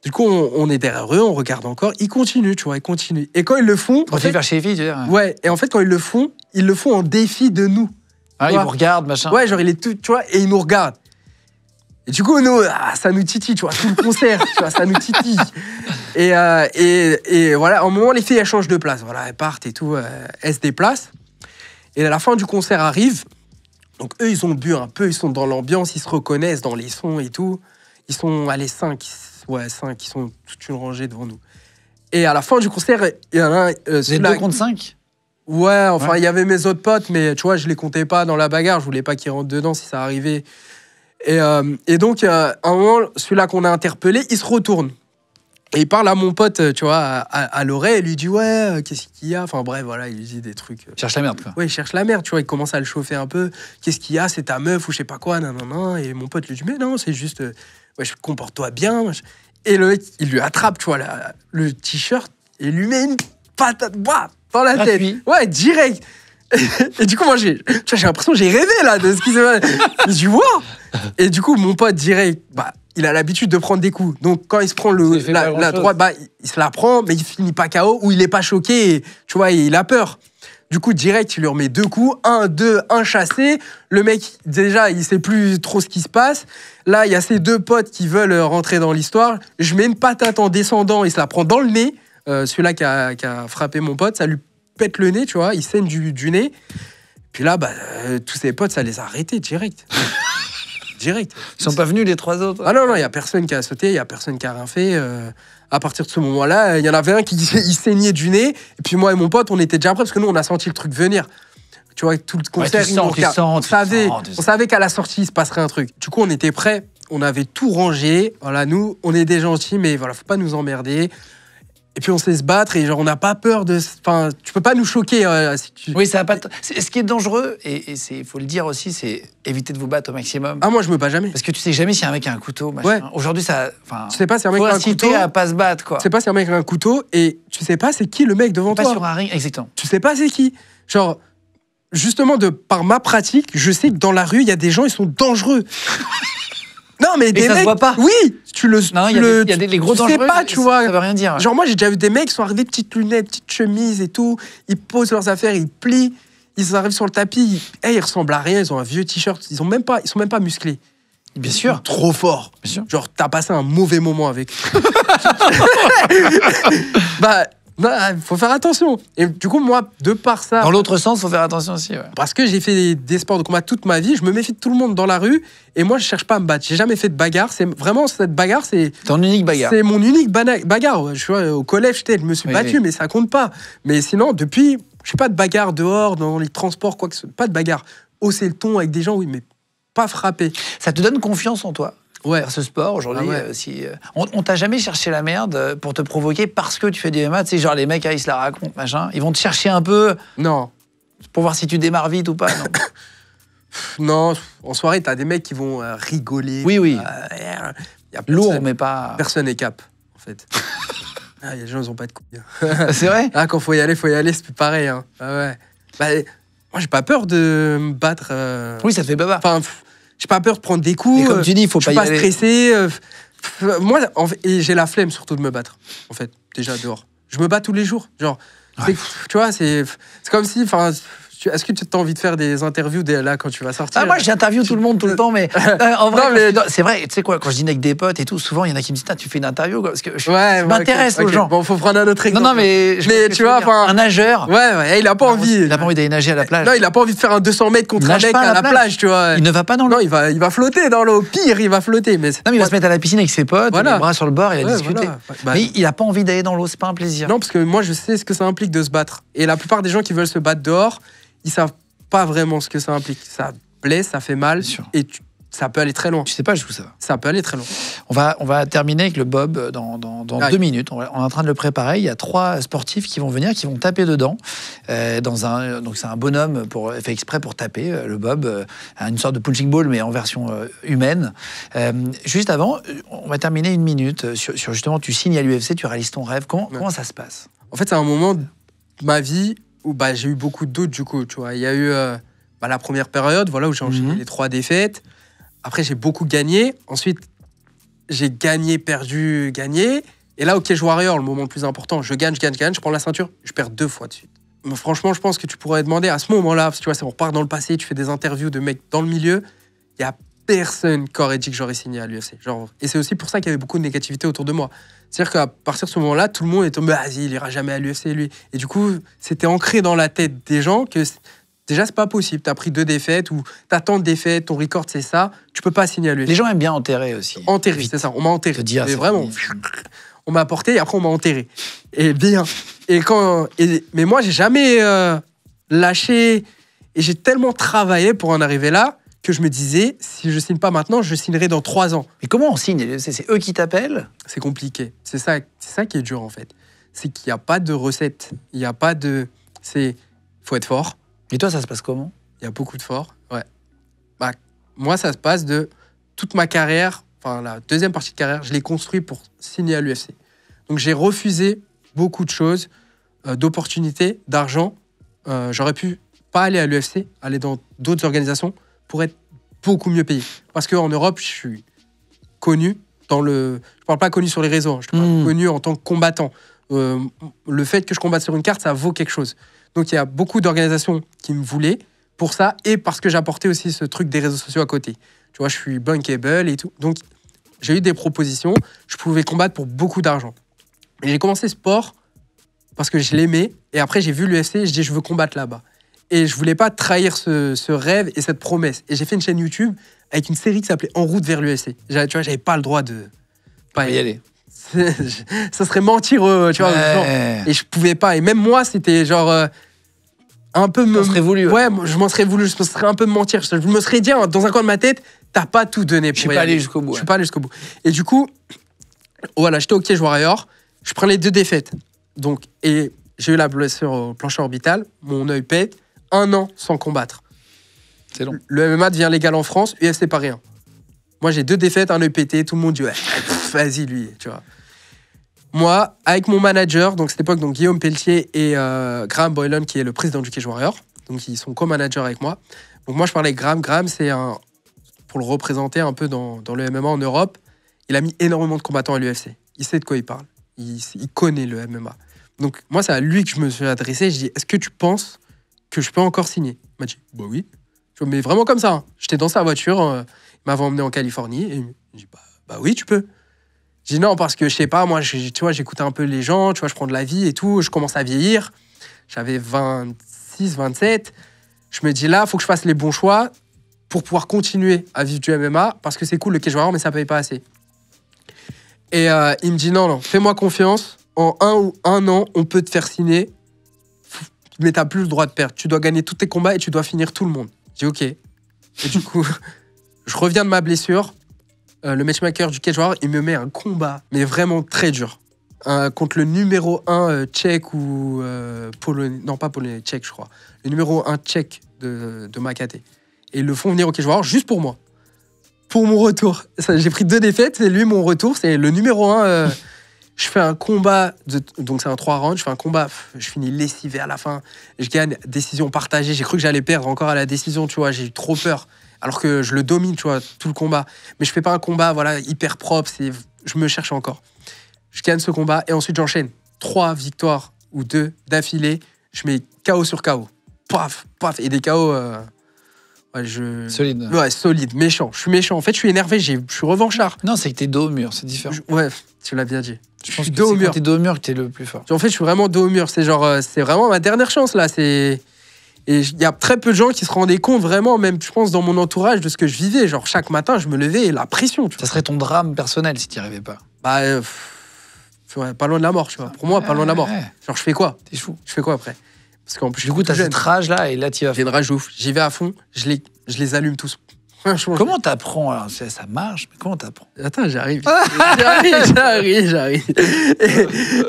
Du coup, on est derrière eux, on regarde encore. Ils continuent, tu vois, ils continuent. Et quand ils le font... Quand ils vers chez les filles, tu veux dire? Ouais, et en fait, quand ils le font en défi de nous. Ah, ils vous regardent, machin. Ouais, genre, il est tout, tu vois, et ils nous regardent. Et du coup, nous, ça nous titille, tu vois, tout le concert, tu vois, ça nous titille. Et voilà, à un moment, les filles, elles changent de place. Voilà, elles partent et tout, elles se déplacent. Et à la fin du concert arrive. Donc, eux, ils ont bu un peu, ils sont dans l'ambiance, ils se reconnaissent dans les sons et tout. Ils sont, allez, 5, ils sont toute une rangée devant nous. Et à la fin du concert, il y en a un... C'est 2 contre 5? Ouais, enfin, il y avait mes autres potes, mais tu vois, je les comptais pas dans la bagarre. Je voulais pas qu'ils rentrent dedans si ça arrivait. Et donc, à un moment, celui-là qu'on a interpellé, il se retourne. Et il parle à mon pote, tu vois, à l'oreille, et lui dit ouais, qu'est-ce qu'il y a? Enfin bref, voilà, il lui dit des trucs. Cherche la merde, quoi. Ouais, il cherche la merde, tu vois, il commence à le chauffer un peu. Qu'est-ce qu'il y a? C'est ta meuf ou je sais pas quoi, nanana. Et mon pote lui dit mais non, c'est juste, ouais, comporte-toi bien. Et le mec, il lui attrape, tu vois, le t-shirt et lui met une patate dans la tête. Ouais, direct. Et du coup, moi, j'ai l'impression que j'ai rêvé là de ce qui s'est passé. Je dis wow. Et du coup, mon pote direct, il a l'habitude de prendre des coups. Donc, quand il se prend la droite, il se la prend, mais il finit pas KO ou il est pas choqué. Et, tu vois, il a peur. Du coup, direct, il lui remet 2 coups. 1, 2, 1 chassé. Le mec, déjà, il sait plus trop ce qui se passe. Là, il y a ses 2 potes qui veulent rentrer dans l'histoire. Je mets une patate en descendant. Il se la prend dans le nez. Celui-là qui a frappé mon pote, ça lui pète le nez, tu vois. Il saigne du nez. Puis là, tous ses potes, ça les a arrêtés direct. Direct. Ils sont pas venus, les 3 autres? Ah non, il n'y a personne qui a sauté, il n'y a personne qui a rien fait. À partir de ce moment-là, il y en avait un qui il saignait du nez. Et puis moi et mon pote, on était déjà prêts parce que nous, on a senti le truc venir. Tu vois, tout le concert, on savait qu'à la sortie, il se passerait un truc. Du coup, on était prêts, on avait tout rangé. Voilà, nous, on est des gentils, mais voilà, faut pas nous emmerder. Et puis on sait se battre et genre on n'a pas peur de. Enfin, tu peux pas nous choquer. Si tu... Oui, ça va pas. Ce qui est dangereux et c'est, faut le dire aussi, c'est éviter de vous battre au maximum. Ah moi je me bats jamais. Parce que tu sais jamais si un mec a un couteau. Machin. Ouais. Aujourd'hui ça. Tu sais pas si un mec a un couteau. À pas se battre quoi. Tu sais pas si un mec a un couteau et tu sais pas c'est qui le mec devant toi. Pas sur un ring, exactement. Tu sais pas c'est qui. Genre justement par ma pratique, je sais que dans la rue il y a des gens ils sont dangereux. Non mais des ça mecs. Se voit pas. Oui, tu le. Non, il y a des gros dangereux. Tu sais pas, tu vois. Ça veut rien dire. Genre moi j'ai déjà vu des mecs qui sont arrivés petites lunettes, petites chemises et tout. Ils posent leurs affaires, ils plient, ils arrivent sur le tapis. Ils ressemblent à rien. Ils ont un vieux t-shirt. Ils sont même pas musclés. Bien sûr. Trop fort. Bien sûr. Genre t'as passé un mauvais moment avec. Faut faire attention. Et du coup, moi, de par ça... Dans l'autre sens, faut faire attention aussi. Ouais. Parce que j'ai fait des sports de combat toute ma vie, je me méfie de tout le monde dans la rue, et moi, je cherche pas à me battre. J'ai jamais fait de bagarre. C'est vraiment, cette bagarre, c'est... Ton unique bagarre. C'est mon unique bagarre. Je vois, au collège, je me suis battu, mais ça compte pas. Mais sinon, depuis, je suis pas de bagarre dehors, dans les transports, quoi que ce soit. Pas de bagarre. Hausser le ton avec des gens, oui, mais pas frapper. Ça te donne confiance en toi? Ouais. Faire ce sport aujourd'hui, ouais. On t'a jamais cherché la merde pour te provoquer parce que tu fais du MMA, tu sais, genre les mecs, ils se la racontent, machin, ils vont te chercher un peu. Non. Pour voir si tu démarres vite ou pas, non? Non, en soirée, t'as des mecs qui vont rigoler. Oui. Y a lourd, mais pas. Personne n'est cap, en fait. Les gens, ils ont pas de couilles. C'est vrai? Quand faut y aller, c'est plus pareil. Hein. Ouais. Moi, j'ai pas peur de me battre. Oui, ça te fait baba. Enfin, j'ai pas peur de prendre des coups. Mais comme tu dis, il faut pas y aller. Je suis pas stressé. Moi, et j'ai la flemme surtout de me battre, en fait, déjà dehors. Je me bats tous les jours. Genre, tu vois, c'est comme si. Est-ce que tu as envie de faire des interviews là quand tu vas sortir? Moi, j'interviewe tout le monde tout le temps, mais en vrai, c'est vrai. Tu sais quoi, quand je dîne avec des potes et tout, souvent il y en a qui me disent tu fais une interview quoi, parce que je m'intéresse aux gens. Bon, faut prendre un autre exemple. Non, mais tu vois, un nageur. Ouais, il a pas envie. Il a pas envie d'aller nager à la plage. Non, il a pas envie de faire un 200 mètres contre un mec à la plage, tu vois. Il ne va pas dans l'eau. Non, il va flotter dans l'eau. Pire, il va flotter. Mais il va se mettre à la piscine avec ses potes, les bras sur le bord, il va discuter. Mais il a pas envie d'aller dans l'eau, c'est pas un plaisir. Non, parce que moi, je sais ce que ça implique de se battre. Et la plupart des gens qui veulent se battre dehors, ils savent pas vraiment ce que ça implique. Ça blesse, ça fait mal, et ça peut aller très loin. Tu sais pas jusqu'où ça va. Ça peut aller très loin. On va terminer avec le bob dans 2 minutes. On est en train de le préparer. Il y a 3 sportifs qui vont venir, qui vont taper dedans. Donc c'est un bonhomme fait exprès pour taper, le bob, une sorte de punching ball, mais en version humaine. Juste avant, on va terminer 1 minute sur justement, tu signes à l'UFC, tu réalises ton rêve. Comment ça se passe? En fait, c'est un moment de ma vie où j'ai eu beaucoup de doutes, du coup, tu vois. Il y a eu la première période, voilà, où j'ai enchaîné les 3 défaites. Après, j'ai beaucoup gagné. Ensuite, j'ai gagné, perdu, gagné. Et là, au Cage Warrior, le moment le plus important, je gagne, je prends la ceinture, je perds 2 fois de suite. Mais franchement, je pense que tu pourrais demander à ce moment-là, parce que tu vois, on repart dans le passé, tu fais des interviews de mecs dans le milieu, il n'y a personne qui aurait dit que j'aurais signé à l'UFC. Et c'est aussi pour ça qu'il y avait beaucoup de négativité autour de moi. C'est-à-dire qu'à partir de ce moment-là, tout le monde est tombé, vas-y, il ira jamais à l'UFC, lui. Et du coup, c'était ancré dans la tête des gens que déjà, c'est pas possible. T'as pris 2 défaites ou t'as tant de défaites, ton record, c'est ça. Tu peux pas signer à l'UFC. Les gens aiment bien enterrer aussi. Enterrer, c'est ça. On m'a enterré. Dire, mais vraiment, on m'a apporté et après, on m'a enterré. Et bien. Mais moi, j'ai jamais lâché. Et j'ai tellement travaillé pour en arriver là que je me disais, si je signe pas maintenant, je signerai dans 3 ans. Mais comment on signe à l'UFC? C'est eux qui t'appellent? C'est compliqué. C'est ça qui est dur, en fait. C'est qu'il n'y a pas de recette. Il n'y a pas de... faut être fort. Et toi, ça se passe comment? Il y a beaucoup de forts, ouais. Bah, moi, ça se passe de toute ma carrière, enfin la deuxième partie de carrière, je l'ai construit pour signer à l'UFC. Donc j'ai refusé beaucoup de choses, d'opportunités, d'argent. J'aurais pu pas aller à l'UFC, aller dans d'autres organisations pour être beaucoup mieux payé. Parce qu'en Europe, je suis connu dans le... Je parle pas connu sur les réseaux, je parle connu en tant que combattant. Le fait que je combatte sur une carte, ça vaut quelque chose. Donc il y a beaucoup d'organisations qui me voulaient pour ça, et parce que j'apportais aussi ce truc des réseaux sociaux à côté. Tu vois, je suis bankable et tout. Donc, j'ai eu des propositions. Je pouvais combattre pour beaucoup d'argent. Et j'ai commencé sport parce que je l'aimais. Et après, j'ai vu l'UFC et je dis, je veux combattre là-bas. Et je voulais pas trahir ce rêve et cette promesse. Et j'ai fait une chaîne YouTube avec une série qui s'appelait En route vers l'UFC. Tu vois, j'avais pas le droit de pas y aller. Ça serait mentir, tu vois. Ouais. Et je pouvais pas. Et même moi, c'était genre... un peu me serais voulu. Ouais, je m'en serais voulu, je me serais un peu mentir. Je me serais dit dans un coin de ma tête, t'as pas tout donné pour Je suis pas allé jusqu'au bout. Je suis pas allé jusqu'au bout. Et du coup, voilà, j'étais au Cage Warrior, je prends les 2 défaites. Donc, et j'ai eu la blessure au plancher orbital, mon œil pète, 1 an sans combattre. C'est long. Le MMA devient légal en France, UFC pas rien. Moi, j'ai 2 défaites, un œil pété, tout le monde dit, ouais, vas-y lui, tu vois. Moi, avec mon manager, donc cette époque, donc Guillaume Pelletier et Graham Boylan, qui est le président du Cage Warrior, donc ils sont co-managers avec moi. Donc moi, je parlais avec Graham. Graham, c'est pour le représenter un peu dans le MMA en Europe, il a mis énormément de combattants à l'UFC. Il sait de quoi il parle. Il connaît le MMA. Donc moi, c'est à lui que je me suis adressé. Je dis, est-ce que tu penses que je peux encore signer? Il m'a dit, bah oui. Mais vraiment comme ça. Hein. J'étais dans sa voiture, il m'avait emmené en Californie et il dit, bah oui, tu peux. Je dis non, parce que je sais pas, moi, tu vois, j'écoutais un peu les gens, tu vois, je prends de la vie et tout, je commence à vieillir. J'avais 26, 27. Je me dis là, il faut que je fasse les bons choix pour pouvoir continuer à vivre du MMA, parce que c'est cool le Cage Warrior, mais ça paye pas assez. Et il me dit non, fais-moi confiance, en 1 an, on peut te faire signer, mais t'as plus le droit de perdre. Tu dois gagner tous tes combats et tu dois finir tout le monde. Je dis ok. Et du coup, je reviens de ma blessure. Le matchmaker du Cage Warrior, il me met un combat, mais vraiment très dur, contre le numéro 1 tchèque ou polonais, non pas polonais, tchèque je crois, le numéro 1 tchèque de Makate. Et ils le font venir au Cage Warrior juste pour moi, pour mon retour. J'ai pris 2 défaites, c'est lui mon retour, c'est le numéro 1. Je fais un combat, donc c'est un 3 rounds, je fais un combat, je finis lessivé à la fin, je gagne, décision partagée, j'ai cru que j'allais perdre encore à la décision, tu vois, j'ai eu trop peur. Alors que je le domine, tu vois, tout le combat. Mais je fais pas un combat, voilà, hyper propre. Je me cherche encore. Je gagne ce combat et ensuite j'enchaîne 3 victoires ou 2 d'affilée. Je mets KO sur KO. Paf, paf. Et des KO... Solide. Ouais, solide, méchant. Je suis méchant. En fait, je suis énervé, je suis revanchard. Non, c'est que t'es dos au mur, c'est différent. Ouais, tu l'as bien dit. Je pense que c'est quand t'es dos au mur que t'es le plus fort. En fait, je suis vraiment dos au mur. C'est genre, c'est vraiment ma dernière chance, là. Et il y a très peu de gens qui se rendaient compte vraiment, même je pense dans mon entourage, de ce que je vivais. Genre chaque matin, je me levais et la pression. Tu vois. Ça serait ton drame personnel si tu n'y arrivais pas. Bah, ouais, pas loin de la mort, tu vois. Pour moi, pas loin de la mort. Genre je fais quoi? T'es fou. Je fais quoi après? Parce qu'en plus, du coup, t'as cette rage-là et là, tu vas. J'ai une rage ouf. J'y vais à fond. Je les allume tous. Comment t'apprends alors? Ça marche, mais comment t'apprends? Attends, j'arrive. J'arrive.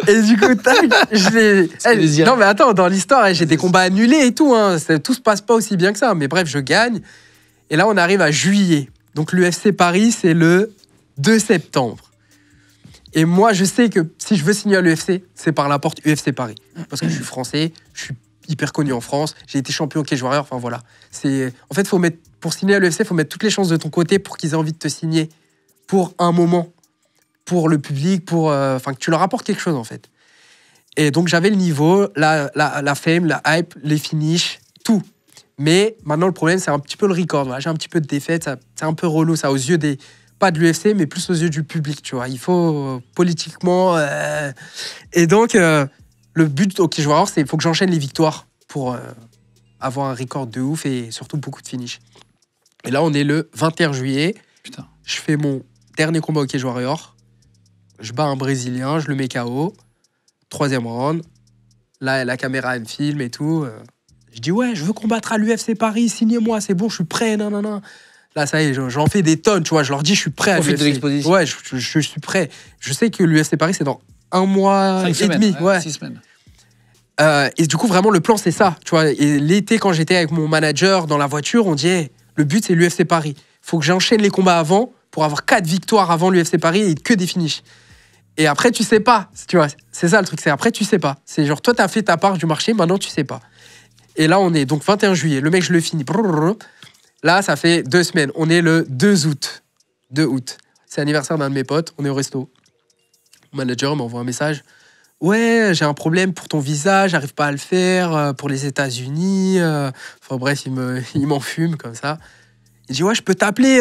Et du coup, tac, non, mais attends, dans l'histoire, j'ai des combats annulés et tout. Hein. Tout se passe pas aussi bien que ça. Mais bref, je gagne. Et là, on arrive à juillet. Donc, l'UFC Paris, c'est le 2 septembre. Et moi, je sais que si je veux signer à l'UFC, c'est par la porte UFC Paris. Parce que je suis français, je suis hyper connu en France, j'ai été champion au Cage Warrior, enfin voilà. En fait, pour signer à l'UFC, il faut mettre toutes les chances de ton côté pour qu'ils aient envie de te signer pour un moment, pour le public, que tu leur apportes quelque chose en fait. Et donc j'avais le niveau, la fame, la hype, les finishes, tout. Mais maintenant, le problème, c'est un petit peu le record. Voilà. J'ai un petit peu de défaite, c'est un peu relou, ça, aux yeux pas de l'UFC, mais plus aux yeux du public, tu vois. Il faut politiquement... Et donc... le but au Cage Warrior, c'est qu'il faut que j'enchaîne les victoires pour avoir un record de ouf et surtout beaucoup de finish. Et là, on est le 21 juillet. Putain. Je fais mon dernier combat au Cage Warrior. Je bats un Brésilien, je le mets KO. 3e round. Là, la caméra, elle me filme et tout. Je dis, ouais, je veux combattre à l'UFC Paris, signez-moi, c'est bon, je suis prêt, non, non, non. Là, ça y est, j'en fais des tonnes, tu vois. Je leur dis, je suis prêt à l'UFC. Profite de l'exposition. Ouais, je suis prêt. Je sais que l'UFC Paris, c'est dans 1 mois 5 et semaines, demi. Ouais. 6 semaines. Et du coup, vraiment, le plan, c'est ça. Tu vois. Et l'été, quand j'étais avec mon manager dans la voiture, on dit, hey, le but, c'est l'UFC Paris. Il faut que j'enchaîne les combats avant pour avoir 4 victoires avant l'UFC Paris et que des finishes. Et après, tu sais pas. Tu vois, c'est ça le truc. C'est après, tu sais pas. C'est genre, toi, t'as fait ta part du marché, maintenant, tu sais pas. Et là, on est donc 21 juillet. Le mec, je le finis. Là, ça fait 2 semaines. On est le 2 août. 2 août. C'est l'anniversaire d'un de mes potes. On est au resto. Mon manager m'envoie un message. Ouais, j'ai un problème pour ton visa. J'arrive pas à le faire pour les États-Unis. Enfin bref, il m'en fume comme ça. Il dit, ouais, je peux t'appeler.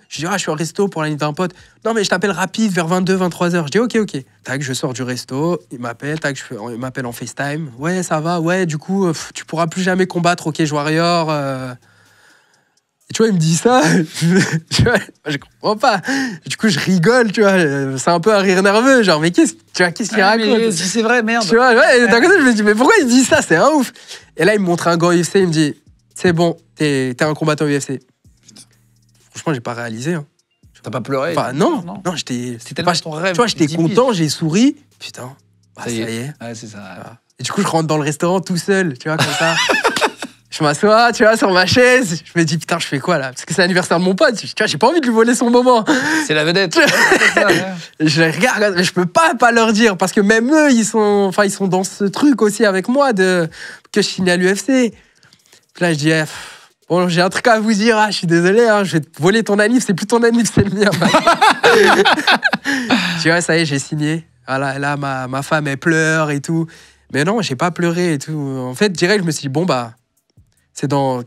Je dis, ah, je suis au resto pour l'année d'un pote. Non, mais je t'appelle rapide vers 22, 23 heures. Je dis, ok. Tac, je sors du resto. Il m'appelle. Tac, il m'appelle en FaceTime. Ouais, ça va. Ouais, du coup, tu pourras plus jamais combattre au Cage Warrior. Et tu vois, il me dit ça. Je comprends pas. Du coup, je rigole, tu vois. C'est un peu un rire nerveux. Genre, mais qu'est-ce qu'il raconte? Si c'est vrai, merde. Tu vois, ouais, d'un côté, je me dis, mais pourquoi il dit ça? C'est un ouf. Et là, il me montre un gant UFC. Il me dit, c'est bon, t'es un combattant UFC. Franchement, j'ai pas réalisé. Hein. T'as pas pleuré? Enfin, non, j'étais. C'était tellement ton rêve. Tu vois, j'étais content, j'ai souri. Putain, ça y est. est. Ouais, c'est ça. Voilà. Et du coup, je rentre dans le restaurant tout seul, tu vois, comme ça. Je m'assois, tu vois, sur ma chaise. Je me dis, putain, je fais quoi là? Parce que c'est l'anniversaire de mon pote. Tu vois, j'ai pas envie de lui voler son moment. C'est la vedette. Je les regarde, mais je peux pas leur dire. Parce que même eux, ils sont dans ce truc aussi avec moi que je signe à l'UFC. Puis là, je dis, bon, j'ai un truc à vous dire. Je suis désolé, je vais te voler ton anniv. C'est plus ton anniv, c'est le mien. Tu vois, ça y est, j'ai signé. Voilà, là, ma femme, elle pleure et tout. Mais non, j'ai pas pleuré et tout. En fait, direct, je me suis dit, bon, bah, c'est dans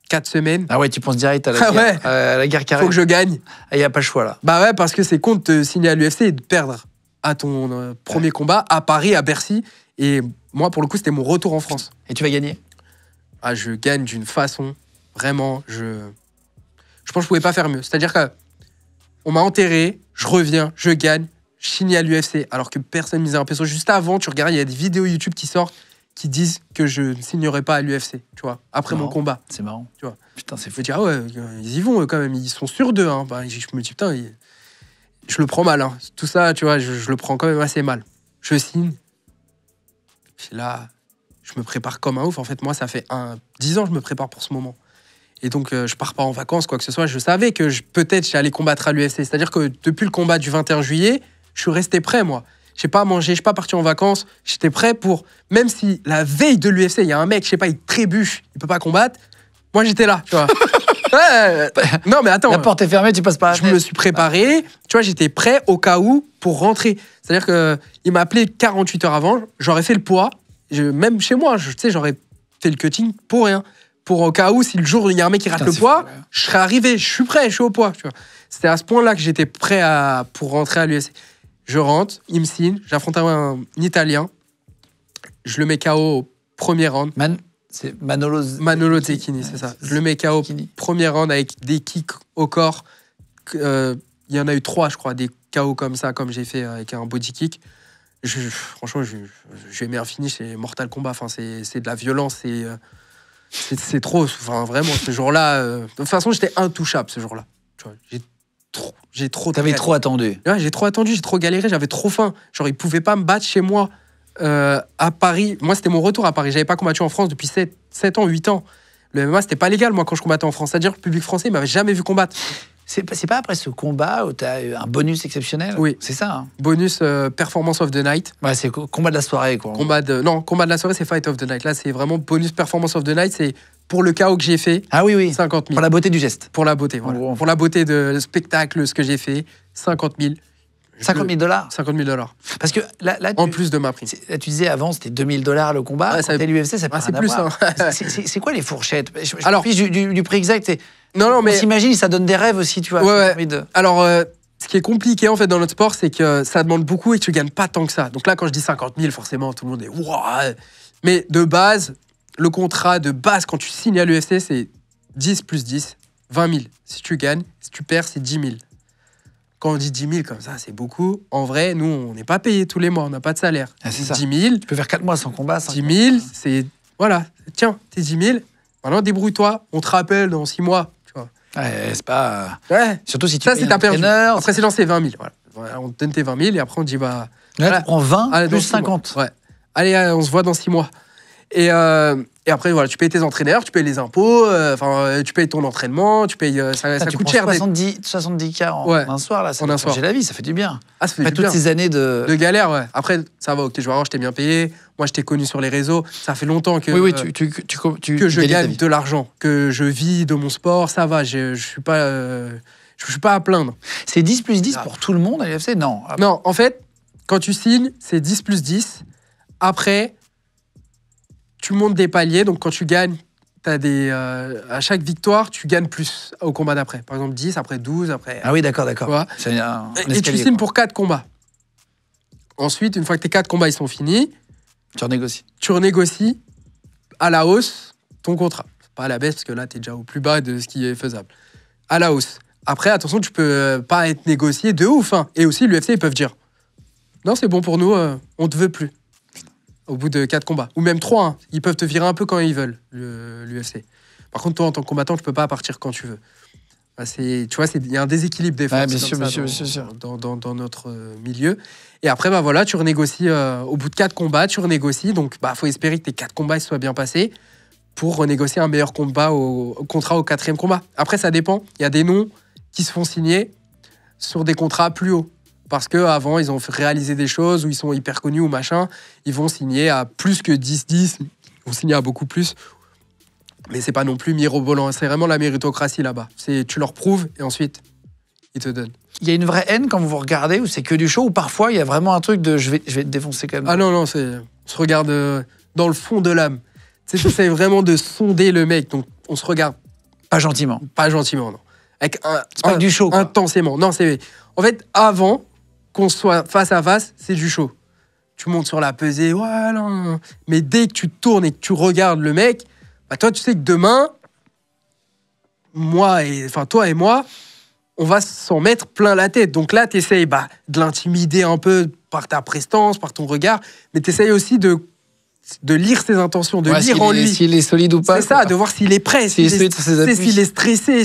4 semaines. Ah ouais, tu penses direct à la guerre, ouais. À la guerre qui arrive. Faut que je gagne. Il n'y a pas le choix, là. Bah ouais, parce que c'est con de te signer à l'UFC et de perdre à ton premier combat à Paris, à Bercy. Et moi, pour le coup, c'était mon retour en France. Et tu vas gagner? Ah, je gagne d'une façon, vraiment, je pense que je pouvais pas faire mieux. C'est-à-dire qu'on m'a enterré, je reviens, je gagne, je signe à l'UFC, alors que personne misait un peso. Juste avant, tu regardes, il y a des vidéos YouTube qui sortent qui disent que je ne signerai pas à l'UFC, tu vois, après mon combat. C'est marrant. Tu vois. Putain, c'est fou. Je me dis, ah ouais, ils y vont quand même, ils sont sûrs d'eux. Hein. Bah, je me dis, putain, je le prends mal. Hein. Tout ça, tu vois, je le prends quand même assez mal. Je signe. Puis là, je me prépare comme un ouf. En fait, moi, ça fait 10 ans que je me prépare pour ce moment. Et donc, je pars pas en vacances, quoi que ce soit. Je savais que peut-être j'allais combattre à l'UFC. C'est-à-dire que depuis le combat du 21 juillet, je suis resté prêt, moi. Je n'ai pas mangé, je suis pas parti en vacances. J'étais prêt pour, même si la veille de l'UFC, il y a un mec, je sais pas, il trébuche, il peut pas combattre. Moi, j'étais là, tu vois. Non, mais attends. La porte est fermée, tu passes pas. Je me suis préparé, tu vois, j'étais prêt au cas où pour rentrer. C'est-à-dire qu'il m'a appelé 48 heures avant, j'aurais fait le poids. Même chez moi, tu sais, j'aurais fait le cutting pour rien. Pour au cas où, si le jour il y a un mec qui rate le poids, je serais arrivé, je suis prêt, je suis au poids. Tu vois. C'était à ce point-là que j'étais prêt pour rentrer à l'UFC. Je rentre, il me signe, j'affronte un Italien, je le mets KO au premier round. C'est Manolo Zecchini, c'est ça. Je le mets KO au premier round avec des kicks au corps. Il y en a eu 3, je crois, des KO comme ça, comme j'ai fait avec un body kick. Franchement, je vais mettre un finish, c'est Mortal Kombat. Enfin, c'est de la violence, c'est trop. Enfin, vraiment, ce jour-là. De toute façon, j'étais intouchable ce jour-là. Tu vois, j'ai trop. T'avais trop attendu. Ouais, j'ai trop attendu, j'ai trop galéré, j'avais trop faim. Genre, ils pouvaient pas me battre chez moi à Paris. Moi, c'était mon retour à Paris. J'avais pas combattu en France depuis 7 ans, 8 ans. Le MMA, c'était pas légal, moi, quand je combattais en France. C'est-à-dire que le public français, il m'avait jamais vu combattre. C'est pas après ce combat où t'as eu un bonus exceptionnel? Oui. C'est ça, hein. Bonus Performance of the Night. Ouais, c'est combat de la soirée, quoi. Combat de la soirée, c'est Fight of the Night. Là, c'est vraiment bonus Performance of the Night. C'est pour le KO que j'ai fait. Ah oui. 50 000. Pour la beauté du geste. Pour la beauté, voilà. Pour la beauté de spectacle, ce que j'ai fait, 50 000. 50 000 $? 50 000 $. Parce que là en plus de ma prime. Là, tu disais avant, c'était 2 000 $ le combat. Ouais, c'était l'UFC, ça peut rien c'est plus. Hein. C'est quoi les fourchettes? Je Alors, fiche du prix exact. Non, mais. On s'imagine, ça donne des rêves aussi, tu vois. Ouais. Alors, ce qui est compliqué, en fait, dans notre sport, c'est que ça demande beaucoup et que tu gagnes pas tant que ça. Donc là, quand je dis 50 000, forcément, tout le monde est waouh. Mais de base, le contrat de base, quand tu signes à l'UFC, c'est 10 plus 10, 20 000. Si tu gagnes, si tu perds, c'est 10 000. Quand on dit 10 000 comme ça, c'est beaucoup. En vrai, nous, on n'est pas payé tous les mois, on n'a pas de salaire. Ah, c'est ça. 10 000. Tu peux faire 4 mois sans combat. 10 000, c'est Voilà, tiens, tes 10 000, maintenant débrouille-toi, on te rappelle dans 6 mois. Tu vois. Ouais, c'est pas. Ouais. Surtout si tu Ça, payes c'est un t'as perdu. entraîneur. Après, c'est lancé 20 000. Voilà, on te donne tes 20 000 et après, on te dit, bah. Là, voilà. tu prends 20 Allez, dans plus 6 mois. 50. Ouais. Allez, on se voit dans 6 mois. Et après, voilà, tu payes tes entraîneurs, tu payes les impôts, tu payes ton entraînement, tu payes. Ça Tu coûte prends cher. 70K en Ouais. un soir, là, ça En va un soir. changer la vie, ça fait du bien. Ah, ça fait Après du toutes bien. ces années de. De galère, ouais. Après, ça va, ok, je vois, je t'ai bien payé. Moi, je t'ai connu sur les réseaux. Ça fait longtemps que. Oui, que tu je gagnes ta gagne vie. de l'argent, que je vis de mon sport, ça va. Je suis pas. Je suis pas à plaindre. C'est 10 plus 10 pour tout le monde à l'UFC? Non. Non, en fait, quand tu signes, c'est 10 plus 10. Après, tu montes des paliers. Donc, quand tu gagnes, t'as à chaque victoire, tu gagnes plus au combat d'après. Par exemple, 10, après 12, après. Ah oui, d'accord, d'accord. Tu vois. C'est un Et tu escalier, signes quoi. pour 4 combats. Ensuite, une fois que tes 4 combats ils sont finis, Tu renégocies. tu renégocies à la hausse ton contrat. Pas à la baisse, parce que là, tu es déjà au plus bas de ce qui est faisable. À la hausse. Après, attention, tu peux pas être négocié de ouf. Hein. Et aussi, l'UFC, ils peuvent dire non, c'est bon pour nous, on te veut plus. Au bout de 4 combats. Ou même 3. Hein. Ils peuvent te virer un peu quand ils veulent, l'UFC. Par contre, toi, en tant que combattant, tu peux pas partir quand tu veux. Bah, tu vois, il y a un déséquilibre des forces Ouais, bien sûr, comme ça bien sûr. dans notre milieu. Et après, bah, voilà, tu renégocies. Au bout de 4 combats, tu renégocies. Donc, bah, faut espérer que tes 4 combats ils soient bien passés pour renégocier un meilleur contrat au 4e combat. Après, ça dépend. Il y a des noms qui se font signer sur des contrats plus hauts. Parce qu'avant, ils ont réalisé des choses où ils sont hyper connus ou machin. Ils vont signer à plus que 10-10. Ils vont signer à beaucoup plus. Mais c'est pas non plus mirobolant. C'est vraiment la méritocratie là-bas. Tu leur prouves et ensuite, ils te donnent. Il y a une vraie haine quand vous vous regardez ou c'est que du show ou parfois il y a vraiment un truc de je vais te défoncer quand même. Ah non, on se regarde dans le fond de l'âme. Tu sais, j'essaie vraiment de sonder le mec. Donc, on se regarde Pas gentiment. pas gentiment, non. Avec C'est pas du show, quoi. intensément. Non, en fait, avant qu'on soit face à face, c'est du show. Tu montes sur la pesée, ouais, non. Mais dès que tu tournes et que tu regardes le mec, bah toi, tu sais que demain, toi et moi, on va s'en mettre plein la tête. Donc là, tu essayes de l'intimider un peu par ta prestance, par ton regard, mais tu essayes aussi de lire ses intentions, de lire en lui. S'il est solide ou pas. C'est ça, de voir s'il est prêt, s'il est stressé,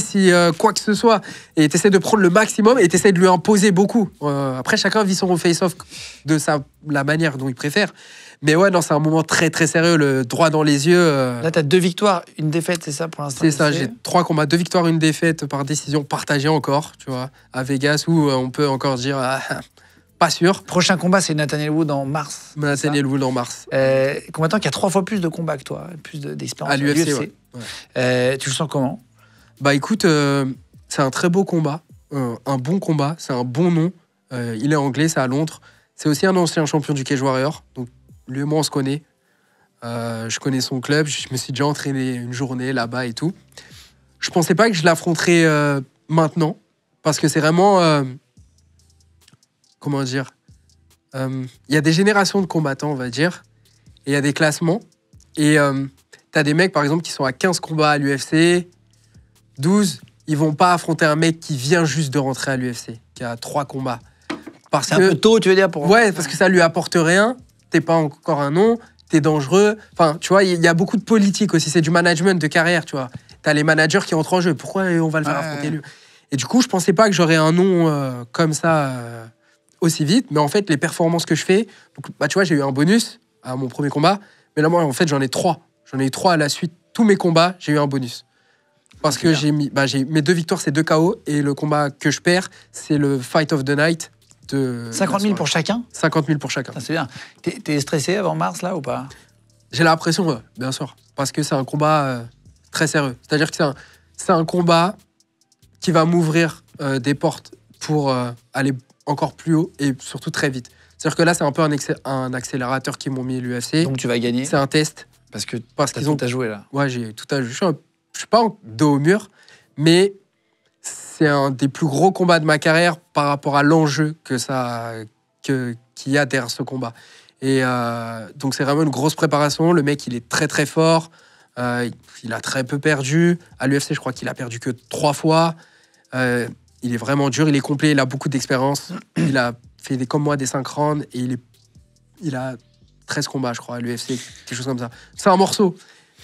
quoi que ce soit. Et tu essaies de prendre le maximum et tu essaies de lui imposer beaucoup. Après, chacun vit son face-off de la manière dont il préfère. Mais ouais, non, c'est un moment très très sérieux, le droit dans les yeux. Là, tu as 2 victoires, 1 défaite, c'est ça pour l'instant? C'est ça, j'ai 3 combats, 2 victoires, 1 défaite par décision partagée encore, tu vois, à Vegas, où on peut encore dire pas sûr. Prochain combat, c'est Nathaniel Wood en mars. Nathaniel Wood en mars. Combattant qui a 3 fois plus de combats que toi, plus d'expérience À l'UFC. Ouais. Tu le sens comment? Bah écoute, c'est un très beau combat, un bon combat, c'est un bon nom. Il est anglais, c'est à Londres. C'est aussi un ancien champion du Cage Warrior, donc lui et moi on se connaît. Je connais son club, je me suis déjà entraîné une journée là-bas et tout. Je pensais pas que je l'affronterais maintenant, parce que c'est vraiment... comment dire, il y a des générations de combattants, on va dire, et il y a des classements. Et t'as des mecs, par exemple, qui sont à 15 combats à l'UFC, 12, ils vont pas affronter un mec qui vient juste de rentrer à l'UFC, qui a 3 combats. C'est un peu tôt, tu veux dire pour... Ouais, parce que ça lui apporte rien, t'es pas encore un nom, t'es dangereux. Enfin, tu vois, il y a beaucoup de politique aussi, c'est du management de carrière, tu vois. T'as les managers qui entrent en jeu, pourquoi on va le faire affronter lui? Et du coup, je pensais pas que j'aurais un nom comme ça... aussi vite, mais en fait, les performances que je fais, donc, tu vois, j'ai eu un bonus à mon premier combat, mais là, moi, en fait, j'en ai 3. J'en ai eu 3 à la suite. Tous mes combats, j'ai eu un bonus. Parce que mes 2 victoires, c'est 2 KO, et le combat que je perds, c'est le Fight of the Night de... 50 000 pour chacun? 50 000 pour chacun. Ah, c'est bien. T'es stressé avant mars, là, ou pas? J'ai l'impression, bien sûr, parce que c'est un combat très sérieux. C'est-à-dire que c'est un combat qui va m'ouvrir des portes pour aller encore plus haut et surtout très vite. C'est-à-dire que là, c'est un peu un accélérateur qu'ils m'ont mis l'UFC. Donc tu vas gagner. C'est un test. Parce qu'ils tout ont tout à jouer là. Ouais, j'ai tout à jouer. Je suis pas en dos au mur, mais c'est un des plus gros combats de ma carrière par rapport à l'enjeu qu'il y a derrière ce combat. Et donc c'est vraiment une grosse préparation. Le mec, il est très très fort. Il a très peu perdu. À l'UFC, je crois qu'il a perdu que 3 fois. Il est vraiment dur, il est complet, il a beaucoup d'expérience. Il a fait comme moi des 5 rounds et il a 13 combats, je crois, à l'UFC, quelque chose comme ça. C'est un morceau.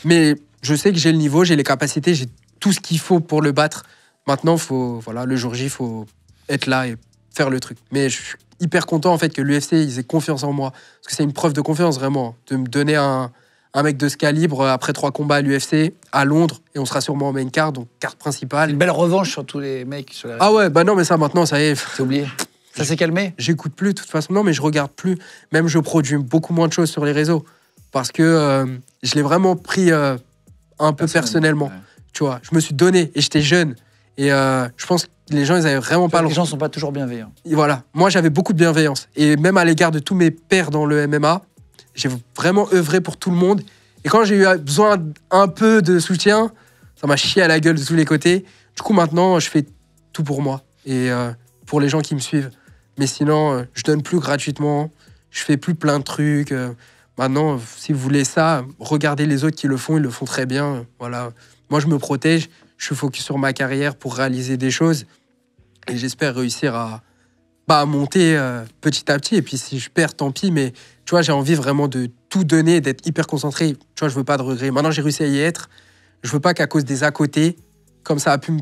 Mais je sais que j'ai le niveau, j'ai les capacités, j'ai tout ce qu'il faut pour le battre. Maintenant, le jour J, il faut être là et faire le truc. Mais je suis hyper content en fait que l'UFC, ils aient confiance en moi. Parce que c'est une preuve de confiance, vraiment, de me donner un mec de ce calibre après 3 combats à l'UFC, à Londres, et on sera sûrement en main card, donc carte principale. Une belle revanche sur tous les mecs. Sur la... Ah ouais, bah non, mais ça, maintenant, ça y est. C'est oublié. Ça s'est calmé. J'écoute plus, de toute façon. Non, mais je regarde plus. Même, je produis beaucoup moins de choses sur les réseaux. Parce que je l'ai vraiment pris un peu personnellement. Ouais. Tu vois, je me suis donné, et j'étais jeune. Et je pense que les gens, ils avaient vraiment pas... Les gens sont pas toujours bienveillants. Et voilà. Moi, j'avais beaucoup de bienveillance. Et même à l'égard de tous mes pairs dans le MMA, j'ai vraiment œuvré pour tout le monde. Et quand j'ai eu besoin un peu de soutien, ça m'a chié à la gueule de tous les côtés. Du coup, maintenant, je fais tout pour moi et pour les gens qui me suivent. Mais sinon, je donne plus gratuitement. Je fais plus plein de trucs. Maintenant, si vous voulez ça, regardez les autres qui le font. Ils le font très bien. Voilà. Moi, je me protège. Je suis focus sur ma carrière pour réaliser des choses. Et j'espère réussir à monter petit à petit. Et puis, si je perds, tant pis. Mais tu vois, j'ai envie vraiment de tout donner, d'être hyper concentré. Tu vois, je veux pas de regrets. Maintenant, j'ai réussi à y être. Je veux pas qu'à cause des à côté, comme ça a pu me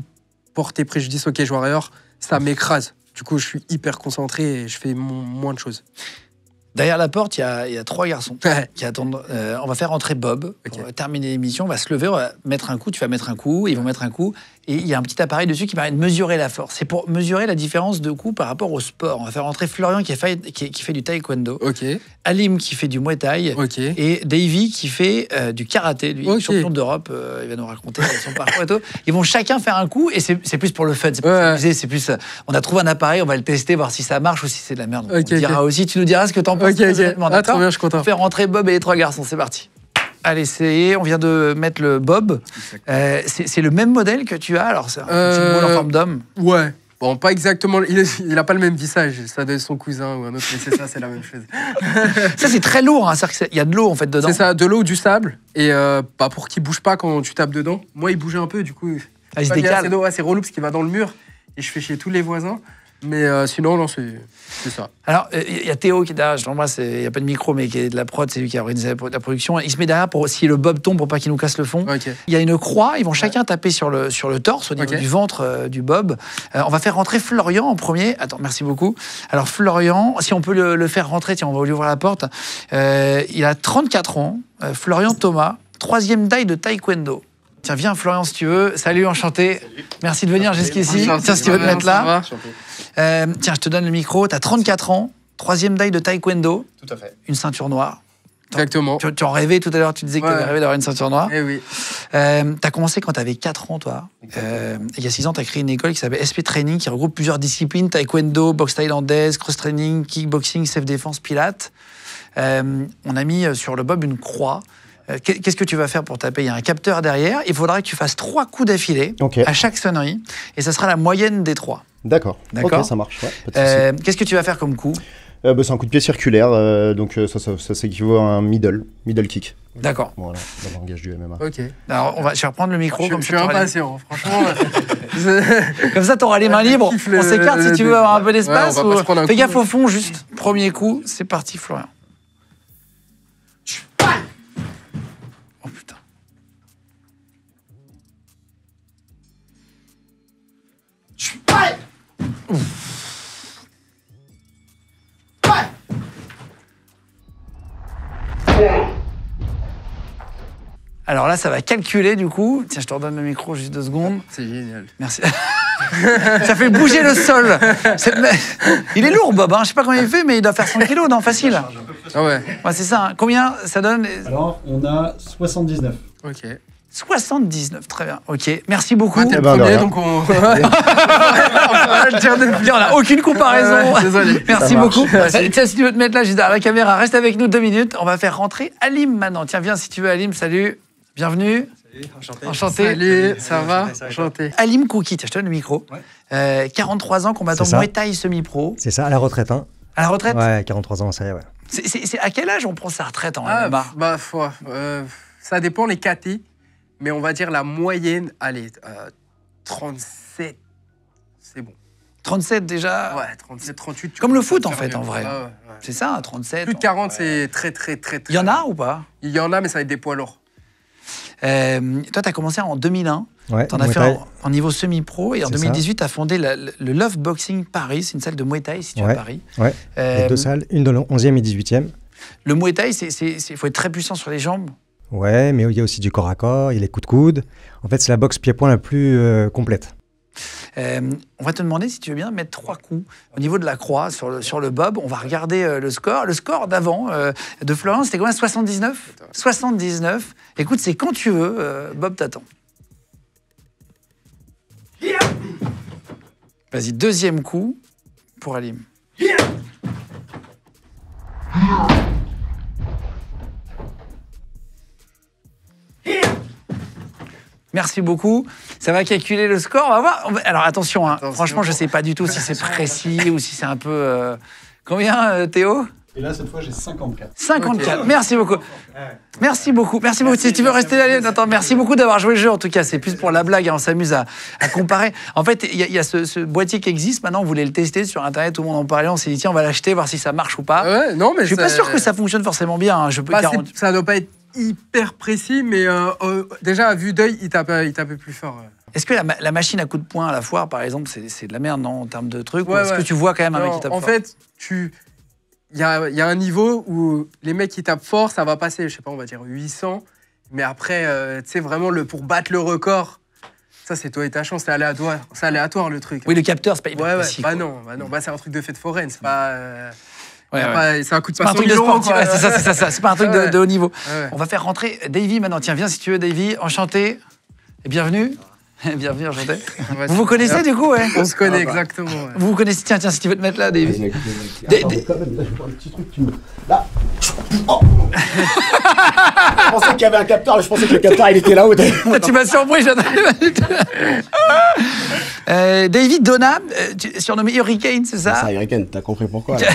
porter préjudice au Cage Warrior, ça m'écrase. Du coup, je suis hyper concentré et je fais moins de choses. Derrière la porte, il y a 3 garçons qui attendent. On va faire entrer Bob pour terminer l'émission. On va se lever, on va mettre un coup. Tu vas mettre un coup, ils vont mettre un coup. Et il y a un petit appareil dessus qui permet de mesurer la force. C'est pour mesurer la différence de coups par rapport au sport. On va faire entrer Florian qui fait du taekwondo. Okay. Alim qui fait du muay thai. Okay. Et Davy qui fait du karaté. Lui, champion d'Europe. Il va nous raconter son parcours et tout. Ils vont chacun faire un coup et c'est plus pour le fun. C'est plus c'est plus. On a trouvé un appareil, on va le tester, voir si ça marche ou si c'est de la merde. On dira aussi, tu nous diras ce que t'en penses. Très bien, je suis content. On va faire rentrer Bob et les 3 garçons. C'est parti. Allez, on vient de mettre le Bob. C'est le même modèle que tu as, alors c'est un boule en forme d'homme. Ouais. Bon, pas exactement. Il a pas le même visage. Ça doit être son cousin ou un autre, mais c'est la même chose. Ça, c'est très lourd. Hein. Il y a de l'eau en fait dedans. C'est ça, de l'eau, du sable. Et pour qu'il bouge pas quand tu tapes dedans. Moi, il bougeait un peu, du coup. Il se décale. C'est relou parce qu'il va dans le mur et je fais chier tous les voisins. Mais sinon, non, c'est ça. Alors, il y a Théo qui est derrière, il n'y a pas de micro, mais qui est de la prod, c'est lui qui a organisé la production. Il se met derrière pour, si le bob tombe, pour pas qu'il nous casse le fond. Okay. Il y a une croix, ils vont chacun taper sur le torse, au niveau du ventre du bob. On va faire rentrer Florian en premier. Attends, merci beaucoup. Alors, Florian, si on peut le faire rentrer, tiens, on va lui ouvrir la porte. Il a 34 ans. Florian Thomas, 3e taille de taekwondo. Tiens, viens Florian si tu veux. Salut, enchanté. Salut. Merci de venir jusqu'ici. Tiens, si tu veux te mettre là. Tiens, je te donne le micro. Tu as 34 ans, 3e taille de taekwondo. Tout à fait. Une ceinture noire. Exactement. Tu en rêvais tout à l'heure, tu disais que tu avais rêvé d'avoir une ceinture noire. Eh oui. Tu as commencé quand tu avais 4 ans, toi. Il y a 6 ans, tu as créé une école qui s'appelle SP Training, qui regroupe plusieurs disciplines, taekwondo, boxe thaïlandaise, cross-training, kickboxing, self-défense, pilates. On a mis sur le bob une croix. Qu'est-ce que tu vas faire pour taper? Il y a un capteur derrière. Il faudra que tu fasses 3 coups d'affilée à chaque sonnerie. Et ça sera la moyenne des 3. D'accord. Ok, ça marche. Ouais, qu'est-ce que tu vas faire comme coup? C'est un coup de pied circulaire. Donc ça s'équivaut à un middle kick. D'accord. Voilà, dans le langage du MMA. Ok. Alors, je vais reprendre le micro. Je suis impatient, franchement. Comme ça, tu auras les mains libres. On s'écarte si tu veux avoir un peu d'espace. Fais gaffe au fond, juste. Premier coup, c'est parti, Florian. Oh putain. Alors là, ça va calculer du coup. Tiens, je te redonne le micro juste 2 secondes. C'est génial. Merci. Ça fait bouger le sol. Il est lourd, Bob. Hein. Je sais pas comment il fait, mais il doit faire 100 kilos, non? Facile. Ah ouais. C'est ça. Hein. Combien ça donne? Alors, on a 79. Ok. 79, très bien. Ok, merci beaucoup. T'es le premier, donc on... on n'a aucune comparaison. Désolé. Merci beaucoup. Tiens, si tu veux te mettre là, juste derrière la caméra, reste avec nous 2 minutes. On va faire rentrer Alim maintenant. Tiens, viens si tu veux, Alim. Salut. Bienvenue. Salut, enchanté. Enchanté. Salut, ça va? Enchanté. Alim Kouki, tiens, je te donne le micro. 43 ans, combattant Muay Thai semi-pro. C'est ça, à la retraite. Hein. À la retraite? Ouais, 43 ans, ça y est, ouais. C'est à quel âge on prend sa retraite en MMA? Ça dépend les KT, mais on va dire la moyenne, allez, 37, c'est bon. 37 déjà. Ouais, 37, 38. tu Comme le commences à foot, te en faire fait, vieux. en vrai. Ouais. C'est ça, 37. Plus de 40, c'est très, très, très, très. Il y en a ou pas? Il y en a, mais ça va être des poids lourds. Toi, tu as commencé en 2001. Ouais, Tu en as Muay fait Thai. en niveau semi-pro. Et en C'est 2018, tu as fondé le Love Boxing Paris. C'est une salle de Muay Thai située à Ouais. Paris. Ouais. Il y a 2 salles, une dans le 11e et 18e. Le Muay Thai, il faut être très puissant sur les jambes. Ouais, mais il y a aussi du corps à corps, il y a les coups de coude. En fait, c'est la boxe pied-point la plus complète. On va te demander, si tu veux bien, mettre 3 coups au niveau de la croix sur le bob. On va regarder le score. Le score d'avant de Florian, c'était combien? 79 79. Écoute, c'est quand tu veux. Bob t'attend. Vas-y, deuxième coup pour Halim. Merci beaucoup. Ça va calculer le score. On va voir. Alors attention, hein. Franchement, je ne sais pas du tout si c'est précis ou si c'est un peu... Combien, Théo? Et là, cette fois, j'ai 54. 54. Ok. Merci beaucoup. Merci beaucoup. Merci beaucoup. Si tu veux rester là, attends, merci beaucoup d'avoir joué le jeu. En tout cas, c'est plus pour la blague. Hein. On s'amuse à comparer. En fait, il y a ce boîtier qui existe. Maintenant, on voulait le tester sur Internet. Tout le monde en parlait. On s'est dit, tiens, on va l'acheter, voir si ça marche ou pas. Ouais, non, mais Je suis pas sûr que ça fonctionne forcément bien. Hein. Je peux Bah, garantir. ça doit pas être hyper précis, mais déjà, à vue d'œil, il tape plus fort. Est-ce que la machine à coup de poing à la foire, par exemple, c'est de la merde, non, en termes de trucs? Ou Ouais, est-ce que ouais. tu vois quand même un mec Non, qui tape en fort? fait, il y a un niveau où les mecs qui tapent fort, ça va passer, je sais pas, on va dire 800. Mais après, tu sais, vraiment, pour battre le record, ça, c'est toi et ta chance, c'est aléatoire. C'est aléatoire, le truc. Oui, le capteur, c'est pas hyper Ouais, précis, bah quoi. non, bah c'est un truc de fête foraine, c'est pas... Ouais, y a ouais. pas- c'est un coup de C'est pas un passion truc de million, sportif, quoi. ouais, c'est ça. C'est pas un truc Ouais. de haut niveau. Ouais. On va faire rentrer Davy maintenant. Tiens, viens si tu veux, Davy. Enchanté. Et bienvenue. Bienvenue, enchanté. Ouais, Vous vous connaissez du coup, ouais? On se connaît, exactement. Ouais. Vous vous connaissez? Tiens, si tu veux te mettre là, Davy. Quand même, là, je vois un petit truc, tu me... Là. Oh. Je pensais qu'il y avait un capteur, je pensais que le capteur, il était là-haut. Tu m'as surpris, j'attendais. David Donna, surnommé Hurricane, c'est ça? Ça, Hurricane, t'as compris pourquoi là.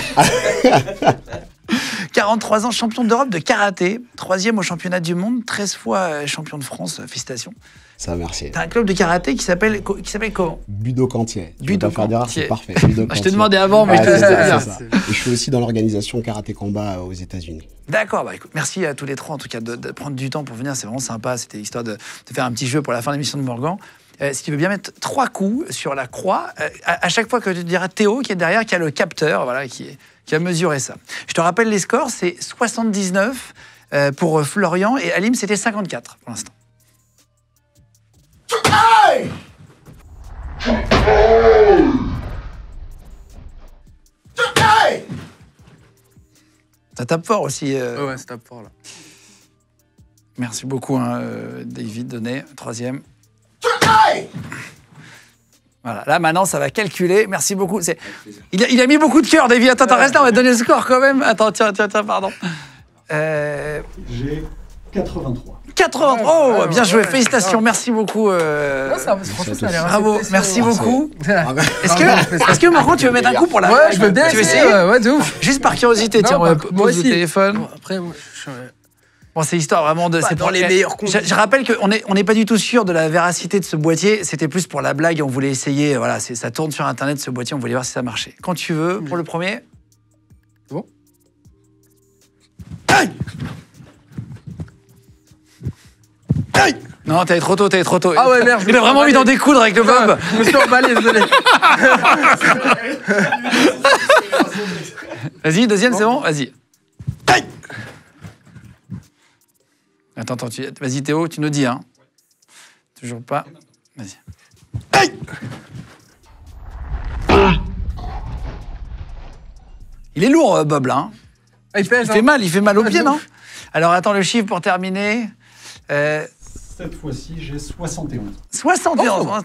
43 ans, champion d'Europe de karaté, 3e au championnat du monde, 13 fois champion de France. Félicitations. Ça, merci. T'as un club de karaté qui s'appelle comment? Budo Cantier. Budo Tu veux pas faire d'erreur, Cantier. c'est parfait. Budo Je t'ai Cantier. demandé avant, mais Ouais, je te c'est laisse ça, dire. c'est ça. Et je suis aussi dans l'organisation karaté combat aux États-Unis. D'accord, bah écoute, merci à tous les trois en tout cas de prendre du temps pour venir, c'est vraiment sympa. C'était histoire de faire un petit jeu pour la fin de l'émission de Morgan. Si tu veux bien mettre 3 coups sur la croix, à chaque fois que tu diras Théo qui est derrière, qui a le capteur, voilà, qui a mesuré ça. Je te rappelle les scores, c'est 79 pour Florian et Halim, c'était 54 pour l'instant. Ça tape fort aussi. Ouais, c'est top fort, là. Merci beaucoup, hein, David Donnet, 3e. Voilà, là maintenant ça va calculer. Merci beaucoup. Il a mis beaucoup de cœur, David. Attends, reste là, on va te donner le score quand même. Attends, tiens, pardon. J'ai 83. 80. Oh, ouais, bien joué. ouais, Félicitations, merci beaucoup. Franchement, ça a l'air Bravo, assez merci précis, beaucoup. ouais. Est-ce que Morgan, tu veux mettre un coup pour la Ouais, blague? je veux bien Tu veux essayer, essayer ouais, de ouf. Juste par curiosité, tiens, Non, on va bah, moi pose le aussi. téléphone. Bon, après, moi, Bon, c'est histoire vraiment de... Pas c'est dans pour les meilleures conditions. Je rappelle qu'on n'est pas du tout sûr de la véracité de ce boîtier. C'était plus pour la blague. On voulait essayer. Voilà, ça tourne sur Internet, ce boîtier. On voulait voir si ça marchait. Quand tu veux, pour le premier. Bon. Aïe! Aïe! Non, t'es trop tôt. Ah ouais, merde. Il a vraiment envie d'en découdre avec le bob. Je me suis emballé, désolé. Vas-y, deuxième, c'est bon? Vas-y. Aïe! Attends, vas-y Théo, tu nous dis, hein. Toujours pas. Vas-y. Aïe! Il est lourd, Bob, là. Hein. Ah, il pèse, Il fait mal au pied, non? Alors, attends, le chiffre pour terminer. Cette fois-ci, j'ai 71. 71.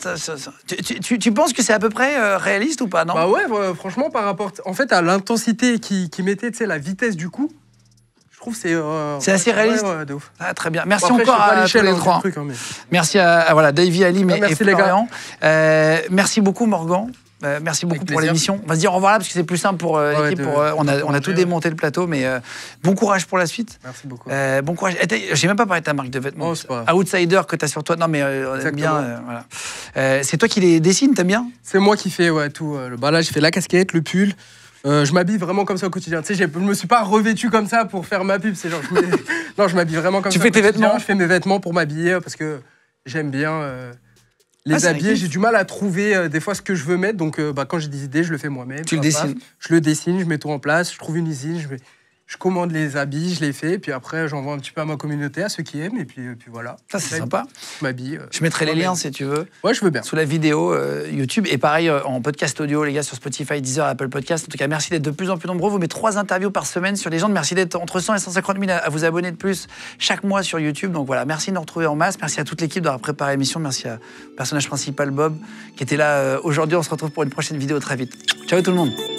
Tu penses que c'est à peu près réaliste ou pas, non? Bah ouais, franchement, par rapport en fait, à l'intensité qui mettait, tu sais, la vitesse du coup, je trouve que C'est assez réaliste. Ouais, de ouf. Ah, très bien. Merci Bon, après, encore je sais pas à tous l'échelle, les hein, du trois. truc, hein, mais... Merci à voilà, Davy, Halim et merci, les Florian. Merci beaucoup, Morgan. Merci beaucoup Avec pour plaisir. l'émission. On va se dire au revoir là parce que c'est plus simple pour l'équipe. On a tout démonté le plateau, mais bon courage pour la suite. Merci beaucoup. Bon courage. J'ai même pas parlé de ta marque de vêtements. Oh, c'est pas grave. Outsider que tu as sur toi. Non, mais on aime Exactement. bien. Voilà. C'est toi qui les dessines, t'aimes bien? C'est moi qui fais tout. Là, j'ai fait la casquette, le pull. Je m'habille vraiment comme ça au quotidien. Tu sais, je me suis pas revêtu comme ça pour faire ma pub. C'est genre, non, je m'habille vraiment comme ça. Tu fais tes vêtements? Je fais mes vêtements pour m'habiller parce que j'aime bien les c'est un habiller. kiff. J'ai du mal à trouver des fois ce que je veux mettre. Donc, quand j'ai des idées, je le fais moi-même. Tu le dessines? Je le dessine, je mets tout en place. Je trouve une usine, je commande les habits, je les fais. Puis après, j'envoie un petit peu à ma communauté, à ceux qui aiment. Et puis voilà. Ça, c'est sympa. Je m'habille. Je mettrai les liens si tu veux. Ouais, je veux bien. Sous la vidéo YouTube et pareil en podcast audio, les gars, sur Spotify, Deezer, Apple Podcast. En tout cas, merci d'être de plus en plus nombreux. Vous mettez 3 interviews par semaine sur Légende. Merci d'être entre 100 et 150 000 à vous abonner de plus chaque mois sur YouTube. Donc voilà, merci de nous retrouver en masse. Merci à toute l'équipe d'avoir préparé l'émission. Merci au personnage principal, Bob, qui était là aujourd'hui. On se retrouve pour une prochaine vidéo très vite. Ciao tout le monde.